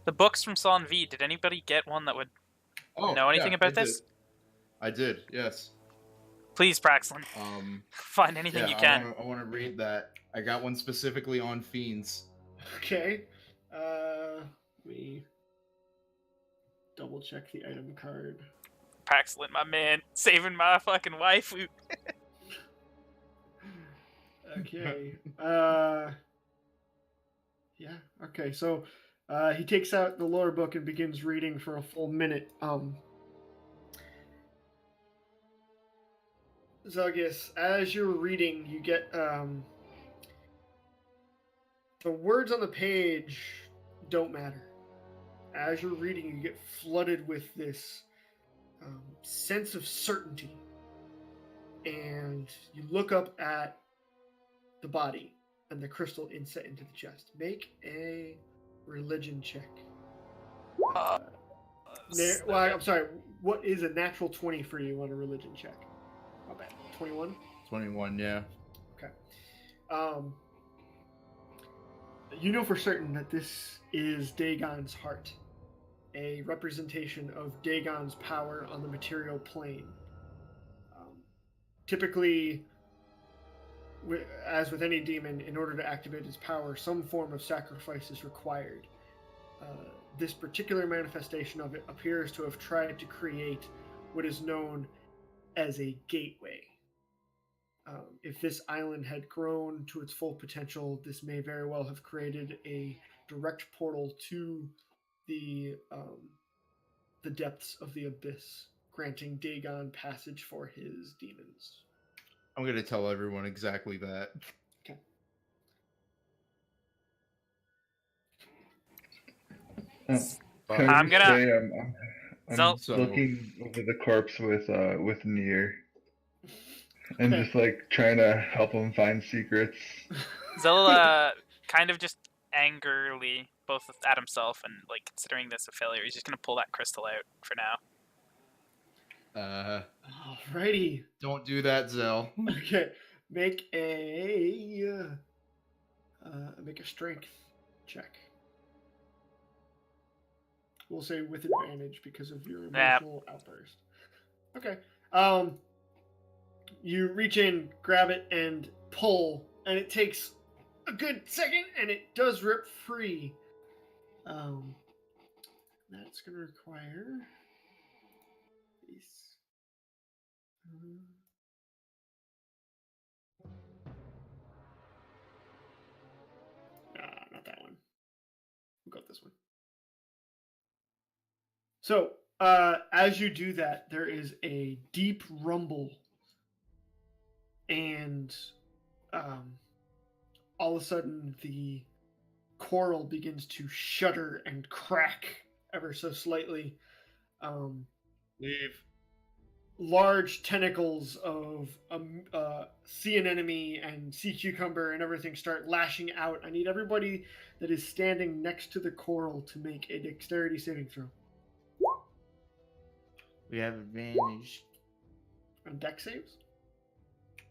S4: The books from Son V, did anybody get one that would know anything about this?
S2: I did, yes.
S4: Please, Praxlin. Find anything you can.
S2: I want to read that. I got one specifically on fiends.
S6: Okay. Let me double check the item card.
S4: Praxlin, my man, saving my fucking waifu.
S6: Okay. Yeah. Okay. So, he takes out the lore book and begins reading for a full minute. Zelgius, as you're reading, you get the words on the page don't matter. As you're reading, you get flooded with this sense of certainty, and you look up at the body and the crystal inset into the chest. Make a religion check. I'm sorry. What is a natural 20 for you on a religion check? Not bad. 21?
S2: 21, yeah.
S6: Okay. You know for certain that this is Dagon's heart, a representation of Dagon's power on the material plane. Typically, as with any demon, in order to activate his power, some form of sacrifice is required. this particular manifestation of it appears to have tried to create what is known as a gateway. If this island had grown to its full potential, this may very well have created a direct portal to the depths of the abyss, granting Dagon passage for his demons.
S2: I'm gonna tell everyone exactly that.
S6: Okay.
S1: But
S4: I'm gonna-
S3: Say I'm
S4: Zel-
S2: So
S3: looking over the corpse with Nier, and
S6: Okay.
S3: just like trying to help him find secrets.
S4: Zilla kind of just angrily, both at himself and like considering this a failure, he's just gonna pull that crystal out for now.
S6: Alrighty.
S2: Don't do that, Zell.
S6: Okay. Make a strength check. We'll say with advantage because of your emotional outburst. Okay. You reach in, grab it, and pull, and it takes a good second, and it does rip free. That's going to require this. Not that one. We'll go with this one. So, as you do that, there is a deep rumble, and all of a sudden the coral begins to shudder and crack ever so slightly.
S2: Leave.
S6: Large tentacles of sea anemone and sea cucumber and everything start lashing out. I need everybody that is standing next to the coral to make a dexterity saving throw.
S2: We have advantage
S6: On dex saves?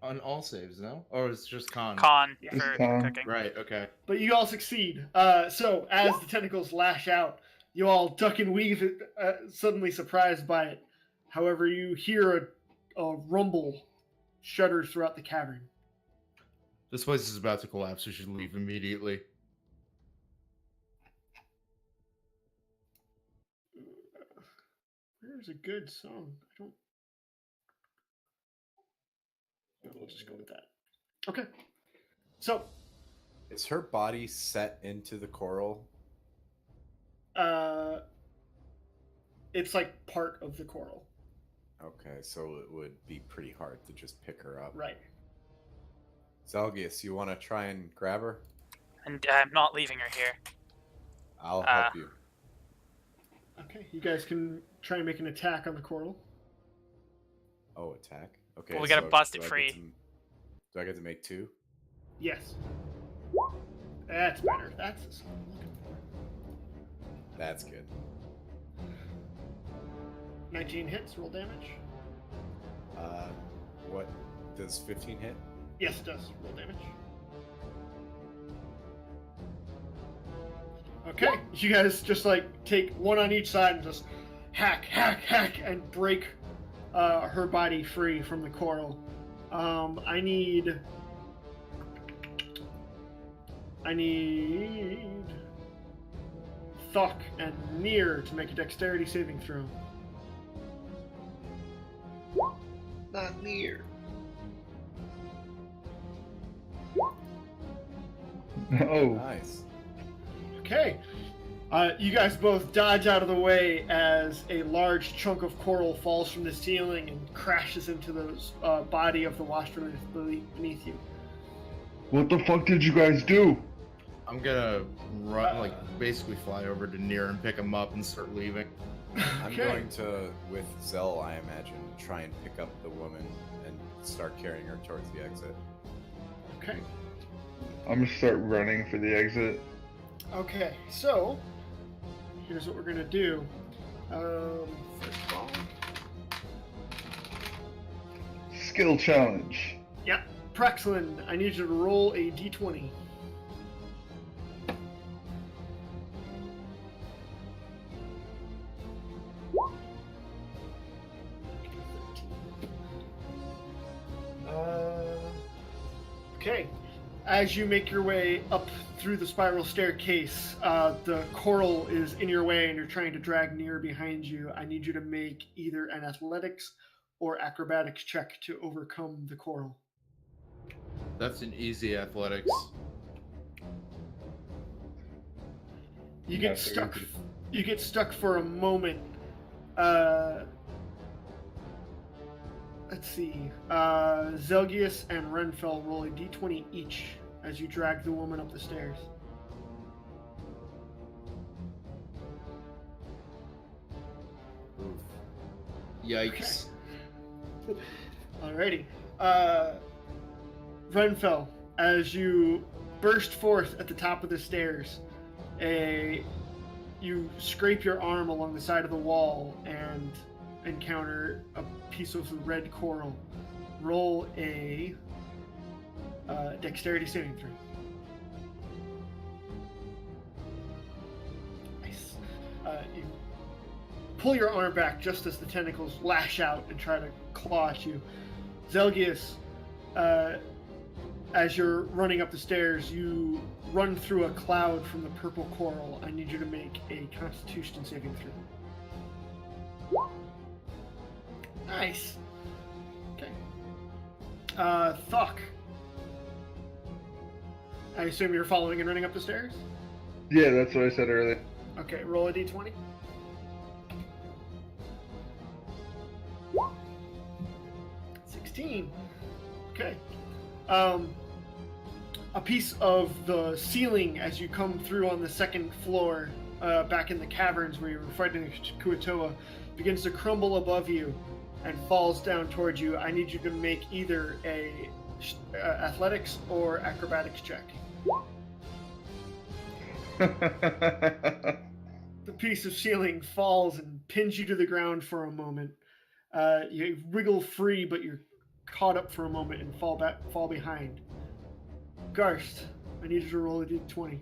S2: on all saves, no? Or it's just con?
S4: Con
S6: Yeah.
S4: for
S3: Con.
S4: cooking.
S2: Right, okay.
S6: But you all succeed. So as the tentacles lash out, you all duck and weave, suddenly surprised by it. However, you hear a rumble shudder throughout the cavern.
S2: This place is about to collapse. We should leave immediately.
S6: Where's a good song? We'll just go with that. Okay. So,
S1: is her body set into the coral?
S6: it's like part of the coral.
S1: Okay, so it would be pretty hard to just pick her up.
S6: Right.
S1: Zelgius, you want to try and grab her?
S4: And I'm not leaving her here.
S1: I'll help you.
S6: Okay, you guys can try and make an attack on the coral.
S1: Oh, attack? Okay.
S4: Well, we gotta bust it
S1: do I
S4: free.
S1: get do I get to make 2?
S6: Yes. That's better. That's the song I'm looking for.
S1: That's good.
S6: 19 hits, roll damage.
S1: What does 15 hit?
S6: Yes, it does. Roll damage. Okay, you guys just like take one on each side and just hack, and break her body free from the coral. I need Thok and Nier to make a dexterity saving throw.
S5: Not near.
S3: Oh,
S1: Nice.
S6: Okay. You guys both dodge out of the way as a large chunk of coral falls from the ceiling and crashes into the body of the washer beneath you.
S3: what the fuck did you guys do?
S2: I'm gonna run, like, basically fly over to Nier and pick him up and start leaving.
S1: I'm
S6: Okay.
S1: going to, with Zell, I imagine, try and pick up the woman and start carrying her towards the exit.
S6: Okay.
S3: I'm gonna start running for the exit.
S6: Okay, so here's what we're gonna do. First of all,
S3: Skill challenge.
S6: yeah, Praxlin, I need you to roll a d20. Okay. As you make your way up through the spiral staircase, the coral is in your way and you're trying to drag near behind you. I need you to make either an athletics or acrobatics check to overcome the coral.
S2: That's an easy athletics.
S6: You
S3: Yeah,
S6: get
S3: so
S6: stuck.
S3: easy.
S6: You get stuck for a moment. Let's see. Zelgius and Renfell roll a d20 each as you drag the woman up the stairs.
S2: Yikes.
S6: Alrighty. Renfell, as you burst forth at the top of the stairs, you scrape your arm along the side of the wall and encounter a piece of red coral. Roll a dexterity saving throw. Nice. You pull your arm back just as the tentacles lash out and try to claw at you. Zelgius, as you're running up the stairs, you run through a cloud from the purple coral. I need you to make a Constitution saving throw. Nice. Okay. Thuck. I assume you're following and running up the stairs?
S3: Yeah, that's what I said earlier.
S6: Okay, roll a d20. Okay. A piece of the ceiling as you come through on the second floor, back in the caverns where you were fighting Kuatoa, begins to crumble above you and falls down towards you. I need you to make either a athletics or acrobatics check. The piece of ceiling falls and pins you to the ground for a moment. You wriggle free, but you're caught up for a moment and fall behind. Garst, I need you to roll a d20.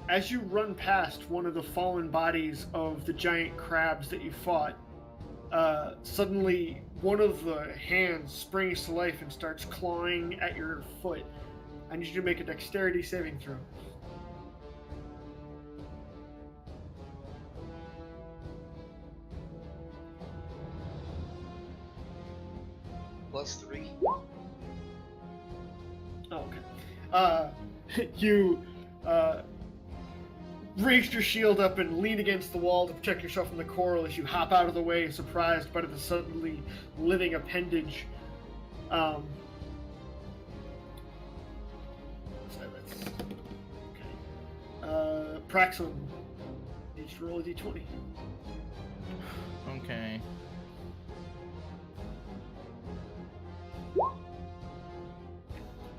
S6: As you run past one of the fallen bodies of the giant crabs that you fought, suddenly one of the hands springs to life and starts clawing at your foot. I need you to make a dexterity saving throw.
S5: +3.
S6: Oh, okay. You raise your shield up and lean against the wall to protect yourself from the coral as you hop out of the way, surprised by the suddenly living appendage. So that's okay. Praxon, you just roll a d20.
S2: Okay.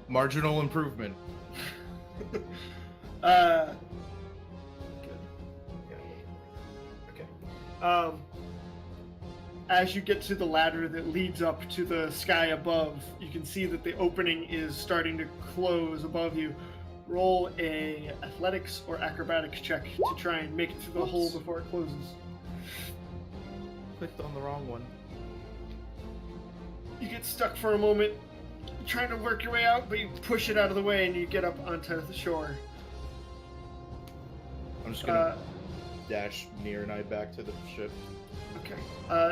S2: Marginal improvement.
S6: Good. Okay. As you get to the ladder that leads up to the sky above, you can see that the opening is starting to close above you. Roll a athletics or acrobatics check to try and make it through the hole before it closes.
S2: Clicked on the wrong one.
S6: You get stuck for a moment, trying to work your way out, but you push it out of the way and you get up onto the shore.
S2: I'm just gonna dash Mir and I back to the ship.
S6: Okay.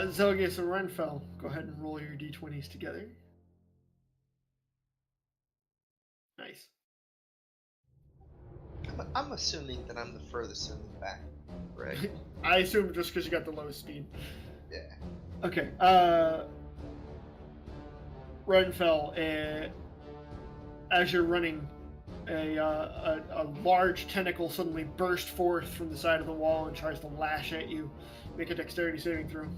S6: Zelgius and Renfell, go ahead and roll your d20s together. Nice.
S5: I'm assuming that I'm the furthest in the back, right?
S6: I assume just because you got the lowest speed.
S5: Yeah.
S6: Okay. Renfell, as you're running, a large tentacle suddenly bursts forth from the side of the wall and tries to lash at you. Make a dexterity saving throw.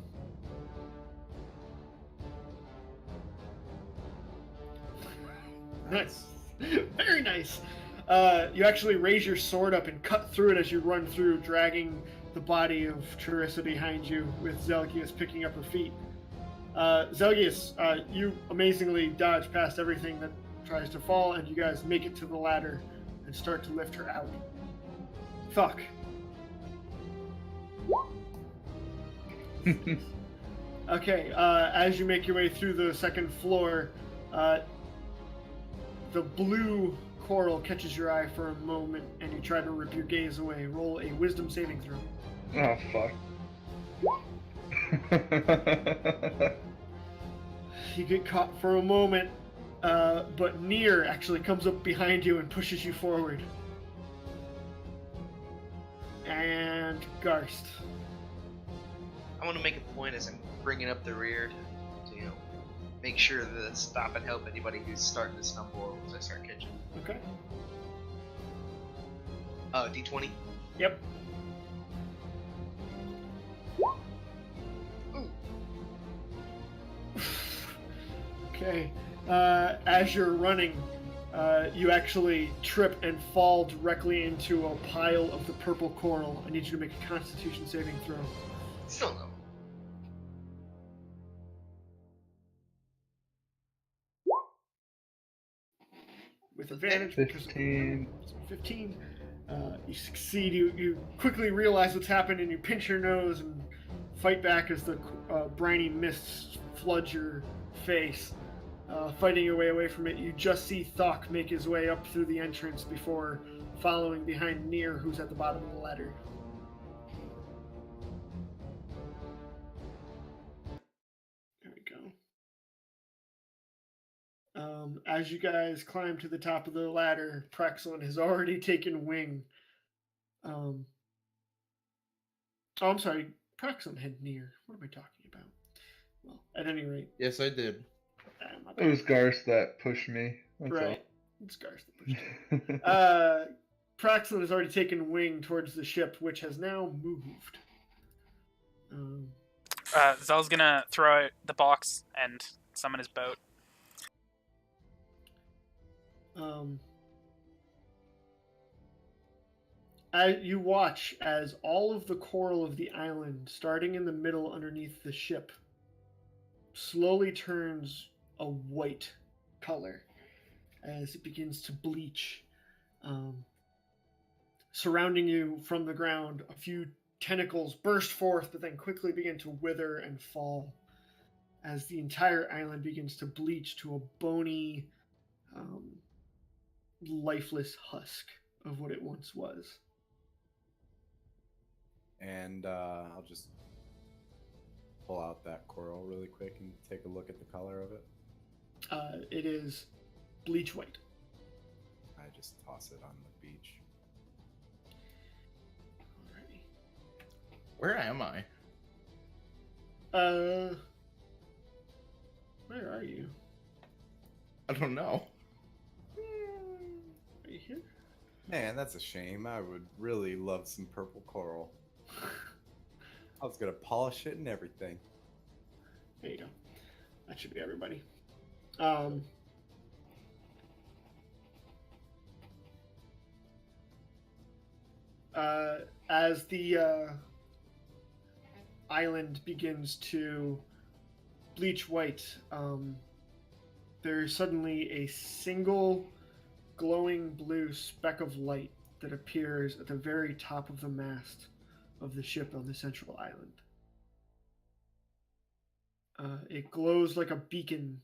S6: Nice. Very nice. You actually raise your sword up and cut through it as you run through, dragging the body of Charissa behind you, with Zelgius picking up her feet. Zelgius, you amazingly dodge past everything that tries to fall, and you guys make it to the ladder and start to lift her out. Fuck. Okay, as you make your way through the second floor, the blue coral catches your eye for a moment, and you try to rip your gaze away. Roll a wisdom saving throw.
S3: Oh, fuck.
S6: You get caught for a moment, but Nier actually comes up behind you and pushes you forward. And Garst.
S5: I want to make a point as I'm bringing up the rear to make sure to stop and help anybody who's starting to stumble as I start catching.
S6: Okay.
S5: D20.
S6: Yep.
S5: Ooh.
S6: Okay. As you're running, you actually trip and fall directly into a pile of the purple coral. I need you to make a Constitution saving throw.
S5: Still no.
S6: With advantage because
S3: 15.
S6: 15. You succeed. You quickly realize what's happened, and you pinch your nose and fight back as the briny mists flood your face. Fighting your way away from it, you just see Thok make his way up through the entrance before following behind Nier, who's at the bottom of the ladder. There we go. As you guys climb to the top of the ladder, Praxilin has already taken wing. Oh, I'm sorry. Praxilin had Nier. What am I talking about? Well, at any rate.
S2: Yes, I did.
S3: It was Garst that pushed me. That's
S6: Right. It's Garst that pushed you.
S3: all.
S6: Praxilin has already taken wing towards the ship, which has now moved.
S4: Zel's gonna throw out the box and summon his boat.
S6: You watch as all of the coral of the island, starting in the middle underneath the ship, slowly turns a white color as it begins to bleach. Surrounding you from the ground, a few tentacles burst forth, but then quickly begin to wither and fall as the entire island begins to bleach to a bony, lifeless husk of what it once was.
S1: And I'll just pull out that coral really quick and take a look at the color of it.
S6: It is bleach white.
S1: I just toss it on the beach.
S6: Alrighty.
S2: Where am I?
S6: Where are you?
S2: I don't know.
S6: Are you here?
S1: Man, that's a shame. I would really love some purple coral. I was gonna polish it and everything.
S6: There you go. That should be everybody. As the island begins to bleach white, there's suddenly a single glowing blue speck of light that appears at the very top of the mast of the ship on the central island. It glows like a beacon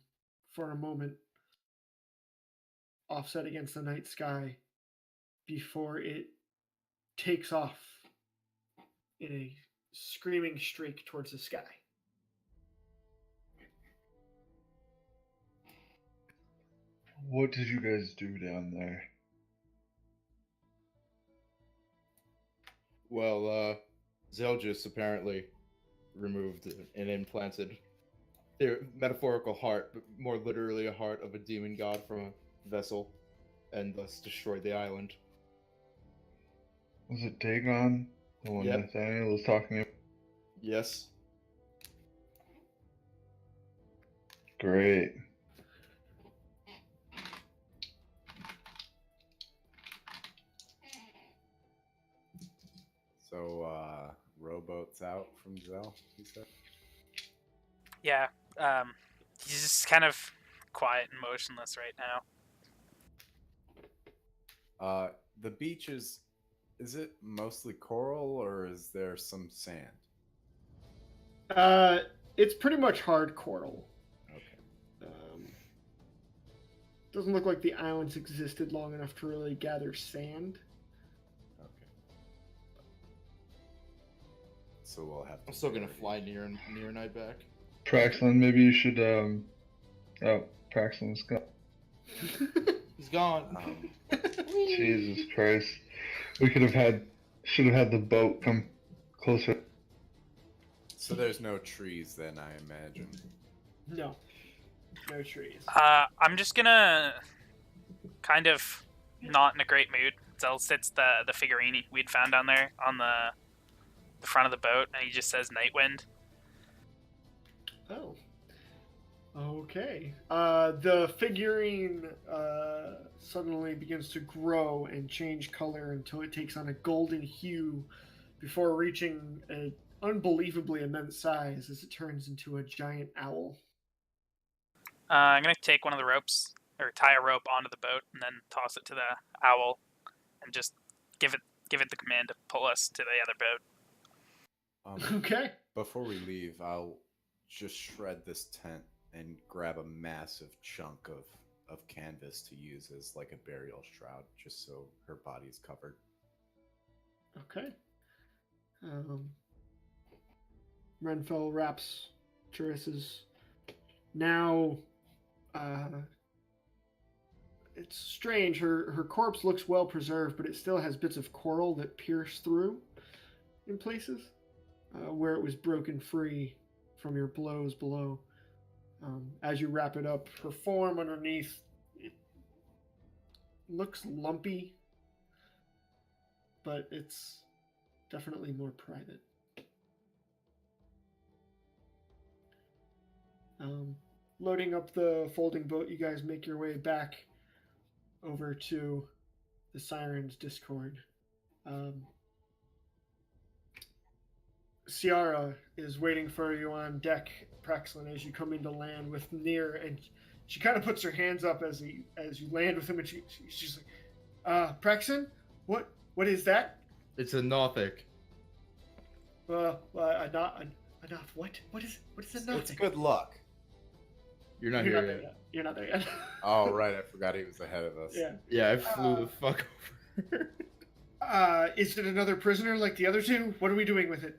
S6: for a moment, offset against the night sky, before it takes off in a screaming streak towards the sky.
S3: What did you guys do down there?
S2: Well, Zelgius apparently removed and implanted their metaphorical heart, but more literally a heart of a demon god from a vessel, and thus destroyed the island.
S3: Was it Dagon? The one
S2: Yep.
S3: Nathaniel was talking about?
S2: Yes.
S3: Great.
S1: So, rowboat's out from Zell, you said?
S4: Yeah, he's just kind of quiet and motionless right now.
S1: The beach is it mostly coral or is there some sand?
S6: It's pretty much hard coral.
S1: Okay.
S6: Doesn't look like the islands existed long enough to really gather sand.
S1: Okay. So we'll have to.
S2: I'm still gonna fly near night back.
S3: Praxlin, maybe you should. Oh, Praxlin's gone.
S2: He's gone.
S3: Jesus Christ. We should have had the boat come closer.
S1: So there's no trees then, I imagine.
S6: No trees.
S4: I'm just gonna kind of not in a great mood. Zel sits the figurine we'd found down there on the front of the boat, and he just says Nightwind.
S6: Oh. Okay. The figurine suddenly begins to grow and change color until it takes on a golden hue before reaching an unbelievably immense size as it turns into a giant owl.
S4: I'm gonna take one of the ropes, or tie a rope onto the boat, and then toss it to the owl, and just give it the command to pull us to the other boat.
S6: Okay.
S1: Before we leave, I'll just shred this tent and grab a massive chunk of canvas to use as like a burial shroud, just so her body's covered.
S6: Okay. Renfell wraps Charissa's now. It's strange. Her corpse looks well preserved, but it still has bits of coral that pierce through in places where it was broken free from your blows below. As you wrap it up, her form underneath it looks lumpy, but it's definitely more private. Loading up the folding boat, you guys make your way back over to the Siren's Discord. Ciara is waiting for you on deck, Praxlin, as you come into land with Nier, and she kind of puts her hands up as you land with him, and she's like, Praxlin, what is that?
S2: It's a Nothic.
S6: A Noth. What is a Nothic?
S1: It's good luck.
S2: You're not here yet.
S6: You're not there yet.
S1: Oh, right. I forgot he was ahead of us.
S6: Yeah.
S2: Yeah, I flew the fuck over.
S6: Is it another prisoner like the other two? What are we doing with it?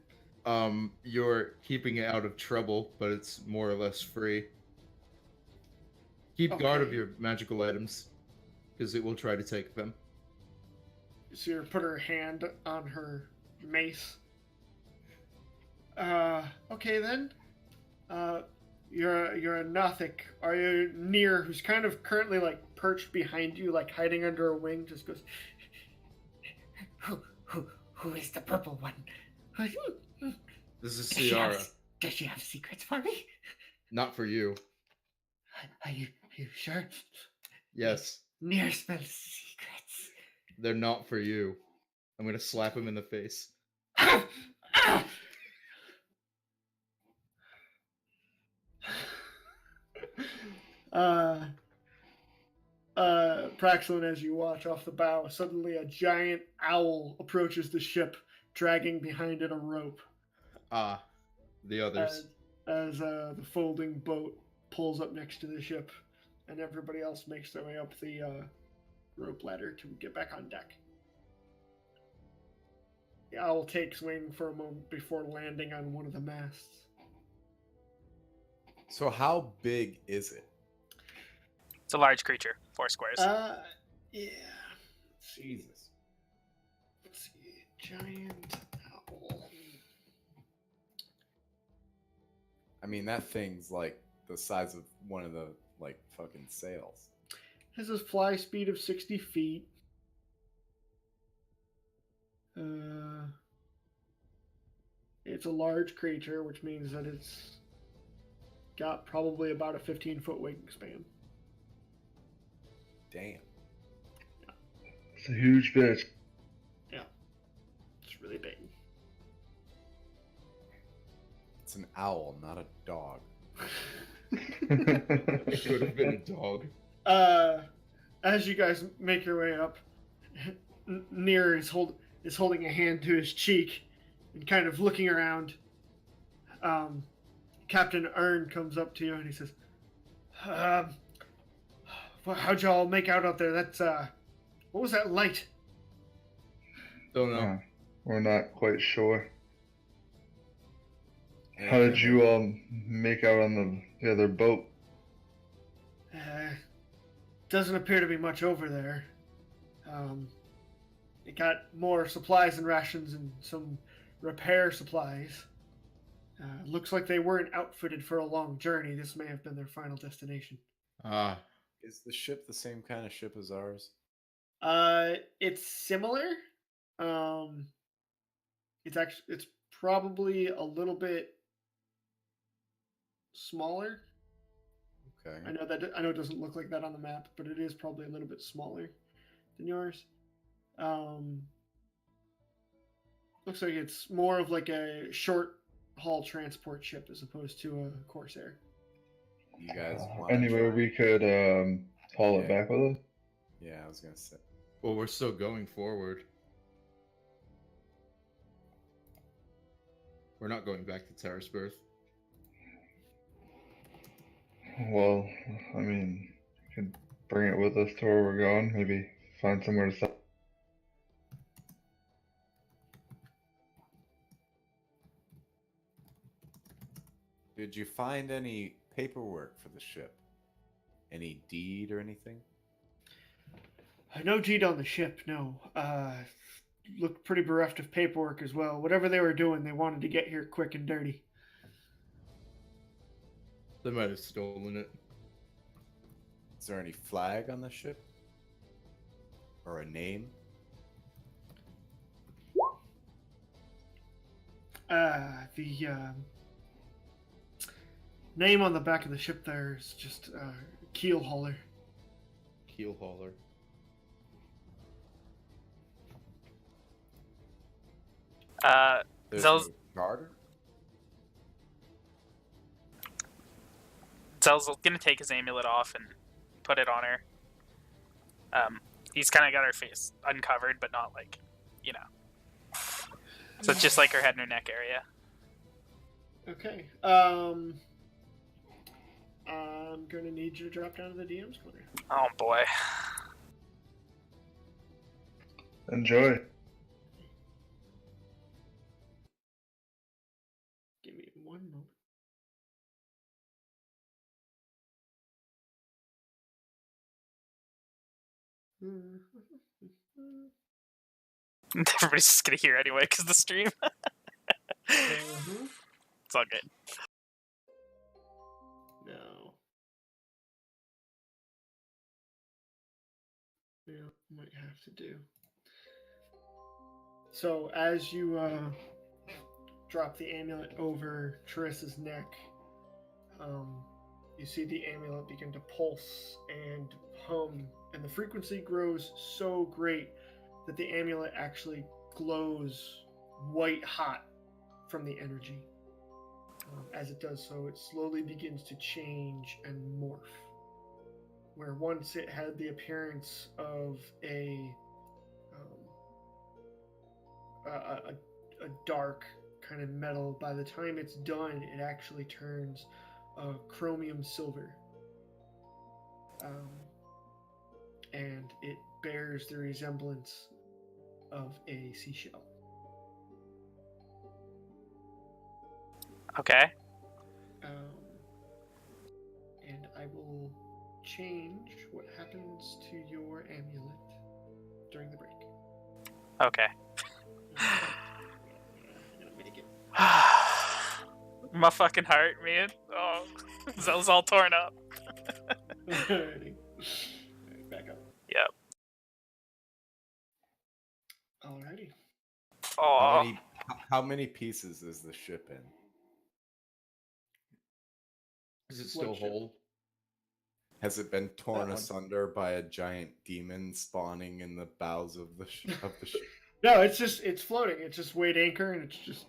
S2: You're keeping it out of trouble, but it's more or less free. Keep guard of your magical items, because it will try to take them.
S6: Ciara put her hand on her mace. Okay then. You're a Nothic. Are you Nier, who's kind of currently like perched behind you, like hiding under a wing, just goes,
S7: Who is the purple one?
S2: This is Ciara.
S7: Does she have secrets for me?
S2: Not for you.
S7: Are you sure?
S2: Yes.
S7: Nier smells secrets.
S2: They're not for you. I'm gonna slap him in the face.
S6: Praxlin, as you watch off the bow, suddenly a giant owl approaches the ship, dragging behind it a rope.
S2: The others.
S6: As the folding boat pulls up next to the ship, and everybody else makes their way up the rope ladder to get back on deck. The owl takes wing for a moment before landing on one of the masts.
S1: So how big is it?
S4: It's a large creature, 4 squares.
S6: Yeah.
S1: Jesus.
S6: Let's see. Giant owl.
S1: I mean, that thing's like the size of one of the like fucking sails.
S6: Has a fly speed of 60 feet. It's a large creature, which means that it's got probably about a 15-foot wingspan.
S1: Damn.
S3: It's a huge bitch.
S6: Yeah. It's really big.
S1: It's an owl, not a dog.
S2: It could have been a dog.
S6: As you guys make your way up, Nier is holding a hand to his cheek and kind of looking around. Captain Ern comes up to you and he says, how'd y'all make out there? That's, what was that light?
S2: Don't know.
S3: We're not quite sure. How did you make out on the other boat?
S6: Doesn't appear to be much over there. It got more supplies and rations and some repair supplies. Looks like they weren't outfitted for a long journey. This may have been their final destination.
S1: Is the ship the same kind of ship as ours?
S6: It's similar. It's probably a little bit smaller.
S1: Okay.
S6: I know it doesn't look like that on the map, but it is probably a little bit smaller than yours. Looks like it's more of like a short haul transport ship as opposed to a Corsair.
S1: You guys want
S3: anywhere we could haul it back with us?
S1: Yeah, I was gonna say.
S2: Well, we're still going forward. We're not going back to Terrace Birth.
S3: Well, I mean, we could bring it with us to where we're going. Maybe find somewhere to stop.
S1: Did you find any paperwork for the ship? Any deed or anything?
S6: No deed on the ship, no. Looked pretty bereft of paperwork as well. Whatever they were doing, they wanted to get here quick and dirty.
S2: They might have stolen it.
S1: Is there any flag on the ship? Or a name?
S6: The name on the back of the ship there is just keel hauler.
S2: Keel hauler.
S1: There's
S4: Zel's
S1: no charter?
S4: Zel's gonna take his amulet off and put it on her. He's kind of got her face uncovered, but not like, you know. So it's just like her head and her neck area.
S6: Okay. I'm gonna need you to drop down to the DM's corner.
S4: Oh boy.
S3: Enjoy.
S6: Give me one moment.
S4: Everybody's just gonna hear anyway because the stream. It's all good.
S6: No. Yeah, might have to do. So as you drop the amulet over Charissa's neck, you see the amulet begin to pulse and hum, and the frequency grows so great that the amulet actually glows white hot from the energy. As it does so, it slowly begins to change and morph. Where once it had the appearance of a dark kind of metal, by the time it's done, it actually turns chromium silver. And it bears the resemblance of a seashell.
S4: Okay.
S6: And I will change what happens to your amulet during the break.
S4: Okay.
S6: I'm gonna make it.
S4: My fucking heart, man. Oh, Zel's all torn up.
S6: Alrighty. Back up.
S4: Yep.
S6: Alrighty.
S4: Oh.
S1: How many pieces is the ship in?
S2: Is it still
S6: What ship?
S2: whole?
S1: Has it been torn
S6: That one.
S1: asunder by a giant demon spawning in the bows of the ship?
S6: No, it's floating. It's just weighed anchor, and it's just.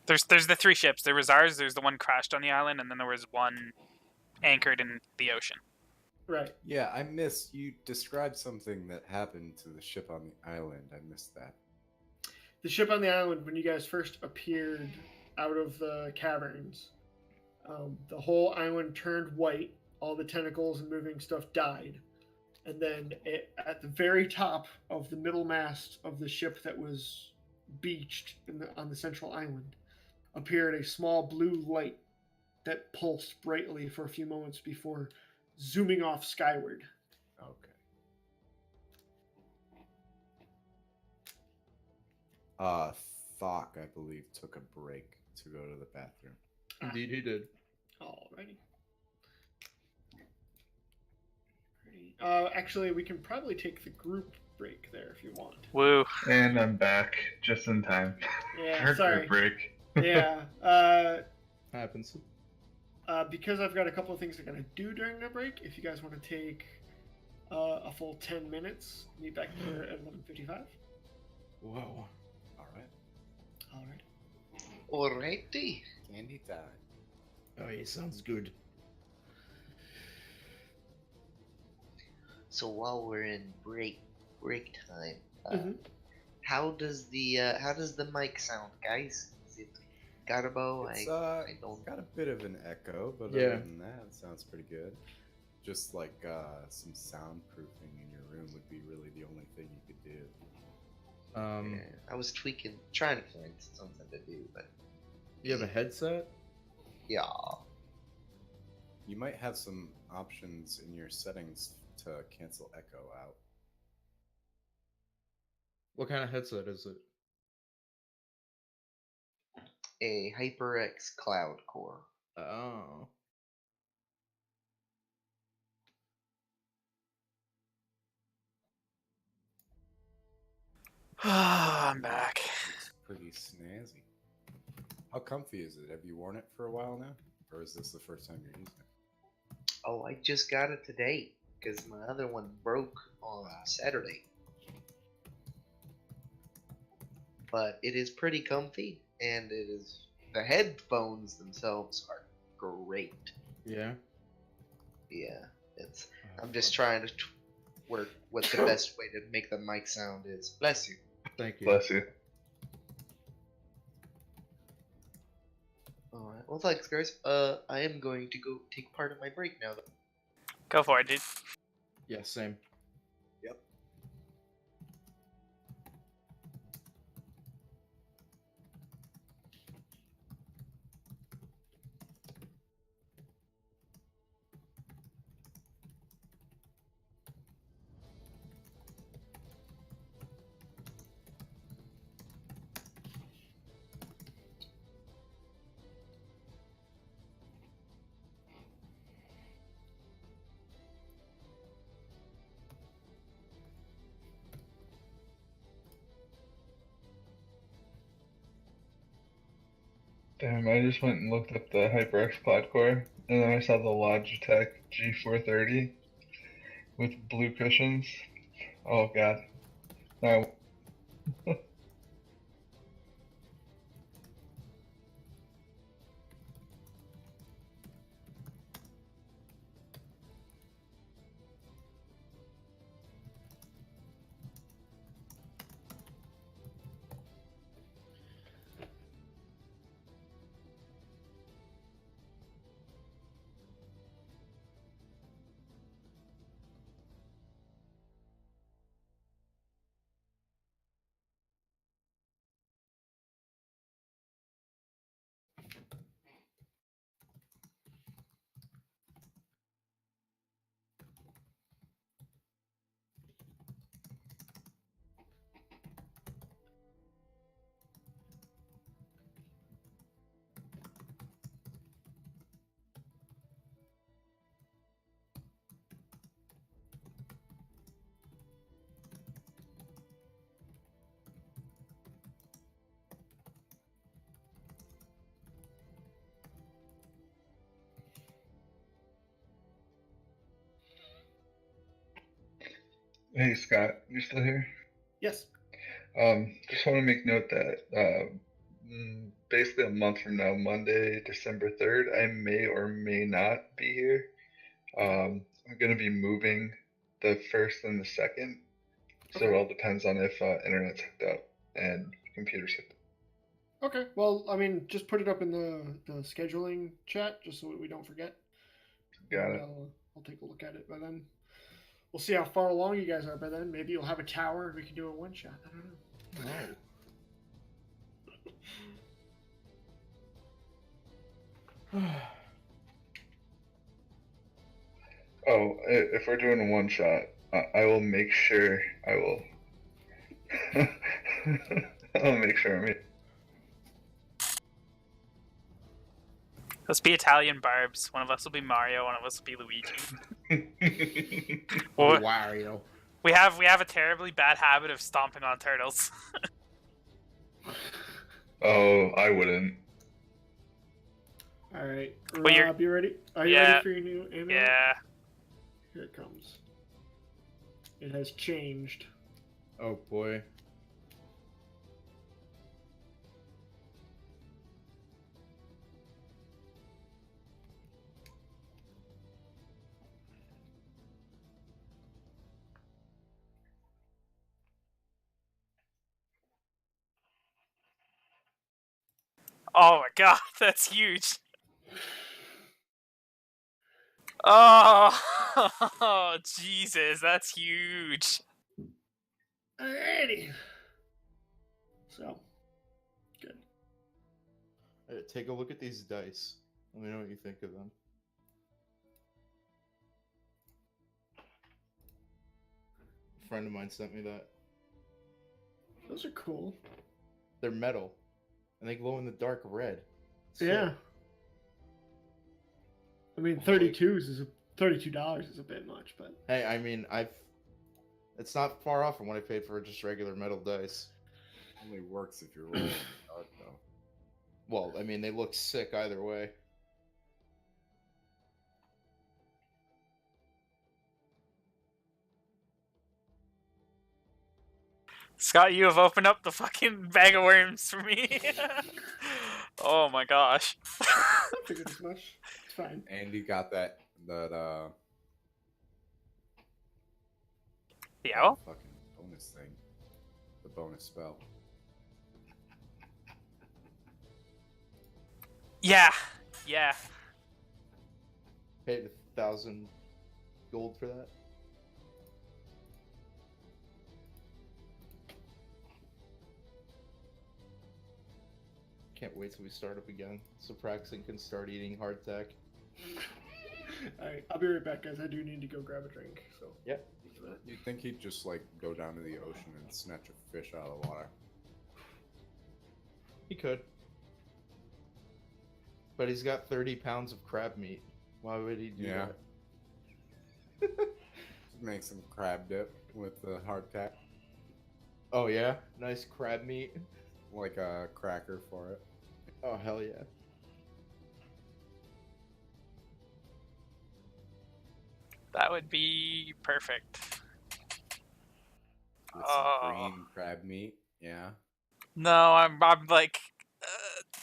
S4: There's the three ships. There was ours. There's the one crashed on the island, and then there was one anchored in the ocean.
S6: Right.
S1: Yeah, I missed. You described something that happened to the ship on the island. I missed that.
S6: The ship on the island, when you guys first appeared out of the caverns. The whole island turned white. All the tentacles and moving stuff died. And then at the very top of the middle mast of the ship that was beached on the central island appeared a small blue light that pulsed brightly for a few moments before zooming off skyward.
S1: Okay. Thok, I believe, took a break to go to the bathroom.
S2: Indeed, he did.
S6: Alrighty. Actually, we can probably take the group break there if you want.
S4: Woo.
S3: And I'm back just in time.
S6: Yeah,
S3: For
S6: sorry.
S3: break.
S6: Yeah.
S2: Happens.
S6: Because I've got a couple of things I'm going to do during the break, if you guys want to take a full 10 minutes, meet back here at 11:55.
S2: Whoa.
S1: All right.
S6: Alright.
S5: Alrighty.
S1: Candy time.
S2: Oh, yeah, sounds good.
S5: So while we're in break time,
S6: Mhm.
S5: how does the mic sound, guys? Is it Garbo?
S1: It's
S5: I don't.
S1: got a bit of an echo, but
S2: Yeah.
S1: other than that, it sounds pretty good. Just like some soundproofing in your room would be really the only thing you could do.
S5: Yeah, I was trying to find something to do, but
S2: You have a headset?
S5: yeah.
S1: You might have some options in your settings to cancel echo out.
S2: What kind of headset is it?
S5: A HyperX Cloud Core.
S2: Oh.
S4: I'm back.
S1: Looks pretty snazzy. How comfy is it? Have you worn it for a while now? Or is this the first time you're using it?
S5: Oh, I just got it today because my other one broke on Saturday. But it is pretty comfy, and the headphones themselves are great.
S2: Yeah.
S5: Yeah, I'm just trying to work what the best way to make the mic sound is. Bless you.
S2: Thank you.
S3: Bless you.
S5: Alright, well thanks guys. I am going to go take part of my break now though.
S4: Go for it, dude.
S2: Yeah, same.
S1: Yep.
S3: Damn, I just went and looked up the HyperX Cloud Core, and then I saw the Logitech G430 with blue cushions. Oh god. No. Hey Scott, you still here?
S6: Yes.
S3: Just want to make note that basically a month from now, Monday, December 3rd, I may or may not be here. I'm going to be moving the 1st and the 2nd, so it all depends on if internet's hooked up and computers hooked up.
S6: Okay. Well, I mean, just put it up in the scheduling chat, just so we don't forget.
S3: Got
S6: And
S3: it.
S6: I'll take a look at it by then. We'll see how far along you guys are by then. Maybe you'll have a tower and we can do a one shot. I don't know.
S3: Oh, if we're doing a one shot, I will make sure I will. I'll make sure I'm
S4: Let's be Italian barbs. One of us will be Mario. One of us will be Luigi.
S3: in.
S4: Well,
S2: Wario.
S4: we have a terribly bad habit of stomping on turtles.
S3: Oh, I wouldn't.
S6: All right,
S4: Well, you're-
S6: Rob, you ready? Are you
S4: Yeah.
S6: ready for your new amulet?
S4: Yeah.
S6: Here it comes. It has changed.
S2: Oh boy.
S4: Oh my god, that's huge. Oh, Jesus, that's huge.
S6: Alrighty. So, good.
S2: Take a look at these dice. Let me know what you think of them. A friend of mine sent me that.
S6: Those are cool.
S2: They're metal, and they glow in the dark red.
S6: Yeah. I mean, $32 is a bit much, but
S2: Hey, I mean, it's not far off from what I paid for just regular metal dice.
S1: Only works if you're rolling in the dark, though.
S2: Well, I mean, they look sick either way.
S4: Scott, you have opened up the fucking bag of worms for me. Oh my gosh.
S6: I figured as much. It's fine.
S1: Andy got that
S4: The owl?
S1: fucking bonus thing. The bonus spell.
S4: Yeah. Yeah.
S2: Paid 1,000 gold for that. Can't wait till we start up again, so Praxton can start eating hardtack.
S6: Alright, I'll be right back, guys. I do need to go grab a drink. So
S2: Yep.
S1: You'd think he'd just like go down to the ocean and snatch a fish out of the water.
S2: He could. But he's got 30 pounds of crab meat. Why would he do
S1: Yeah.
S2: that?
S1: Make some crab dip with the hardtack,
S2: Oh yeah? Nice crab meat.
S1: like a cracker for it.
S2: Oh hell yeah.
S4: That would be perfect.
S1: With some
S4: Oh.
S1: green crab meat. Yeah.
S4: No, I'm like,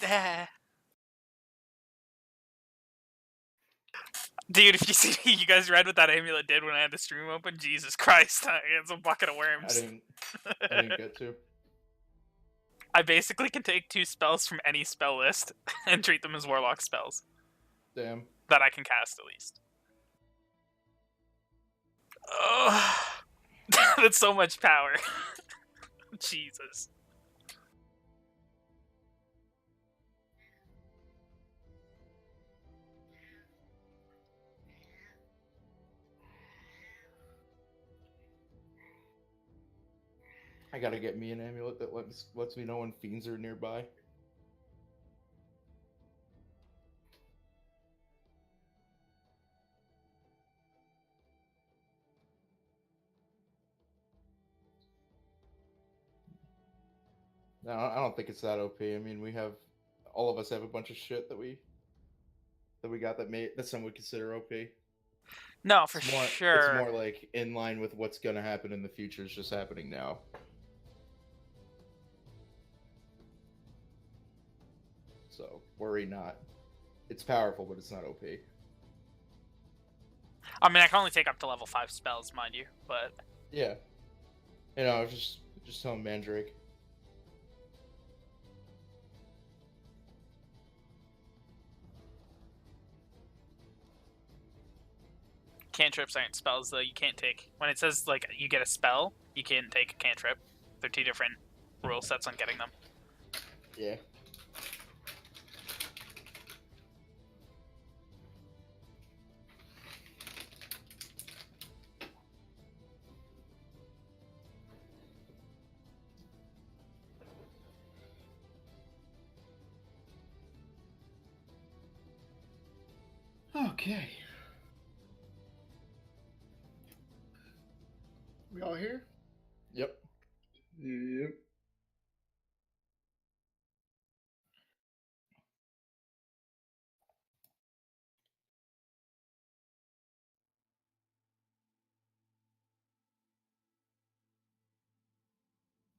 S4: eh. Dude, if you see, you guys read what that amulet did when I had the stream open. Jesus Christ, it's a bucket of
S2: I
S4: worms.
S2: didn't get to.
S4: I basically can take 2 spells from any spell list and treat them as warlock spells
S2: Damn.
S4: that I can cast at least. Oh, that's so much power. Jesus.
S2: I gotta get me an amulet that lets me know when fiends are nearby. No, I don't think it's that OP. I mean, all of us have a bunch of shit that we got that some would consider OP.
S4: No, for
S2: It's more,
S4: sure.
S2: It's more like in line with what's gonna happen in the future. It's just happening now. So worry not. It's powerful, but it's not OP.
S4: I mean, I can only take up to level 5 spells, mind you, but
S2: Yeah. You know, just telling Mandrake.
S4: Cantrips aren't spells, though. You can't take... When it says, like, you get a spell, you can't take a cantrip. They're two different rule sets on getting them.
S2: Yeah.
S6: Okay. We all here?
S2: Yep.
S3: Yep.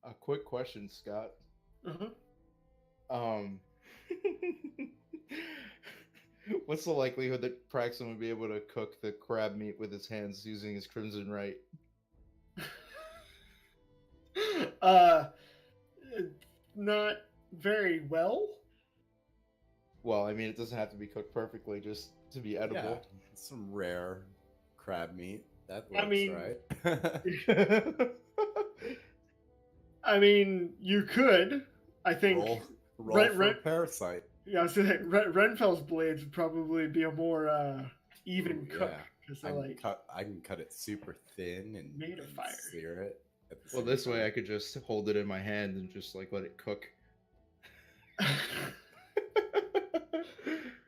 S2: A quick question, Scott.
S6: Uh-huh.
S2: What's the likelihood that Praxton would be able to cook the crab meat with his hands using his crimson right?
S6: Not very well.
S2: Well, I mean, it doesn't have to be cooked perfectly just to be edible.
S1: Yeah, some rare crab meat. That works,
S6: I mean-
S1: right?
S6: I mean, you could. I think.
S1: roll
S6: Right,
S1: for
S6: right.
S1: a parasite.
S6: Yeah, I was gonna say Renfel's blades would probably be a more even
S1: Ooh,
S6: cook
S1: yeah.
S6: because
S1: I
S6: they're
S1: can,
S6: like
S1: I can cut it super thin and,
S6: Made of
S1: and
S6: fire.
S1: sear it. At the
S2: Well,
S1: same
S2: this way I
S1: time.
S2: could just hold it in my hand and just like let it cook.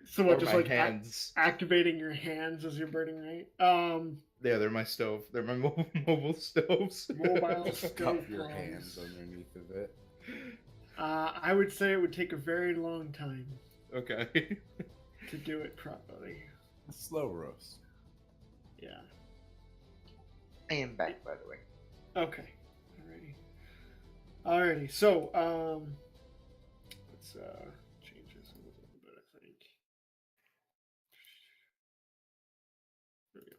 S6: so
S2: Or
S6: what, just
S2: my
S6: like
S2: hands.
S6: activating your hands as you're burning, right?
S2: Yeah, they're my stove. They're my mobile stoves.
S6: Mobile
S1: Just
S6: stove
S1: cup your
S6: bombs.
S1: hands underneath of it.
S6: I would say it would take a very long time
S2: Okay.
S6: to do it properly.
S1: Slow roast.
S6: Yeah.
S5: I am back, by the way.
S6: Okay. Alrighty. So, let's change this a little bit, I think. There we go.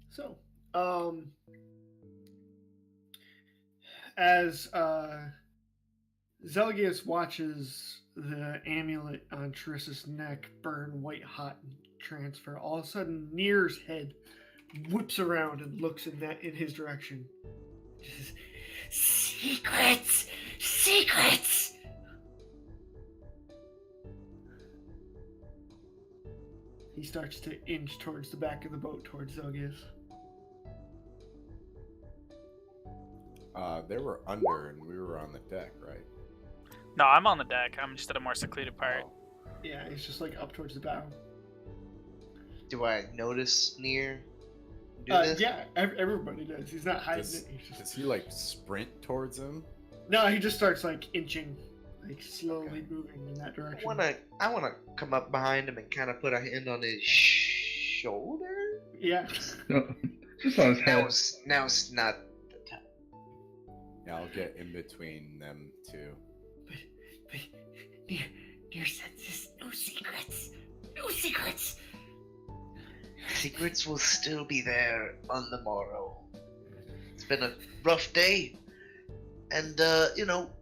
S6: So, as Zelgius watches the amulet on Charissa's neck burn white hot and transfer, all of a sudden Nir's head whips around and looks in his direction.
S7: Secrets! Secrets!
S6: He starts to inch towards the back of the boat, towards Zelgius.
S1: They were under and we were on the deck, right?
S4: No, I'm on the deck. I'm just at a more secluded part.
S1: Oh,
S6: Yeah, he's just like up towards the bow.
S5: Do I notice near? Do this?
S6: Yeah, everybody does. He's not hiding
S1: Does,
S6: it. He's
S1: does
S6: just...
S1: he like sprint towards him?
S6: No, he just starts like inching, like slowly
S1: Okay.
S6: moving in that direction.
S5: I wanna come up behind him and kind of put a hand on his shoulder.
S6: Yeah.
S3: No, just on his head.
S5: Now it's not the time.
S1: Yeah, I'll get in between them two.
S7: But Near said this. No secrets. No secrets.
S5: Secrets will still be there on the morrow. It's been a rough day. And,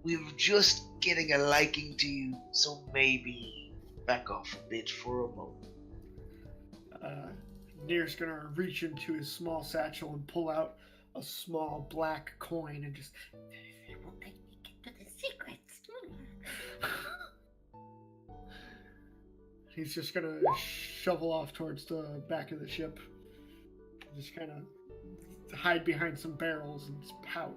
S5: we're just getting a liking to you, so maybe back off a bit for a moment.
S6: Nir's gonna reach into his small satchel and pull out a small black coin and just...
S7: It won't let me get to the secrets.
S6: He's just gonna shovel off towards the back of the ship. Just kind of hide behind some barrels and just pout.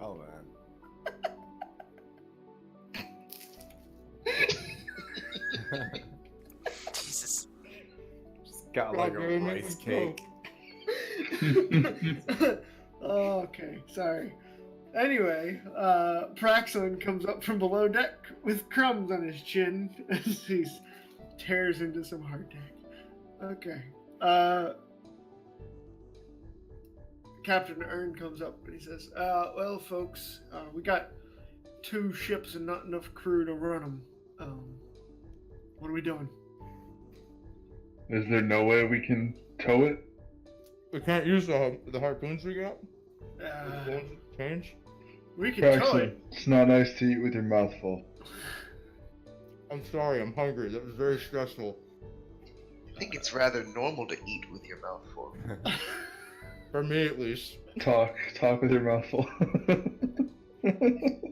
S1: Oh man.
S4: Jesus.
S1: Just got like a rice cake.
S6: Okay, sorry. Anyway, Praxton comes up from below deck with crumbs on his chin as he tears into some hardtack. Okay. Captain Ern comes up and he says, well, folks, we got 2 ships and not enough crew to run them. What are we doing?
S3: Is there no way we can tow it?
S2: We can't use the harpoons we got?
S6: Uh,
S2: Change?
S6: We could tow
S3: Braxton,
S6: it.
S3: it's not nice to eat with your mouth full.
S2: I'm sorry, I'm hungry. That was very stressful.
S5: I think it's rather normal to eat with your mouth full.
S2: For me, at least.
S3: Talk with your mouth full.
S6: It's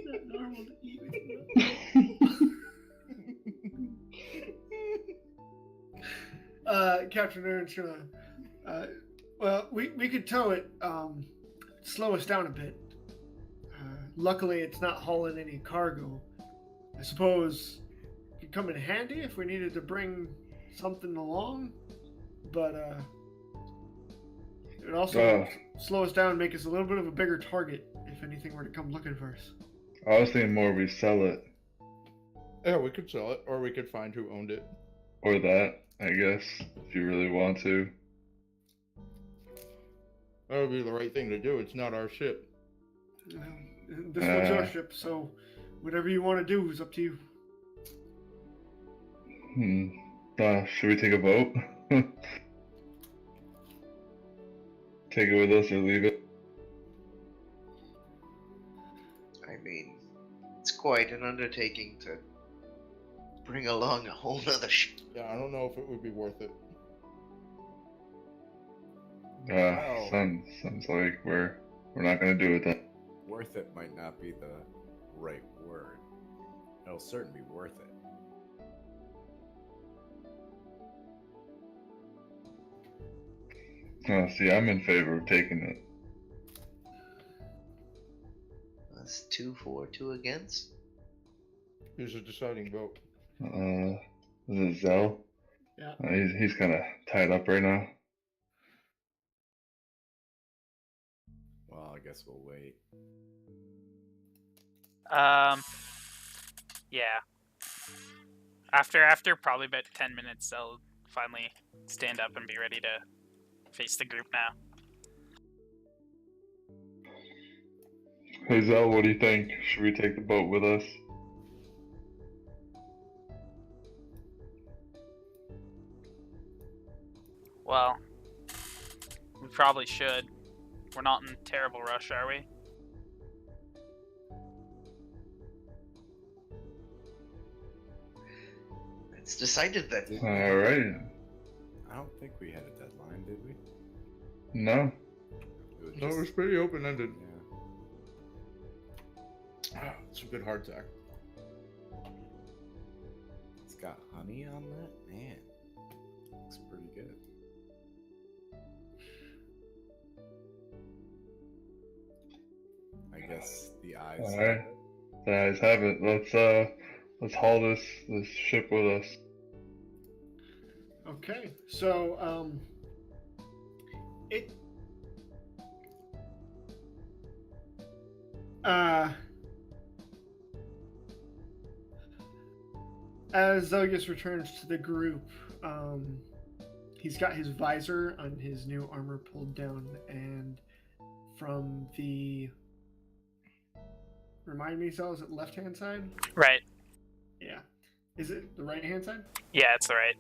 S6: not normal to eat with your mouth. Captain Aaron's gonna. Well, we could tow it. Slow us down a bit. Luckily, it's not hauling any cargo. I suppose it could come in handy if we needed to bring something along, but it would also slow us down and make us a little bit of a bigger target if anything were to come looking for us.
S3: I was thinking more we sell it.
S2: Yeah, we could sell it, or we could find who owned it.
S3: Or that, I guess, if you really want to.
S2: That would be the right thing to do. It's not our ship.
S6: This one's your ship, so whatever you want to do is up to you.
S3: Should we take a boat? Take it with us or leave it?
S5: I mean, it's quite an undertaking to bring along a whole nother ship.
S2: Yeah, I don't know if it would be worth it.
S3: Sounds like we're not gonna do it then.
S1: Worth it might not be the right word. It'll certainly be worth it.
S3: See, I'm in favor of taking it.
S5: That's 2 for, 2 against.
S2: Who's the deciding vote?
S3: Is it Zell?
S6: Yeah.
S3: He's kind of tied up right now.
S1: Well, I guess we'll wait.
S4: Yeah. After probably about 10 minutes, they'll finally stand up and be ready to face the group now.
S3: Hey Zell, what do you think? Should we take the boat with us?
S4: Well, we probably should. We're not in terrible rush, are we?
S5: It's decided then.
S3: Alright.
S1: I don't think we had a deadline, did we?
S3: No.
S2: No, it was pretty open-ended.
S1: Yeah.
S2: It's a good hardtack.
S1: It's got honey on that? Man. Looks pretty good. I guess the eyes.
S3: Alright. The eyes have it. Let's haul this ship with us.
S6: Okay, so as Zelgius returns to the group, he's got his visor on his new armor pulled down, and from the remind me, Zel, is it left hand side?
S4: Right.
S6: Yeah. Is it the right hand side?
S4: Yeah, it's the right.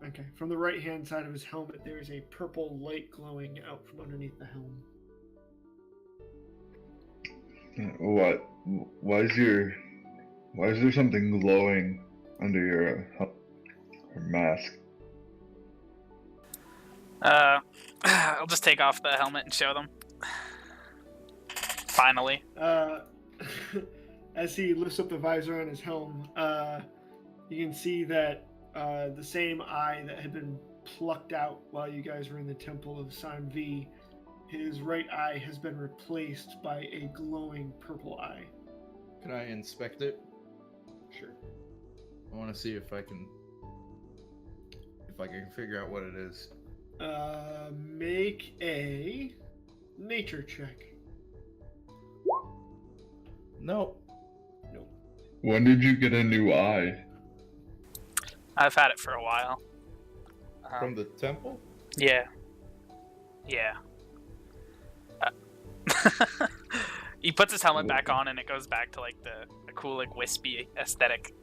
S6: Okay. From the right hand side of his helmet, there is a purple light glowing out from underneath the helm.
S3: What? Why is there something glowing under your mask?
S4: I'll just take off the helmet and show them. Finally.
S6: As he lifts up the visor on his helm, you can see that the same eye that had been plucked out while you guys were in the Temple of San V, his right eye has been replaced by a glowing purple eye.
S2: Can I inspect it?
S6: Sure.
S2: I want to see if I can figure out what it is.
S6: Make a nature check.
S2: Nope.
S3: When did you get a new eye?
S4: I've had it for a while.
S2: From the temple?
S4: Yeah. Yeah. He puts his helmet back on and it goes back to like the cool like wispy aesthetic.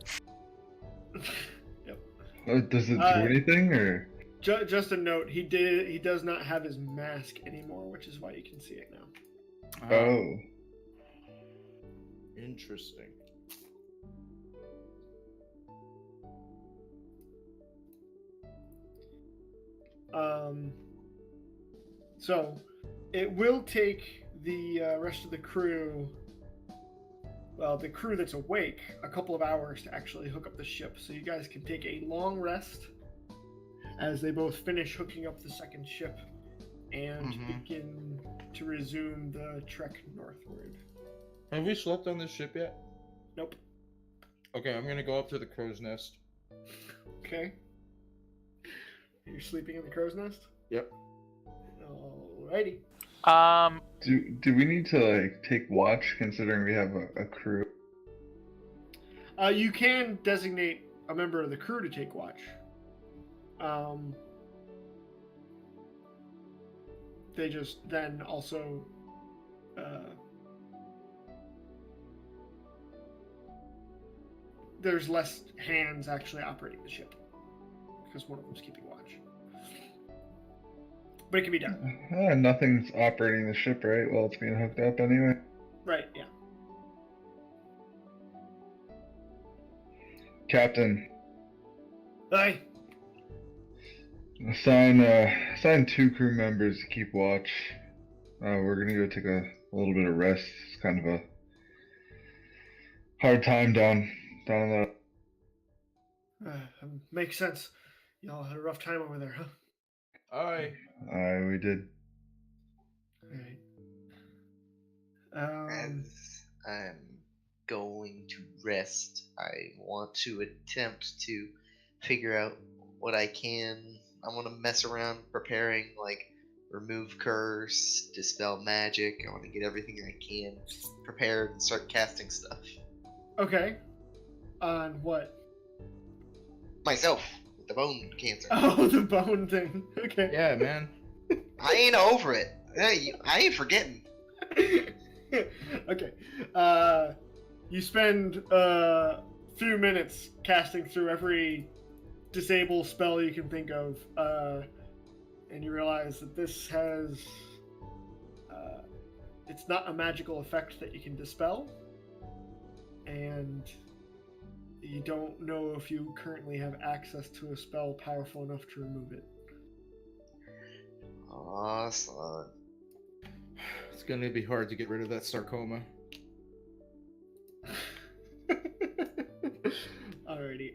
S6: Yep.
S3: Does it do anything or?
S6: Just a note, he does not have his mask anymore, which is why you can see it now.
S3: Oh.
S2: Interesting.
S6: So it will take the rest of the crew, well, the crew that's awake, a couple of hours to actually hook up the ship. So you guys can take a long rest as they both finish hooking up the second ship and begin to resume the trek northward.
S2: Have we slept on this ship yet?
S6: Nope.
S2: Okay, I'm gonna go up to the crow's nest.
S6: Okay. You're sleeping in the crow's nest?
S2: Yep.
S6: Alrighty.
S3: Do we need to like take watch considering we have a crew?
S6: You can designate a member of the crew to take watch. They just then also there's less hands actually operating the ship because one of them's keeping watch. But it can be done.
S3: Nothing's operating the ship, right? Well, it's being hooked up anyway.
S6: Right, yeah.
S3: Captain,
S6: Aye.
S3: assign 2 crew members to keep watch. We're gonna go take a little bit of rest. It's kind of a hard time down the.
S6: Makes sense. Y'all had a rough time over there, huh?
S2: Aye.
S3: We did.
S6: Alright.
S5: As I'm going to rest, I want to attempt to figure out what I can. I want to mess around preparing, like, remove curse, dispel magic. I want to get everything I can prepared and start casting stuff.
S6: Okay. On what?
S5: Myself, with the bone cancer.
S6: Oh, the bone thing. Okay.
S2: Yeah, man.
S5: I ain't over it. I ain't forgetting.
S6: Okay. You spend a few minutes casting through every disable spell you can think of, and you realize that this has it's not a magical effect that you can dispel, and you don't know if you currently have access to a spell powerful enough to remove it.
S5: Aw, son.
S2: It's gonna be hard to get rid of that sarcoma.
S6: Alrighty.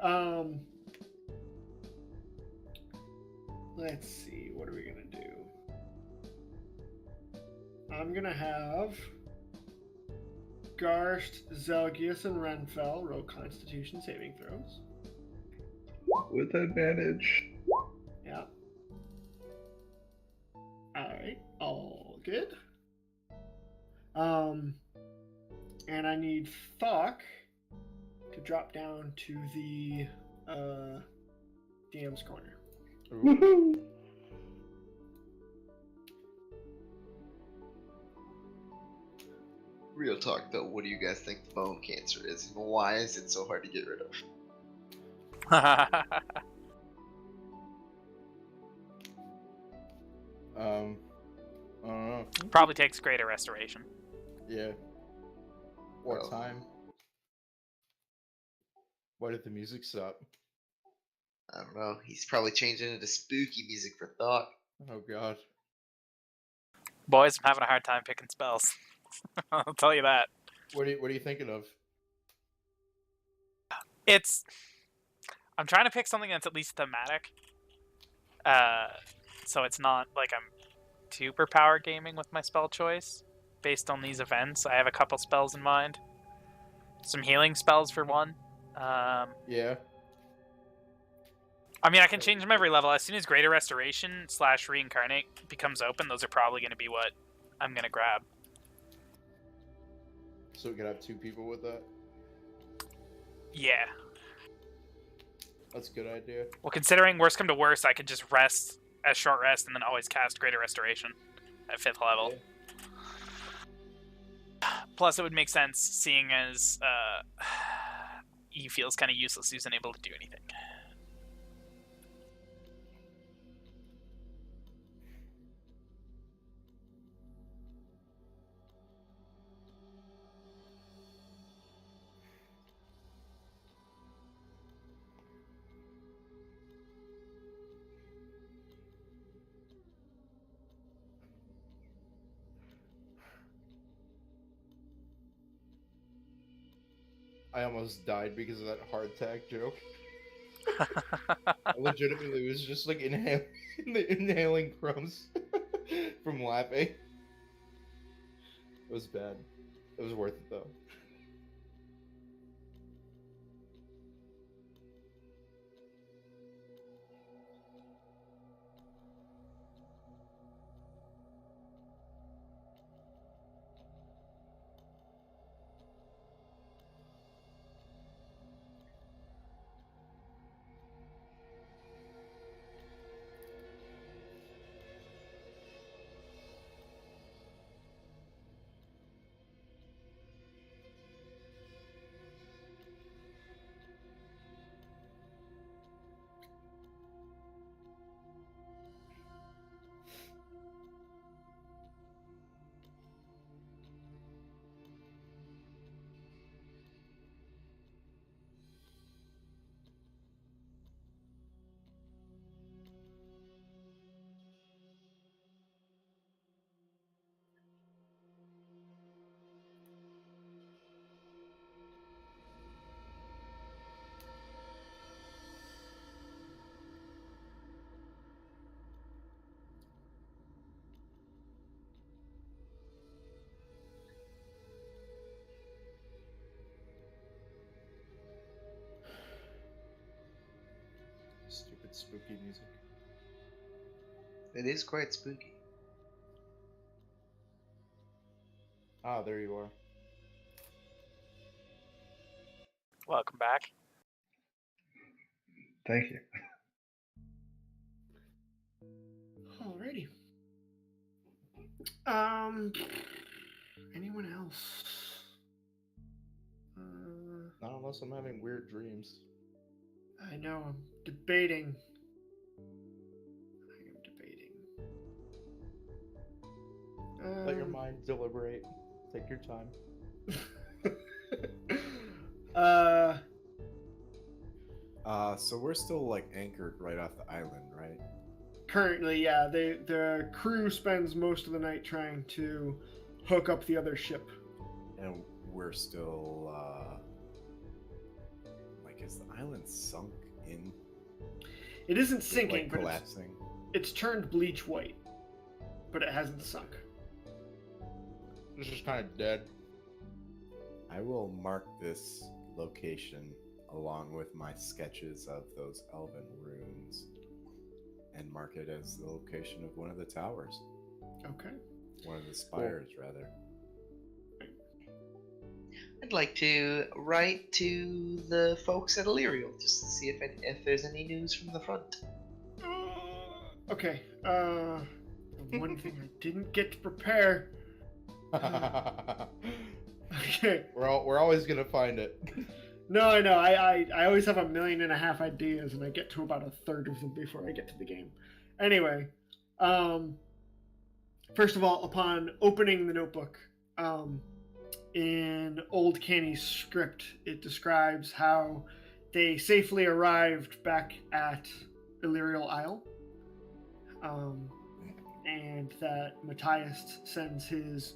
S6: Let's see. What are we gonna do? I'm gonna have Garst, Zelgius, and Renfell roll Constitution saving throws.
S3: With advantage.
S6: Yeah. Alright. All good. And I need Thok to drop down to the DM's corner.
S3: Woohoo!
S5: Real talk though, what do you guys think the bone cancer is, and why is it so hard to get rid of?
S2: I don't know.
S4: Probably takes greater restoration.
S2: Yeah. What
S5: Well.
S2: time? Why did the music stop?
S5: I don't know. He's probably changing into spooky music for thought.
S2: Oh god.
S4: Boys, I'm having a hard time picking spells. I'll tell you that.
S2: What are you thinking of?
S4: I'm trying to pick something that's at least thematic. So it's not like I'm super power gaming with my spell choice. Based on these events, I have a couple spells in mind. Some healing spells for one.
S2: Yeah.
S4: I mean, I can change them every level. As soon as Greater Restoration / Reincarnate becomes open, those are probably going to be what I'm going to grab.
S2: So we could have 2 people with that?
S4: Yeah.
S2: That's a good idea.
S4: Well, considering worst come to worst, I could just rest as short rest and then always cast Greater Restoration at 5th level.
S2: Yeah.
S4: Plus, it would make sense, seeing as he feels kind of useless. He wasn't able to do anything.
S2: I almost died because of that hardtack joke. I legitimately was just like inhaling crumbs from laughing. It was bad. It was worth it though. Stupid spooky music.
S5: It is quite spooky.
S2: Ah, there you are.
S4: Welcome back.
S3: Thank you.
S6: Alrighty. Anyone else?
S2: Not unless I'm having weird dreams.
S6: I know, I'm debating.
S2: Let your mind deliberate. Take your time.
S1: So we're still like anchored right off the island, right?
S6: Currently, yeah. The crew spends most of the night trying to hook up the other ship.
S1: And we're still like, is the island sunk in?
S6: It isn't sinking,
S1: like
S6: but
S1: collapsing.
S6: it's turned bleach white, but it hasn't sunk.
S2: It's just kind of dead.
S1: I will mark this location along with my sketches of those elven runes and mark it as the location of one of the towers.
S6: Okay.
S1: One of the spires, rather.
S5: I'd like to write to the folks at Illyrial just to see if there's any news from the front.
S6: Okay. One thing I didn't get to prepare. Okay.
S2: We're always gonna find it.
S6: No, I know. I always have 1.5 million ideas, and I get to about a third of them before I get to the game. Anyway, first of all, upon opening the notebook, in Old Canny's script, it describes how they safely arrived back at Illyrial Isle, and that Matthias sends his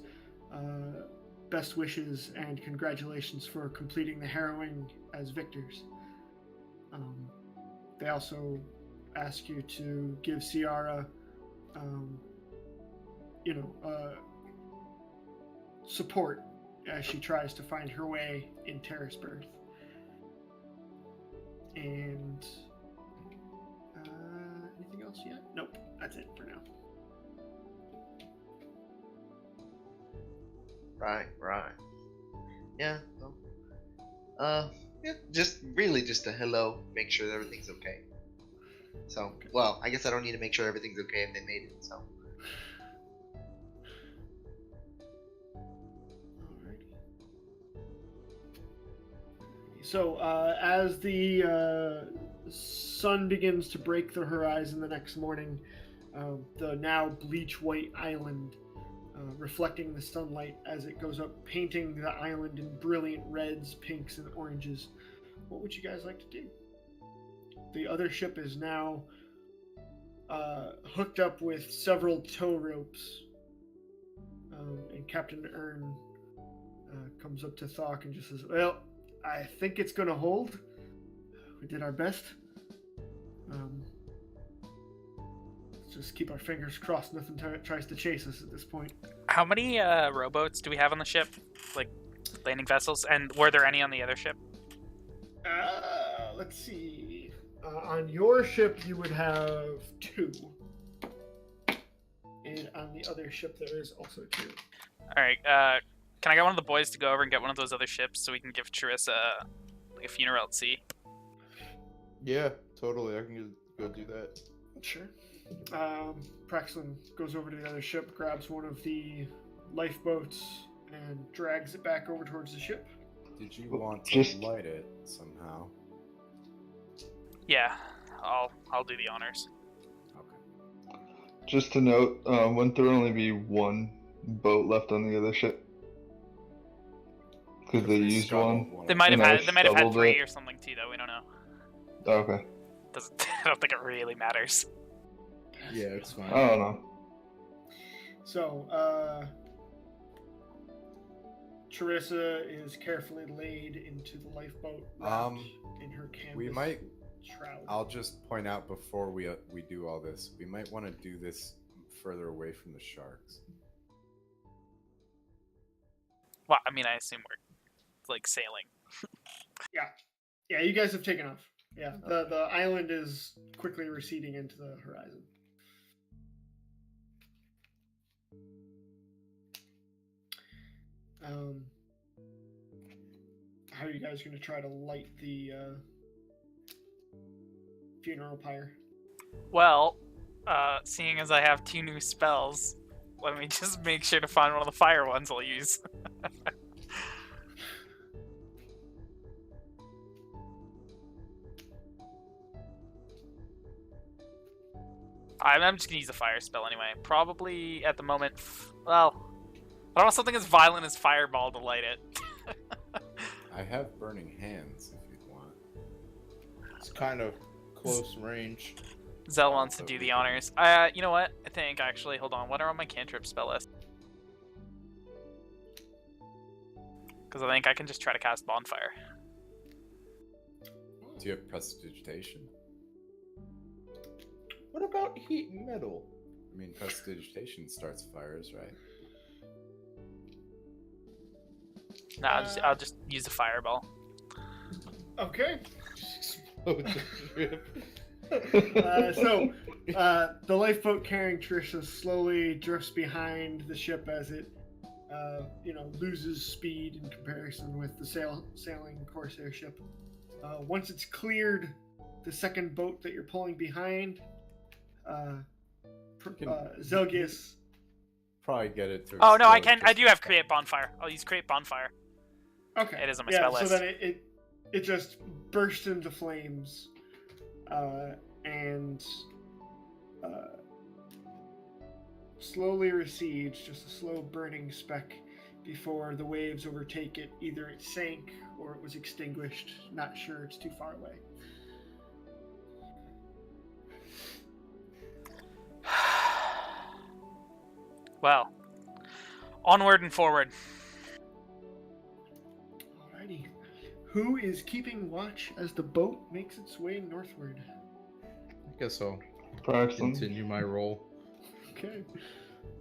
S6: best wishes and congratulations for completing the harrowing as victors. They also ask you to give Ciara, support as she tries to find her way in Terrace Birth. And anything else yet? Nope, that's it for now.
S5: Right. Yeah. Well, yeah, just a hello. Make sure that everything's okay. So, well, I guess I don't need to make sure everything's okay if they made it. So.
S6: So, as the sun begins to break the horizon the next morning, the now bleach white island, reflecting the sunlight as it goes up, painting the island in brilliant reds, pinks, and oranges. What would you guys like to do? The other ship is now hooked up with several tow ropes, and Captain Ern comes up to Thok and just says, "Well, I think it's going to hold. We did our best. Let's just keep our fingers crossed nothing tries to chase us at this point.
S4: How many rowboats do we have on the ship? Like, landing vessels? And were there any on the other ship?
S6: Let's see. On your ship, you would have 2. And on the other ship, there is also 2.
S4: Alright, can I get one of the boys to go over and get one of those other ships so we can give Charissa like a funeral at sea?
S2: Yeah, totally. I can go do that.
S6: Sure. Praxlin goes over to the other ship, grabs one of the lifeboats, and drags it back over towards the ship.
S1: Did you want to
S3: Just-
S1: light it somehow?
S4: Yeah, I'll do the honors.
S1: Okay.
S3: Just to note, wouldn't there only be one boat left on the other ship? Because they used
S1: Scuttled
S3: one.
S4: They might have
S3: And I
S4: had 3
S3: scuttled it.
S4: or something too, though. We don't know.
S3: Oh, okay.
S4: I don't think it really matters.
S1: Yeah, it's fine.
S3: I don't know.
S6: So, Charissa is carefully laid into the lifeboat wrapped in her canvas
S1: We might.
S6: shroud.
S1: I'll just point out before we do all this, we might want to do this further away from the sharks.
S4: Well, I mean, I assume we're like sailing.
S6: Yeah, you guys have taken off. Yeah, the island is quickly receding into the horizon. How are you guys going to try to light the funeral pyre?
S4: Well, seeing as I have 2 new spells, let me just make sure to find one of the fire ones I'll use. I'm just gonna use a fire spell anyway. Probably at the moment. Well, I don't want something as violent as fireball to light it.
S1: I have burning hands if you'd want.
S2: It's kind of close range.
S4: Zell wants to do the honors. You know what? I think actually, hold on. What are on my cantrip spell list? Because I think I can just try to cast bonfire.
S1: Do you have prestidigitation?
S2: What about heat and metal?
S1: I mean, prestidigitation starts fires, right?
S4: No, I'll just use a fireball.
S6: Okay.
S2: Explode the ship.
S6: So, the lifeboat carrying Charissa slowly drifts behind the ship as it, loses speed in comparison with the sailing Corsair ship. Once it's cleared the second boat that you're pulling behind, Zelgius.
S1: Probably get it to.
S4: Oh no, I
S1: explode
S4: can. I
S1: just
S4: do have create bonfire. I'll use create bonfire.
S6: Okay.
S4: It is on my
S6: yeah,
S4: spell
S6: so
S4: list.
S6: then it just bursts into flames, and slowly recedes, just a slow burning speck before the waves overtake it. Either it sank or it was extinguished. Not sure, it's too far away.
S4: Well, onward and forward.
S6: Alrighty. Who is keeping watch as the boat makes its way northward?
S2: I guess I'll
S3: Praxlin.
S2: continue my role.
S6: Okay.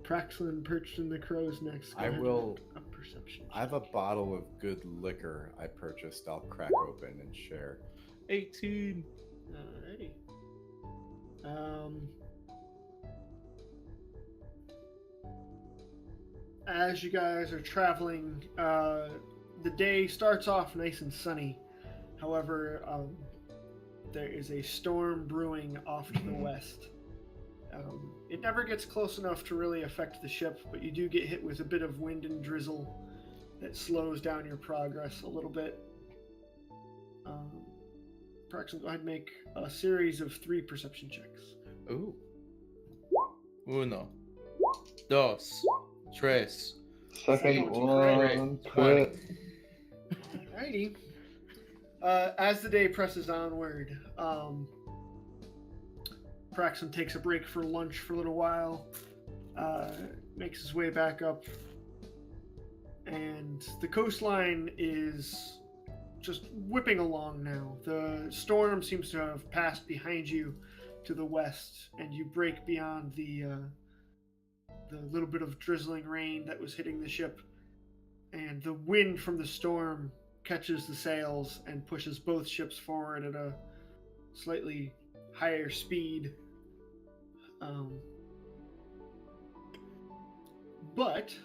S6: Praxlin perched in the crow's nest. Go
S1: I
S6: ahead
S1: will-
S6: and a perception.
S1: I have a bottle of good liquor I purchased. I'll crack open and share.
S2: 18.
S6: Alrighty. As you guys are traveling, the day starts off nice and sunny. However, there is a storm brewing off to the west. It never gets close enough to really affect the ship, but you do get hit with a bit of wind and drizzle that slows down your progress a little bit. Praxton, go ahead and make a series of 3 perception checks.
S2: Ooh. 1, 2, 3.
S3: Second one,
S2: Crit.
S3: crit.
S6: Alrighty. As the day presses onward, Praxton takes a break for lunch for a little while, makes his way back up, and the coastline is just whipping along now. The storm seems to have passed behind you to the west, and you break beyond the little bit of drizzling rain that was hitting the ship, and the wind from the storm catches the sails and pushes both ships forward at a slightly higher speed. But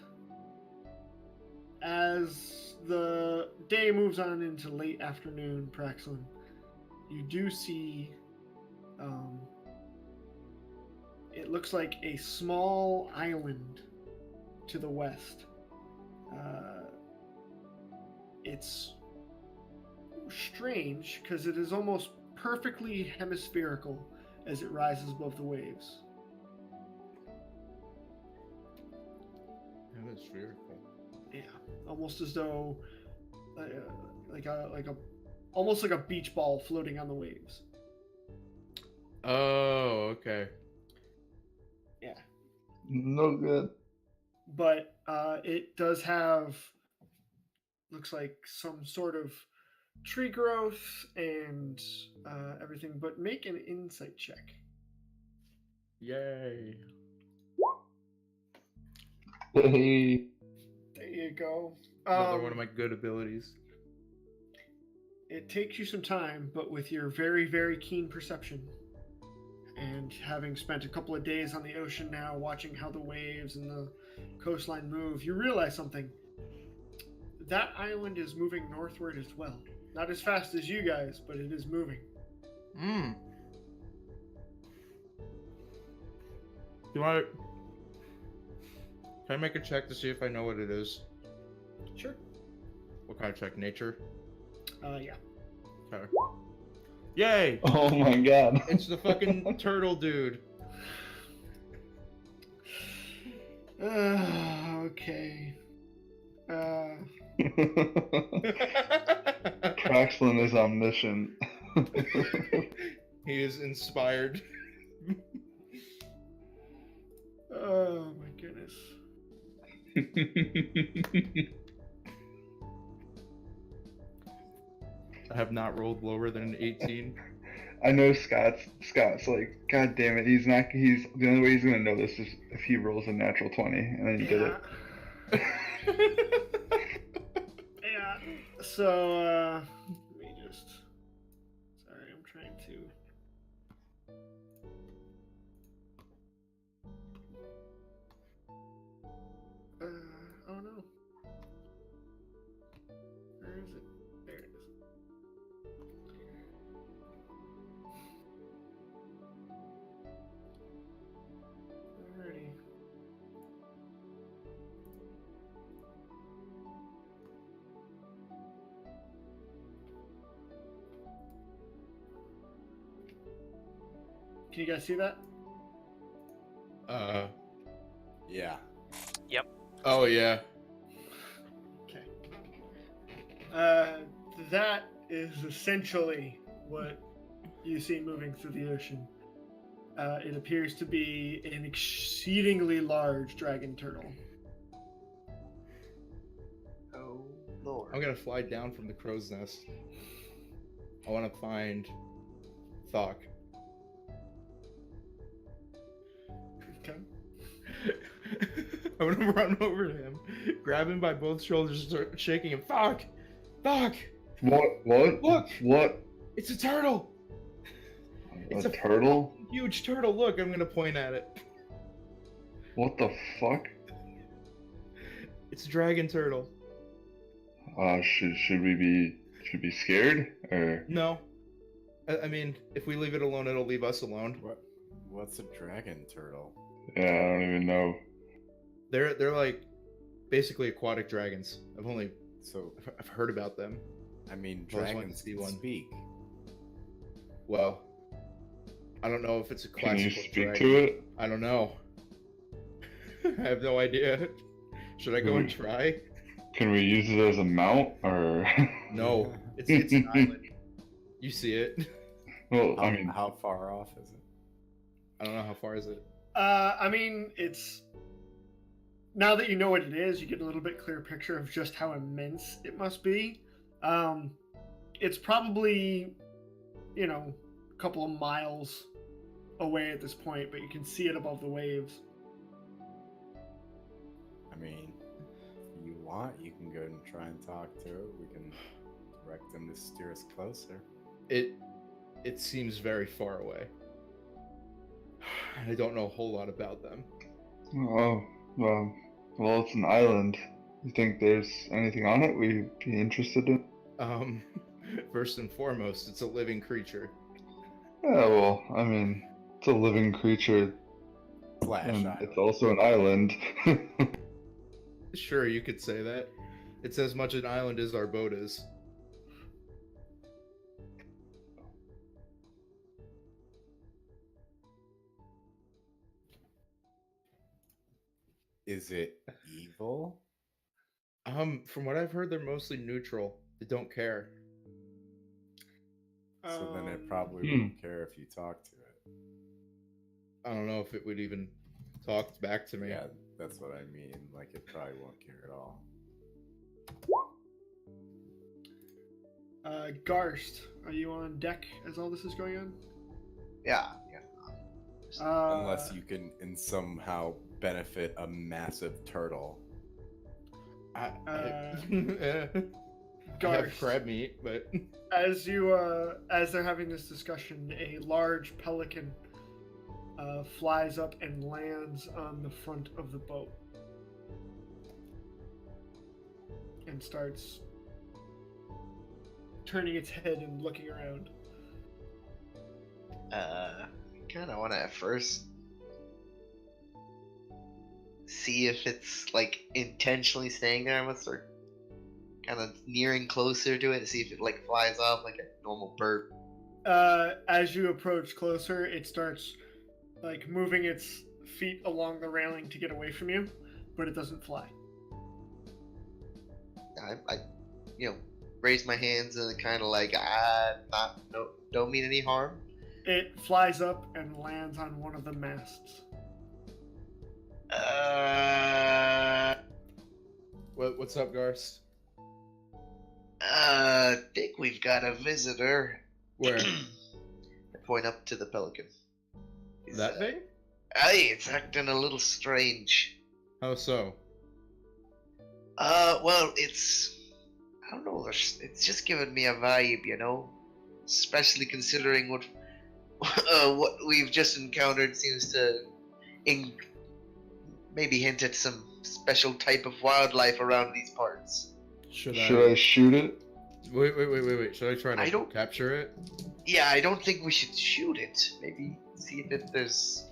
S6: as the day moves on into late afternoon, Praxlin, you do see it looks like a small island to the west. It's strange because it is almost perfectly hemispherical as it rises above the waves.
S2: Hemispherical.
S6: Yeah, almost as though almost like a beach ball floating on the waves.
S2: Oh, okay.
S6: Yeah.
S3: No good.
S6: But it does have, looks like some sort of tree growth and everything. But make an insight check.
S2: Yay.
S3: Hey.
S6: There you go.
S2: Another one of my good abilities.
S6: It takes you some time, but with your very, very keen perception, and having spent a couple of days on the ocean now, watching how the waves and the coastline move, you realize something. That island is moving northward as well. Not as fast as you guys, but it is moving.
S2: Do I... Can I make a check to see if I know what it is?
S6: Sure.
S2: What kind of check? Nature?
S6: Yeah.
S2: Okay. Yay!
S3: Oh my god.
S2: It's the fucking turtle dude.
S6: Okay.
S3: Praxlin is omniscient.
S2: He is inspired.
S6: Oh my goodness.
S2: I have not rolled lower than an 18.
S3: I know Scott's like, god damn it, he's the only way he's gonna know this is if he rolls a natural 20, and then he did it.
S6: Yeah. So, let me just... Sorry, I'm trying to... oh no. Where is it? There it is. Alrighty. Can you guys see that?
S1: Yeah.
S2: Oh yeah.
S6: Okay. That is essentially what you see moving through the ocean. It appears to be an exceedingly large dragon turtle.
S5: Oh, Lord.
S2: I'm gonna fly down from the crow's nest. I want to find Thok.
S6: Okay.
S2: I'm gonna run over to him, grab him by both shoulders, and start shaking him. Thok! Thok!
S3: What?
S2: Look!
S3: What?
S2: It's a turtle! It's
S3: a turtle?
S2: Huge turtle. Look, I'm gonna point at it.
S3: What the fuck?
S2: It's a dragon turtle.
S3: Should we be scared or?
S2: No. I mean, if we leave it alone, it'll leave us alone.
S1: What's a dragon turtle?
S3: Yeah, I don't even know.
S2: They're like basically aquatic dragons. I've heard about them.
S1: I mean,
S2: I always wanted to
S1: dragons
S2: see
S1: can
S2: one.
S1: speak.
S2: Well, I don't know if it's a
S3: Can you
S2: classical
S3: speak
S2: dragon.
S3: to it?
S2: I don't know. I have no idea. Should I go and
S3: Hmm.
S2: try?
S3: Can we use it as a mount or?
S2: No, it's an island. You see it?
S3: Well,
S1: How,
S3: I mean,
S1: how far off is it?
S2: I don't know how far is it.
S6: I mean, it's... Now that you know what it is, you get a little bit clearer picture of just how immense it must be. It's probably, a couple of miles away at this point, but you can see it above the waves.
S1: I mean, if you want, you can go and try and talk to it. We can direct them to steer us closer.
S2: It seems very far away. I don't know a whole lot about them.
S3: Oh, well, it's an island. You think there's anything on it we'd be interested in?
S2: First and foremost, it's a living creature.
S3: Yeah, well, I mean, it's a living creature,
S1: Flash
S3: and
S1: Island.
S3: it's also an island.
S2: Sure, you could say that. It's as much an island as our boat is.
S1: Is it evil?
S2: From what I've heard, they're mostly neutral. They don't care.
S1: So then it probably won't care if you talk to it.
S2: I don't know if it would even talk back to me.
S1: Yeah, that's what I mean. Like, it probably won't care at all.
S6: Garst, are you on deck as all this is going on?
S5: Yeah.
S1: Unless you can somehow benefit a massive turtle.
S2: I
S6: Garst,
S2: have crab meat, but
S6: as they're having this discussion, a large pelican flies up and lands on the front of the boat and starts turning its head and looking around.
S5: Kind of want to at first see if it's like intentionally staying there. I'm gonna start kind of nearing closer to it to see if it like flies off like a normal bird.
S6: As you approach closer, it starts like moving its feet along the railing to get away from you, but it doesn't fly.
S5: I raise my hands and kind of like don't mean any harm.
S6: It flies up and lands on one of the masts.
S2: What's up, Garst?
S5: Think we've got a visitor.
S2: Where?
S5: I point up to the pelican.
S2: That thing?
S5: Hey, it's acting a little strange.
S2: How so?
S5: Well, I don't know, it's just giving me a vibe, especially considering what we've just encountered seems to maybe hint at some special type of wildlife around these parts.
S2: Should
S3: I shoot it?
S2: Wait. Should I try to capture it?
S5: Yeah, I don't think we should shoot it. Maybe see if there's...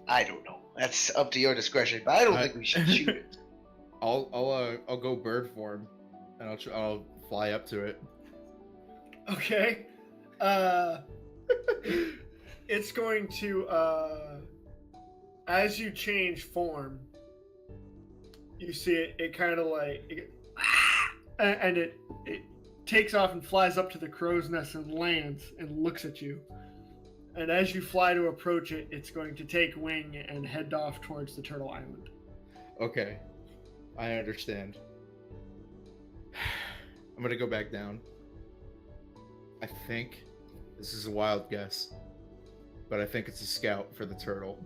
S5: I don't know. That's up to your discretion, but I don't think we should shoot it.
S2: I'll go bird form, and I'll fly up to it.
S6: Okay. It's going to as you change form, you see it kind of like and it takes off and flies up to the crow's nest and lands and looks at you. And as you fly to approach it, it's going to take wing and head off towards the Turtle Island.
S2: Okay, I understand. I'm gonna go back down. I think this is a wild guess, but I think it's a scout for the turtle.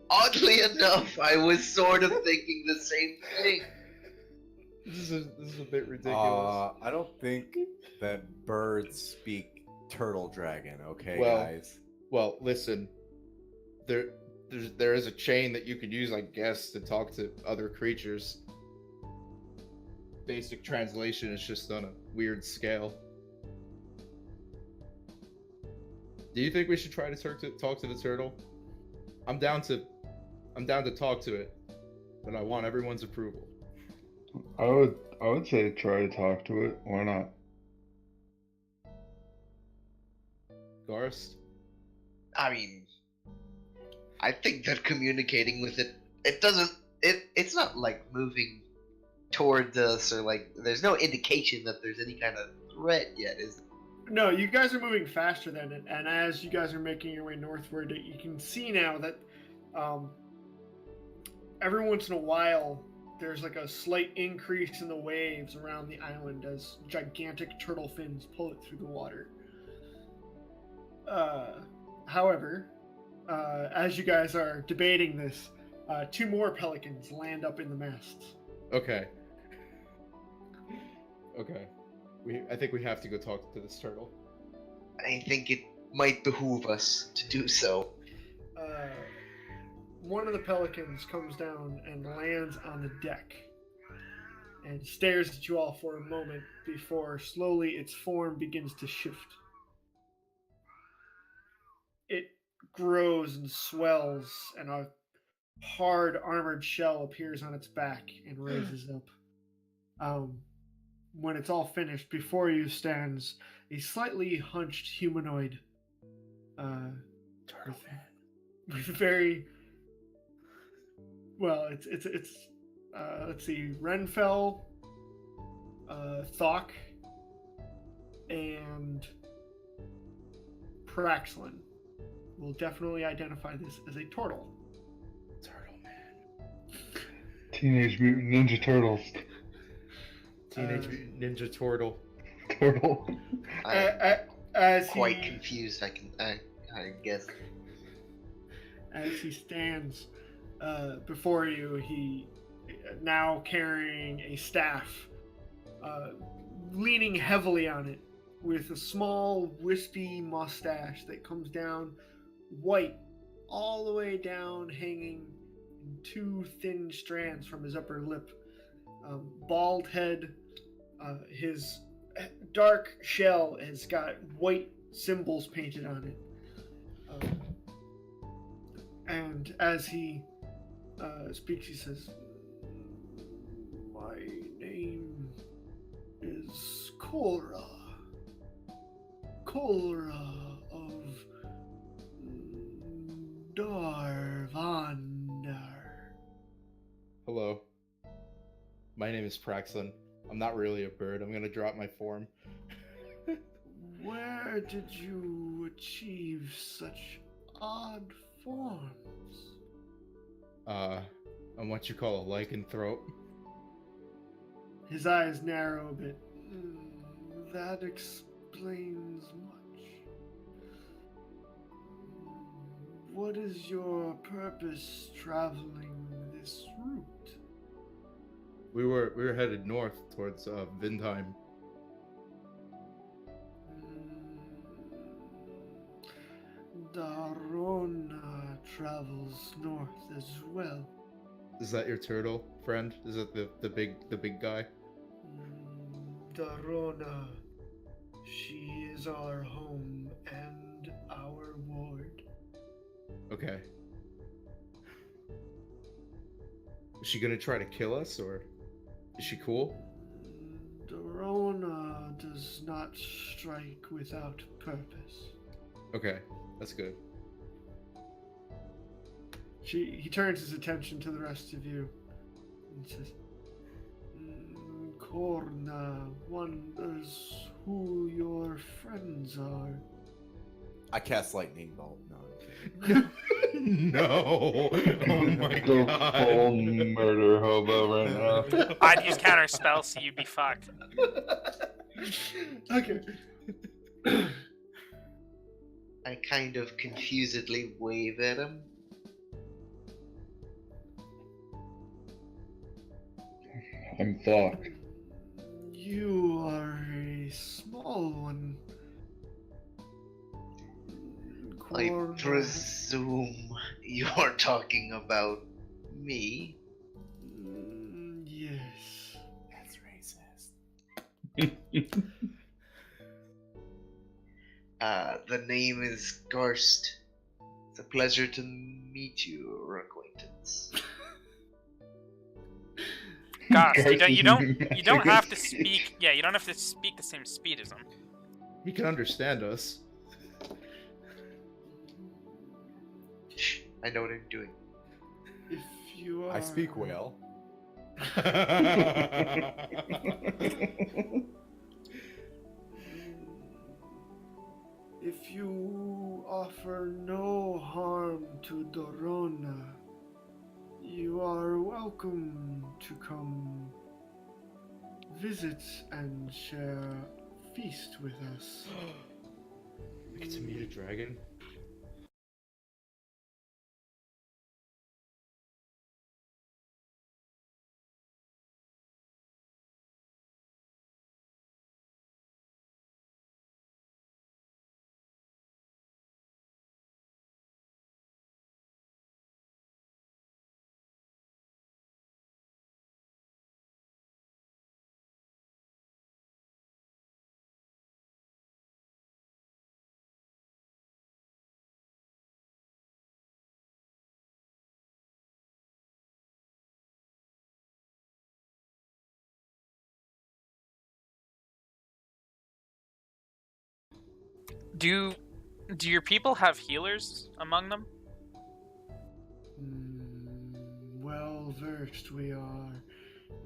S5: Oddly enough, I was sort of thinking the same thing.
S2: This is a bit ridiculous.
S1: I don't think that birds speak turtle dragon, okay,
S2: Well,
S1: guys?
S2: Well, listen. There is a chain that you could use, I guess, to talk to other creatures. Basic translation is just on a weird scale. Do you think we should try to talk to the turtle? I'm down to talk to it, but I want everyone's approval.
S3: I would say try to talk to it. Why not?
S2: Garst?
S5: I mean, I think that communicating with it, it's not like moving towards us or like, there's no indication that there's any kind of threat yet, is there?
S6: No, you guys are moving faster than it, and as you guys are making your way northward, you can see now that every once in a while there's like a slight increase in the waves around the island as gigantic turtle fins pull it through the water. However, as you guys are debating this, 2 more pelicans land up in the masts.
S2: Okay. Okay. I think we have to go talk to this turtle.
S5: I think it might behoove us to do so.
S6: One of the pelicans comes down and lands on the deck and stares at you all for a moment before slowly its form begins to shift. It grows and swells, and a hard armored shell appears on its back and raises up. When it's all finished, before you stands a slightly hunched humanoid.
S2: Turtle man.
S6: With very well, it's let's see, Renfell, Thok, and Praxlin will definitely identify this as a turtle.
S2: Turtle man.
S3: Teenage Mutant Ninja Turtles.
S2: Teenage Mutant Ninja Turtle.
S3: Turtle.
S6: As
S5: Quite
S6: he,
S5: confused. I guess.
S6: As he stands before you, he now carrying a staff, leaning heavily on it, with a small wispy mustache that comes down white all the way down, hanging in 2 thin strands from his upper lip. Bald head, his dark shell has got white symbols painted on it. And as he speaks, he says, "My name is Korra. Korra of Darvander."
S2: Hello. My name is Praxlin. I'm not really a bird. I'm gonna drop my form.
S6: Where did you achieve such odd forms?
S2: I'm what you call a lycanthrope.
S6: His eyes narrow a bit. That explains much. What is your purpose traveling this route?
S2: We were headed north towards Vindheim.
S6: Darona travels north as well.
S2: Is that your turtle friend? Is that the big guy?
S6: Darona, she is our home and our ward.
S2: Okay. Is she gonna try to kill us, or is she cool?
S6: Darona does not strike without purpose.
S2: Okay, that's good.
S6: He turns his attention to the rest of you and says, Korna wonders who your friends are.
S1: I cast lightning bolt. No.
S2: No! Oh my
S3: Go
S2: god!
S3: full murder hobo right now.
S4: I'd use counter spell, so you'd be fucked.
S6: Okay.
S5: I kind of confusedly wave at him.
S3: I'm Thok.
S6: You are a small one.
S5: I
S6: Korna.
S5: presume you're talking about me.
S6: Yes.
S1: That's racist.
S5: The name is Garst. It's a pleasure to meet you, acquaintance.
S4: Gosh, you
S3: Garth
S4: don't
S3: is
S4: have to
S3: magic.
S4: speak. Yeah, you don't have to speak the same speed as him.
S2: He can understand us.
S5: Shh, I know what I'm doing.
S6: If you are...
S1: I speak whale.
S6: If you offer no harm to Dorona, You are welcome to come visit and share a feast with us.
S2: I get to meet a dragon.
S4: Do your people have healers among them?
S6: Well versed we are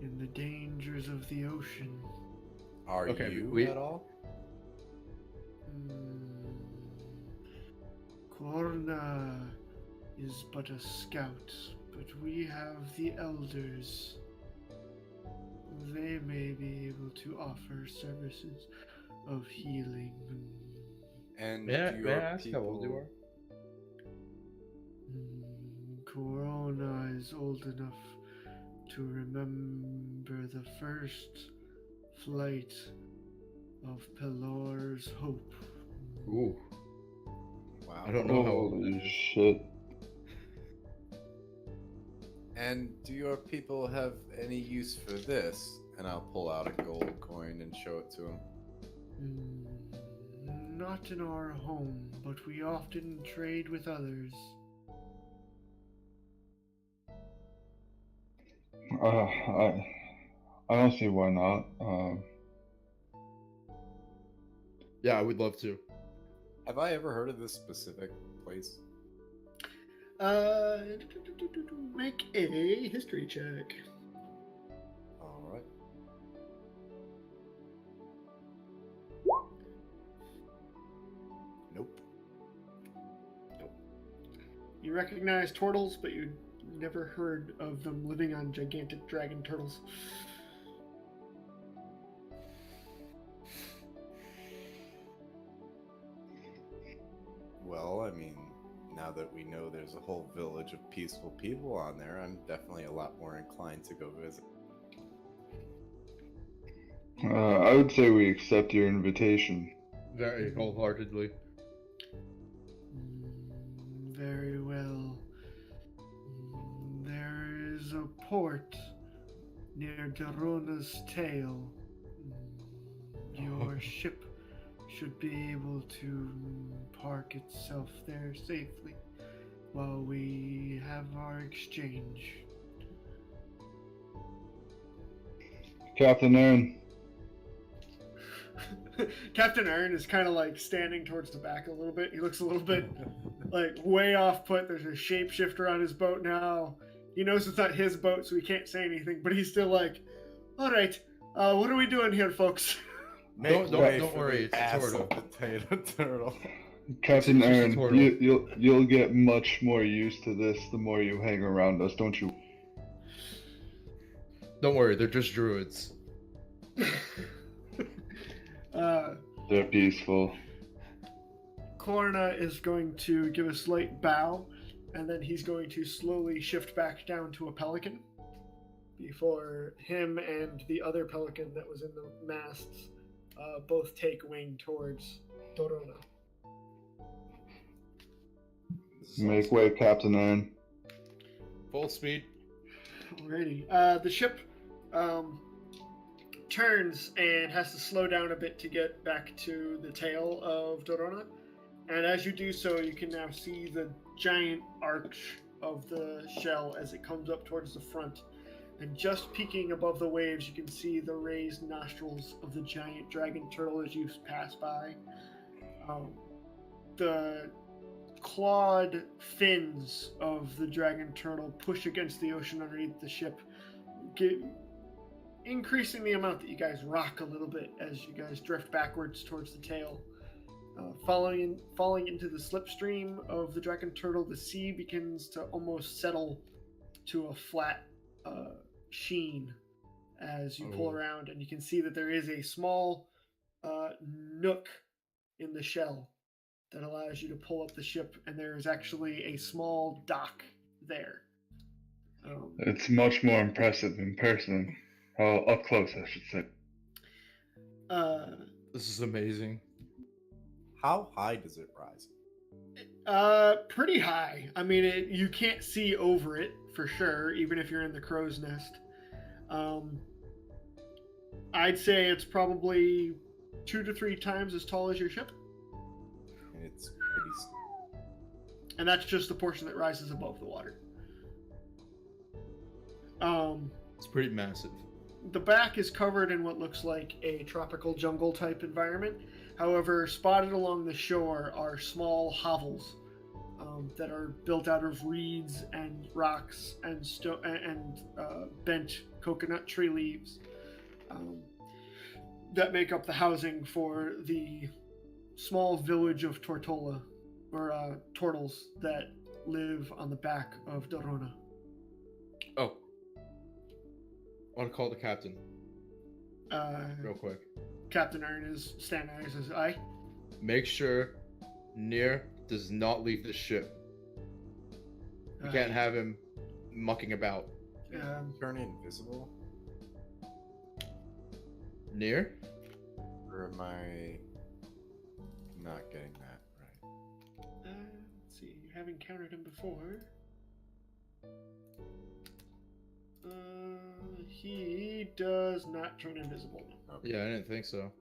S6: in the dangers of the ocean.
S1: Are
S2: Okay,
S1: you at all?
S6: Korna is but a scout, but we have the elders. They may be able to offer services of healing.
S1: And
S2: May I
S1: do your
S2: ask how old you
S1: people-
S2: are?
S6: Corona is old enough to remember the first flight of Pelor's Hope.
S2: Ooh,
S1: Wow.
S2: I don't know how.
S3: Holy shit.
S1: And do your people have any use for this? And I'll pull out a gold coin and show it to him.
S6: Not in our home, but we often trade with others.
S3: I don't see why not.
S2: Yeah, I would love to.
S1: Have I ever heard of this specific place?
S6: Make a history check.
S1: All right. Nope.
S6: You recognize turtles, but you never heard of them living on gigantic dragon turtles.
S1: Well, I mean, now that we know there's a whole village of peaceful people on there, I'm definitely a lot more inclined to go visit.
S3: I would say we accept your invitation.
S2: Very wholeheartedly.
S6: Very well. There is a port near Darona's tail. Your ship should be able to park itself there safely while we have our exchange.
S3: Captain Aaron.
S6: Captain Aaron is kind of like standing towards the back a little bit. He looks a little bit like way off put. There's a shapeshifter on his boat now. He knows it's not his boat, so he can't say anything, but he's still like, all right, what are we doing here, folks?
S2: Don't worry, it's a
S1: ass
S2: turtle.
S1: of potato turtle.
S3: Captain
S2: It's just a
S3: Aaron,
S2: turtle.
S3: you'll get much more used to this the more you hang around us, don't you?
S2: Don't worry, they're just druids.
S3: They're peaceful.
S6: Korna is going to give a slight bow, and then he's going to slowly shift back down to a pelican before him and the other pelican that was in the masts both take wing towards Dorona.
S3: Make way, Captain Aaron.
S2: Full speed.
S6: Alrighty. The ship turns and has to slow down a bit to get back to the tail of Dorona. And as you do so, you can now see the giant arch of the shell as it comes up towards the front. And just peeking above the waves, you can see the raised nostrils of the giant dragon turtle as you pass by. The clawed fins of the dragon turtle push against the ocean underneath the ship, increasing the amount that you guys rock a little bit as you guys drift backwards towards the tail. Falling into the slipstream of the dragon turtle, the sea begins to almost settle to a flat sheen as you pull around, and you can see that there is a small nook in the shell that allows you to pull up the ship, and there is actually a small dock there.
S3: It's much more impressive in person. Up close, I should say.
S2: This is amazing.
S1: How high does it rise?
S6: Pretty high. I mean, you can't see over it for sure, even if you're in the crow's nest. I'd say it's probably 2 to 3 times as tall as your ship.
S1: And it's pretty steep.
S6: And that's just the portion that rises above the water.
S2: It's pretty massive.
S6: The back is covered in what looks like a tropical jungle type environment. However, spotted along the shore are small hovels that are built out of reeds and rocks and bent coconut tree leaves that make up the housing for the small village of Tortola, or turtles that live on the back of Dorona.
S2: Oh. I want to call the captain. Real quick.
S6: Captain Ern is standing there and says, "Aye."
S2: Make sure Nier does not leave the ship. You can't have him mucking about.
S1: Turn invisible?
S2: Nier?
S1: Or am I not getting that right?
S6: Let's see. You have encountered him before. He does not turn invisible.
S1: Okay.
S2: Yeah, I didn't think so.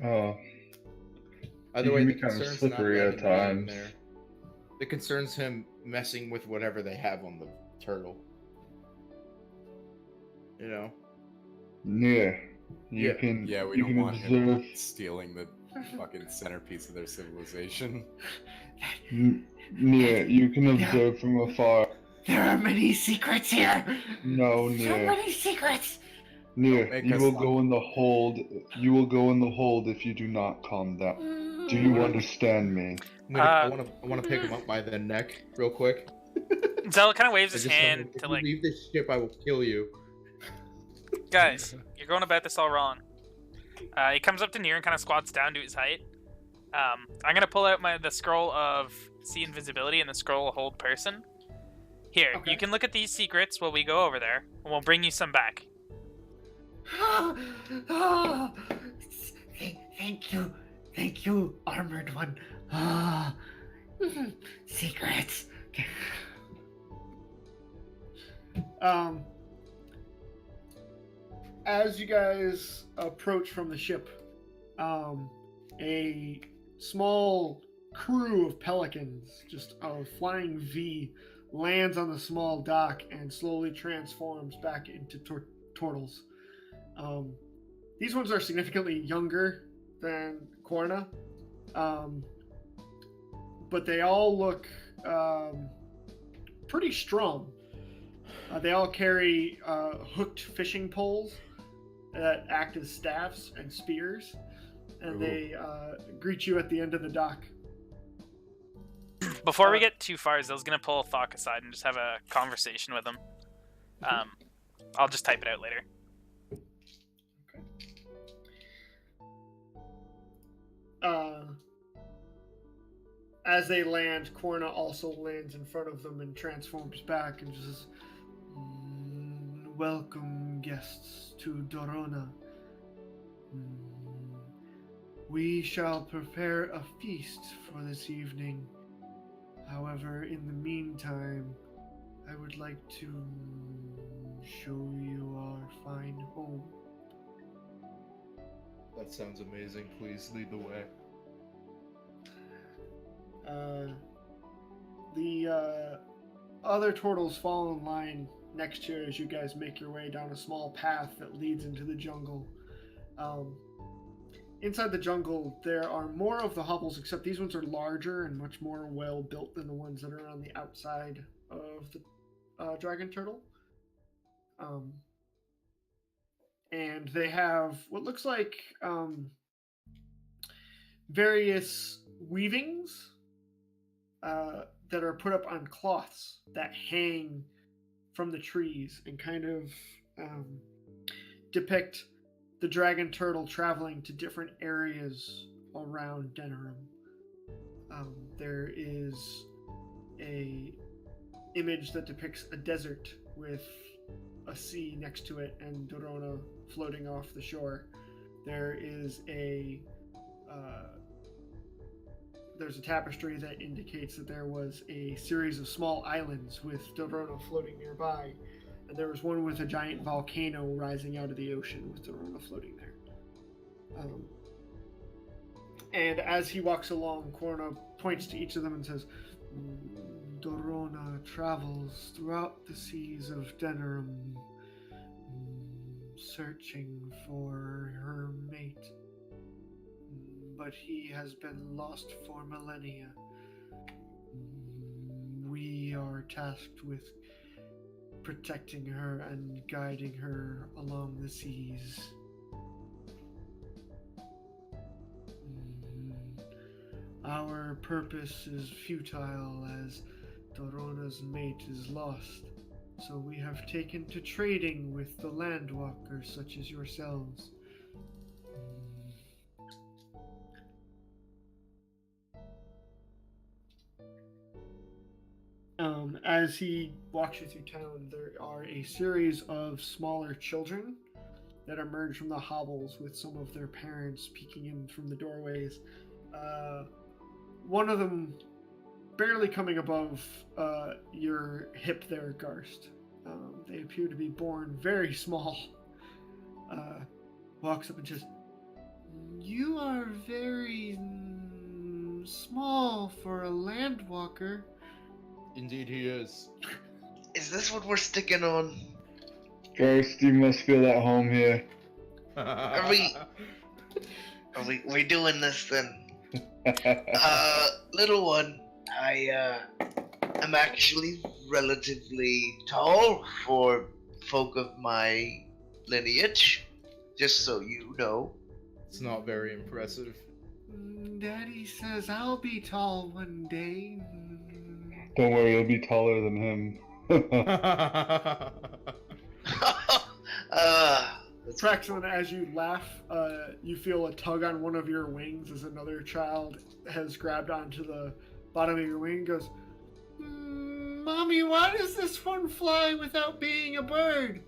S3: Oh,
S2: Either
S3: he
S2: way,
S3: can
S2: the
S3: be kind of
S2: concern's not
S3: slippery
S2: letting
S3: at
S2: him in
S3: times.
S2: there. The concern's him messing with whatever they have on the turtle. You know?
S3: Near. You
S2: Yeah.
S3: can.
S1: Yeah, we
S3: you
S1: don't
S3: can
S1: want
S3: observe.
S1: him stealing the fucking centerpiece of their civilization.
S3: Near. You can observe from afar.
S7: There are many secrets here.
S3: No,
S7: So
S3: Near.
S7: many secrets.
S3: Near.
S1: Make
S3: You
S1: us
S3: will
S1: stop.
S3: go in the hold. You will go in the hold if you do not calm down. Do you understand me?
S2: I want to pick him up by the neck real quick.
S4: Zell kind of waves
S2: And
S4: his
S2: just tell him,
S4: hand
S2: if
S4: to
S2: you
S4: like,
S2: leave this ship, I will kill you.
S4: guys, you're going about this all wrong. He comes up to Nier and kind of squats down to his height. I'm gonna pull out the scroll of see invisibility and the scroll of hold person. Here,
S6: Okay.
S4: you can look at these secrets while we go over there, and we'll bring you some back.
S7: Thank you, armored one. Secrets.
S6: As you guys approach from the ship, a small crew of pelicans, just a flying V, lands on the small dock and slowly transforms back into turtles. These ones are significantly younger than Korna, but they all look pretty strong. They all carry hooked fishing poles that act as staffs and spears, and they greet you at the end of the dock.
S4: Before we get too far, Zell's gonna pull Thok aside and just have a conversation with him. I'll just type it out later.
S6: As they land, Korna also lands in front of them and transforms back and just says, "Welcome, guests, to Dorona. We shall prepare a feast for this evening. However, in the meantime, I would like to show you our fine home."
S2: That sounds amazing. Please lead the way.
S6: The other turtles fall in line next to you as you guys make your way down a small path that leads into the jungle. Inside the jungle, there are more of the hovels, except these ones are larger and much more well built than the ones that are on the outside of the dragon turtle. And they have what looks like various weavings that are put up on cloths that hang from the trees and kind of depict the dragon turtle traveling to different areas around Denerim. There is a image that depicts a desert with a sea next to it and Dorona floating off the shore. There is there's a tapestry that indicates that there was a series of small islands with Dorona floating nearby. And there was one with a giant volcano rising out of the ocean with Dorona floating there. And as he walks along, Corona points to each of them and says, Dorona travels throughout the seas of Denerim, searching for her mate. But he has been lost for millennia. We are tasked with protecting her and guiding her along the seas. Our purpose is futile as Dorona's mate is lost, so we have taken to trading with the landwalkers such as yourselves. As he walks you through town, there are a series of smaller children that emerge from the hobbles with some of their parents peeking in from the doorways. One of them barely coming above your hip there, Garst. They appear to be born very small. Walks up and says, "You are very small for a landwalker."
S2: Indeed he is.
S5: Is this what we're sticking on?
S3: Ghost, you must feel at home here.
S5: Are we doing this then? Little one, I'm actually relatively tall for folk of my lineage, just so you know.
S2: It's not very impressive.
S6: Daddy says I'll be tall one day.
S3: Don't worry, you'll be taller than him.
S6: Traxon, as you laugh, you feel a tug on one of your wings as another child has grabbed onto the bottom of your wing and goes, Mommy, why does this one fly without being a bird?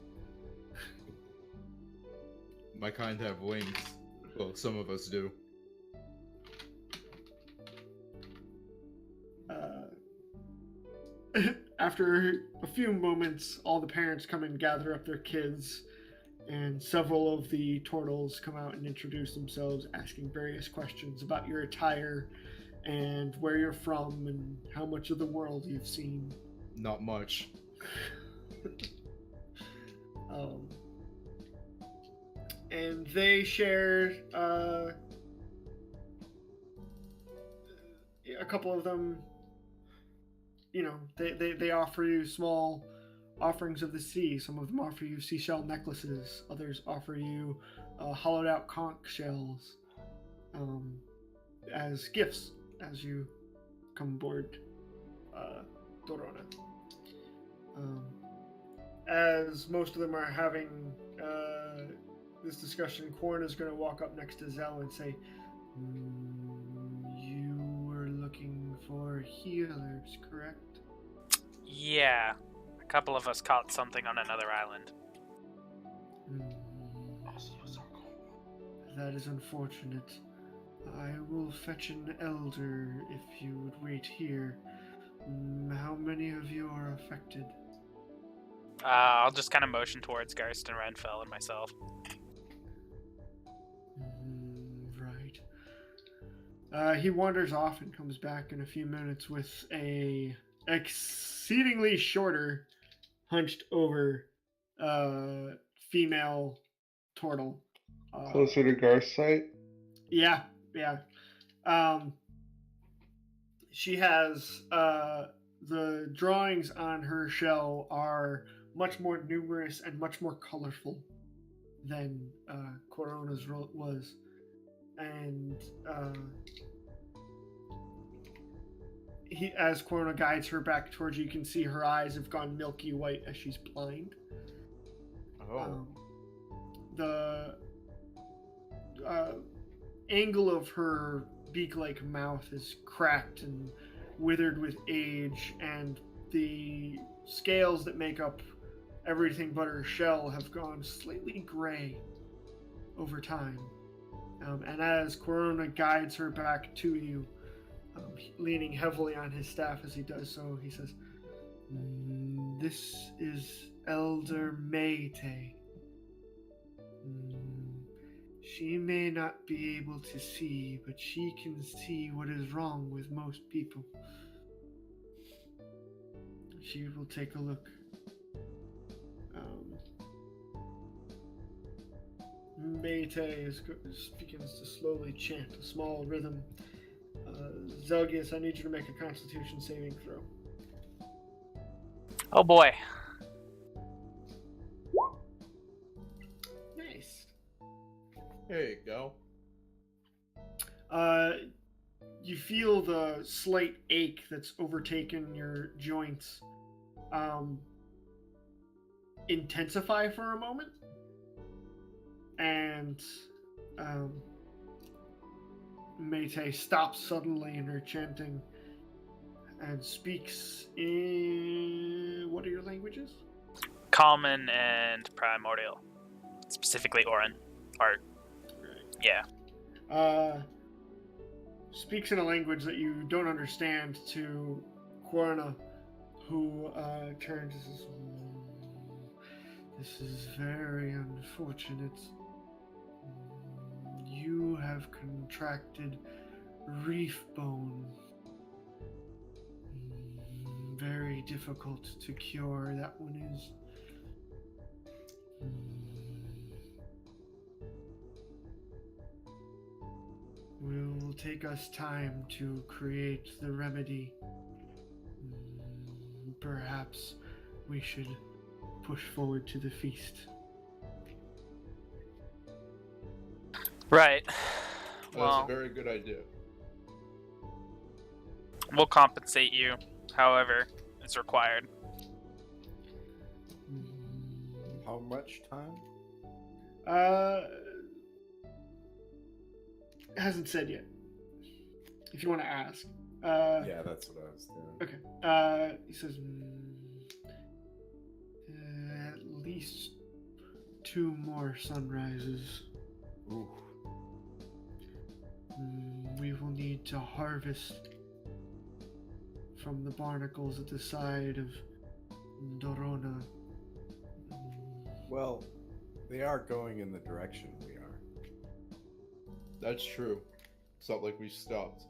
S2: My kind have wings. Well, some of us do.
S6: After a few moments, all the parents come and gather up their kids, and several of the turtles come out and introduce themselves, asking various questions about your attire and where you're from and how much of the world you've seen.
S2: Not much.
S6: And they share a couple of them. You know, they offer you small offerings of the sea. Some of them offer you seashell necklaces. Others offer you hollowed out conch shells as gifts as you come aboard Dorona. As most of them are having this discussion, Korn is going to walk up next to Zell and say, "You were looking for healers, correct?"
S4: Yeah. A couple of us caught something on another island.
S6: That is unfortunate. I will fetch an elder if you would wait here. How many of you are affected?
S4: I'll just kind of motion towards Garst and Renfell and myself.
S6: Right. He wanders off and comes back in a few minutes with a exceedingly shorter, hunched over female turtle.
S3: Closer to Garth's site?
S6: Yeah. She has the drawings on her shell are much more numerous and much more colorful than Corona's was. And as Corona guides her back towards you, you can see her eyes have gone milky white as she's blind.
S2: Oh.
S6: The angle of her beak-like mouth is cracked and withered with age, and the scales that make up everything but her shell have gone slightly gray over time. And as Corona guides her back to you, leaning heavily on his staff as he does so, he says, "This is Elder Mayte. She may not be able to see, but she can see what is wrong with most people. She will take a look." Mayte begins to slowly chant a small rhythm. Zelgius, I need you to make a Constitution saving throw.
S4: Oh boy.
S6: Nice.
S2: There you go.
S6: You feel the slight ache that's overtaken your joints intensify for a moment, and Mayte stops suddenly in her chanting and speaks in... What are your languages?
S4: Common and primordial. Specifically Orin. Yeah.
S6: Speaks in a language that you don't understand to Corona, who turns and says, "This is very unfortunate. You have contracted reef bone. Very difficult to cure, that one is. Will take us time to create the remedy. Perhaps we should push forward to the feast."
S4: Right.
S2: That's
S4: Well,
S2: a very good idea.
S4: we'll compensate you however is required.
S1: How much time?
S6: Hasn't said yet. If you want to ask.
S1: Yeah, that's what I was doing.
S6: Okay. He says, at least 2 more sunrises.
S1: Ooh.
S6: We will need to harvest from the barnacles at the side of Dorona.
S1: Well, they are going in the direction we are.
S2: That's true. It's not like we stopped.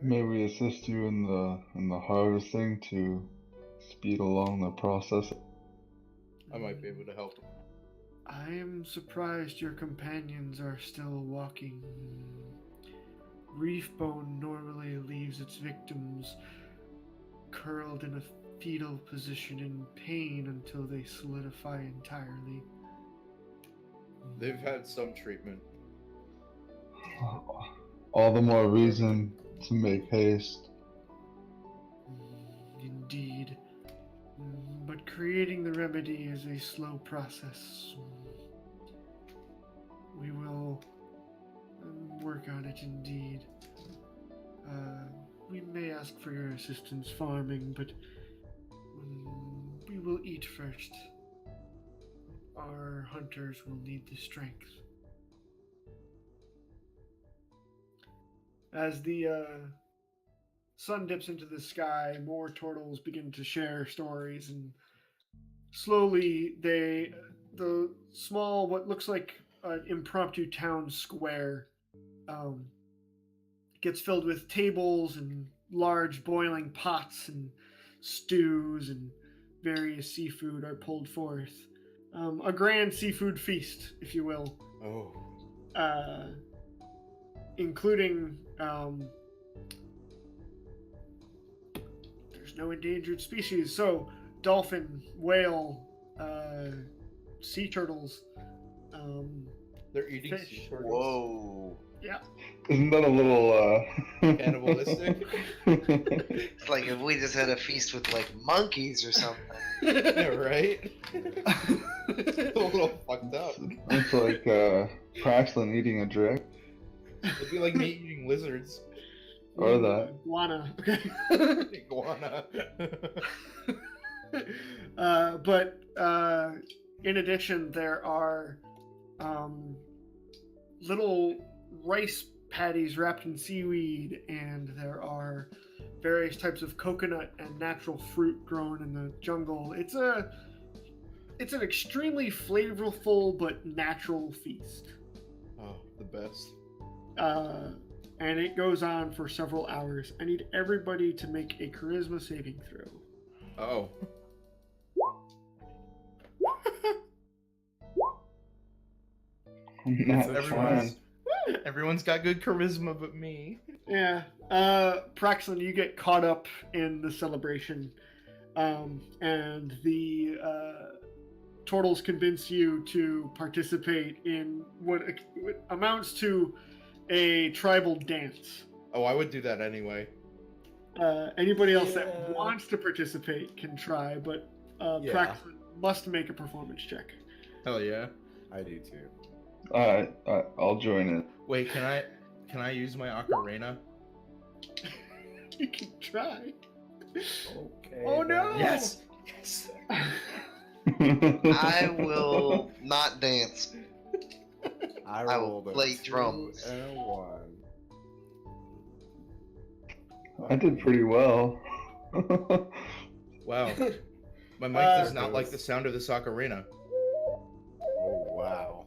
S3: May we assist you in the harvesting to speed along the process?
S2: I might be able to help.
S6: I am surprised your companions are still walking. Reef bone normally leaves its victims curled in a fetal position in pain until they solidify entirely.
S2: They've had some treatment.
S3: All the more reason to make haste.
S6: Indeed. But creating the remedy is a slow process. We will work on it indeed. We may ask for your assistance farming, but we will eat first. Our hunters will need the strength. As the sun dips into the sky, more turtles begin to share stories, and slowly the small, what looks like an impromptu town square gets filled with tables and large boiling pots, and stews and various seafood are pulled forth. A grand seafood feast, if you will.
S2: Oh.
S6: Including there's no endangered species, so dolphin, whale, sea turtles,
S2: They're eating
S6: fish.
S2: sea turtles.
S5: Whoa.
S6: Yeah, Yeah.
S3: Isn't that a little
S2: Cannibalistic?
S5: It's like if we just had a feast with like monkeys or something.
S2: Yeah, right? A little fucked up.
S3: It's like Praxlin eating a drick.
S2: It'd be like me eating lizards.
S3: Or that.
S6: Iguana. Okay.
S2: Iguana.
S6: But in addition, there are little rice patties wrapped in seaweed, and there are various types of coconut and natural fruit grown in the jungle. It's an extremely flavorful but natural feast.
S2: Oh, the best.
S6: And it goes on for several hours. I need everybody to make a charisma saving throw.
S2: Oh.
S3: Not
S2: Everyone's,
S3: fun.
S2: everyone's got good charisma but me.
S6: Yeah. Praxlin, you get caught up in the celebration. And the turtles convince you to participate in what amounts to a tribal dance.
S2: Oh, I would do that anyway.
S6: Anybody else that wants to participate can try, but
S1: Yeah.
S6: Praxlin must make a performance check.
S2: Hell yeah.
S1: I do too.
S3: Alright, I'll join it.
S2: Wait, can I use my ocarina?
S6: You can try.
S1: Okay.
S6: Oh no!
S2: Yes. Yes.
S5: I will not dance.
S1: I
S5: I will
S1: rolled a
S5: play
S1: 2
S5: drums.
S1: and a 1.
S3: I did pretty well.
S2: Wow. My mic does not like the sound of this ocarina.
S1: Oh wow.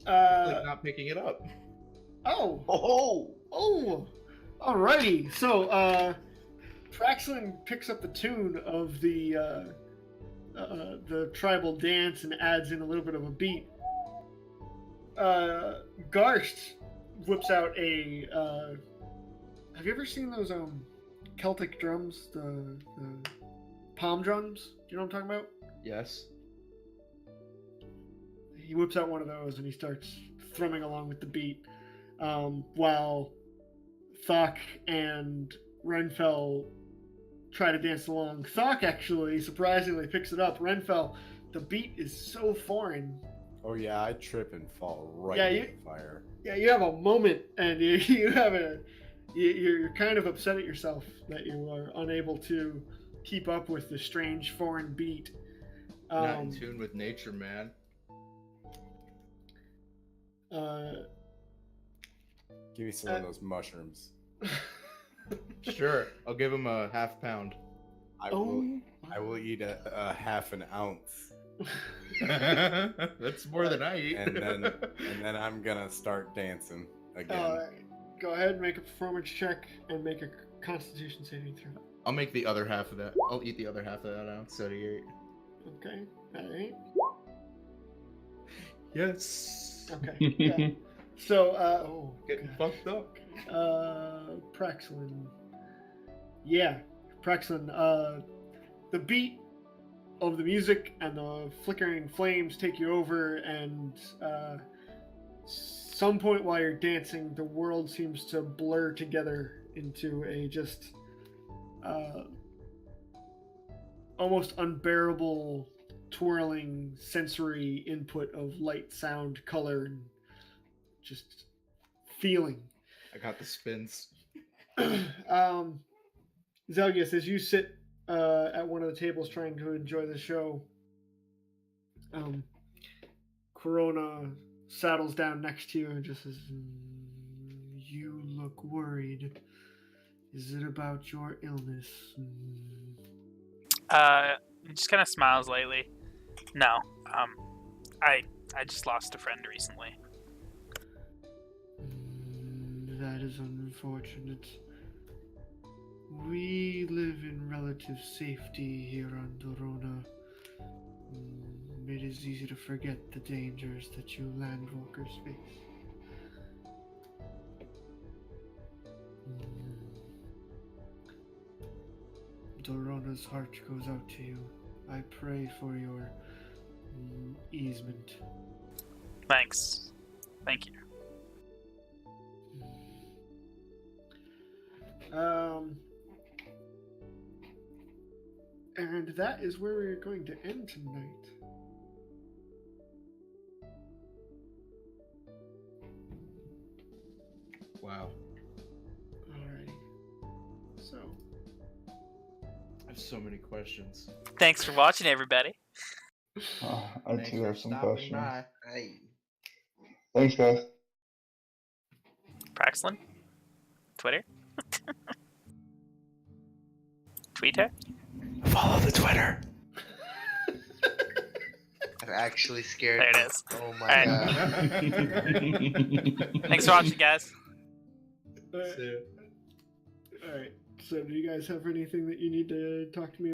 S2: Like not picking it up.
S6: Oh!
S5: Oh,
S6: Oh! Alrighty, so, Praxlin picks up the tune of the tribal dance and adds in a little bit of a beat. Garst whips out a, have you ever seen those, Celtic drums? The palm drums? Do you know what I'm talking about?
S2: Yes.
S6: He whips out one of those and he starts thrumming along with the beat, while Thok and Renfell try to dance along. Thok actually, surprisingly, picks it up. Renfell, the beat is so foreign.
S1: Oh yeah, I trip and fall right
S6: Yeah,
S1: in
S6: you-
S1: the fire.
S6: Yeah, you have a moment, and you're kind of upset at yourself that you are unable to keep up with the strange foreign beat.
S2: Not in tune with nature, man.
S1: Give me some of those mushrooms.
S2: Sure, I'll give him a half pound.
S1: I will eat a half an ounce,
S2: That's more than I eat.
S1: and then I'm gonna start dancing again.
S6: Go ahead and make a performance check and make a Constitution saving throw.
S2: I'll make the other half of that. I'll eat the other half of that ounce. 38.
S6: Okay, alright.
S2: Yes.
S6: Okay, yeah. So,
S2: Getting fucked up.
S6: Praxlin. Yeah, Praxlin. The beat of the music and the flickering flames take you over, and some point while you're dancing, the world seems to blur together into a just almost unbearable twirling sensory input of light, sound, color, and just feeling.
S2: I got the spins.
S6: Zelgius, as you sit at one of the tables trying to enjoy the show, Corona saddles down next to you and just says, "You look worried. Is it about your illness?"
S4: He just kind of smiles lightly. No, I just lost a friend recently.
S6: That is unfortunate. We live in relative safety here on Dorona. It is easy to forget the dangers that you landwalkers face. Dorona's heart goes out to you. I pray for your easement.
S4: Thanks. Thank you.
S6: And that is where we're going to end tonight.
S2: Wow.
S6: Alrighty. So,
S2: I have so many questions.
S4: Thanks for watching, everybody.
S3: I
S2: Thanks
S3: too
S2: for
S3: have some
S2: stopping
S3: questions.
S2: by.
S5: Hey.
S3: Thanks, guys.
S4: Praxlin? Twitter? Twitter?
S2: Follow the Twitter.
S5: I'm actually scared.
S4: There it is.
S5: Oh my
S4: Alright.
S5: god.
S4: Thanks for watching, guys.
S6: Alright. So, do you guys have anything that you need to talk to me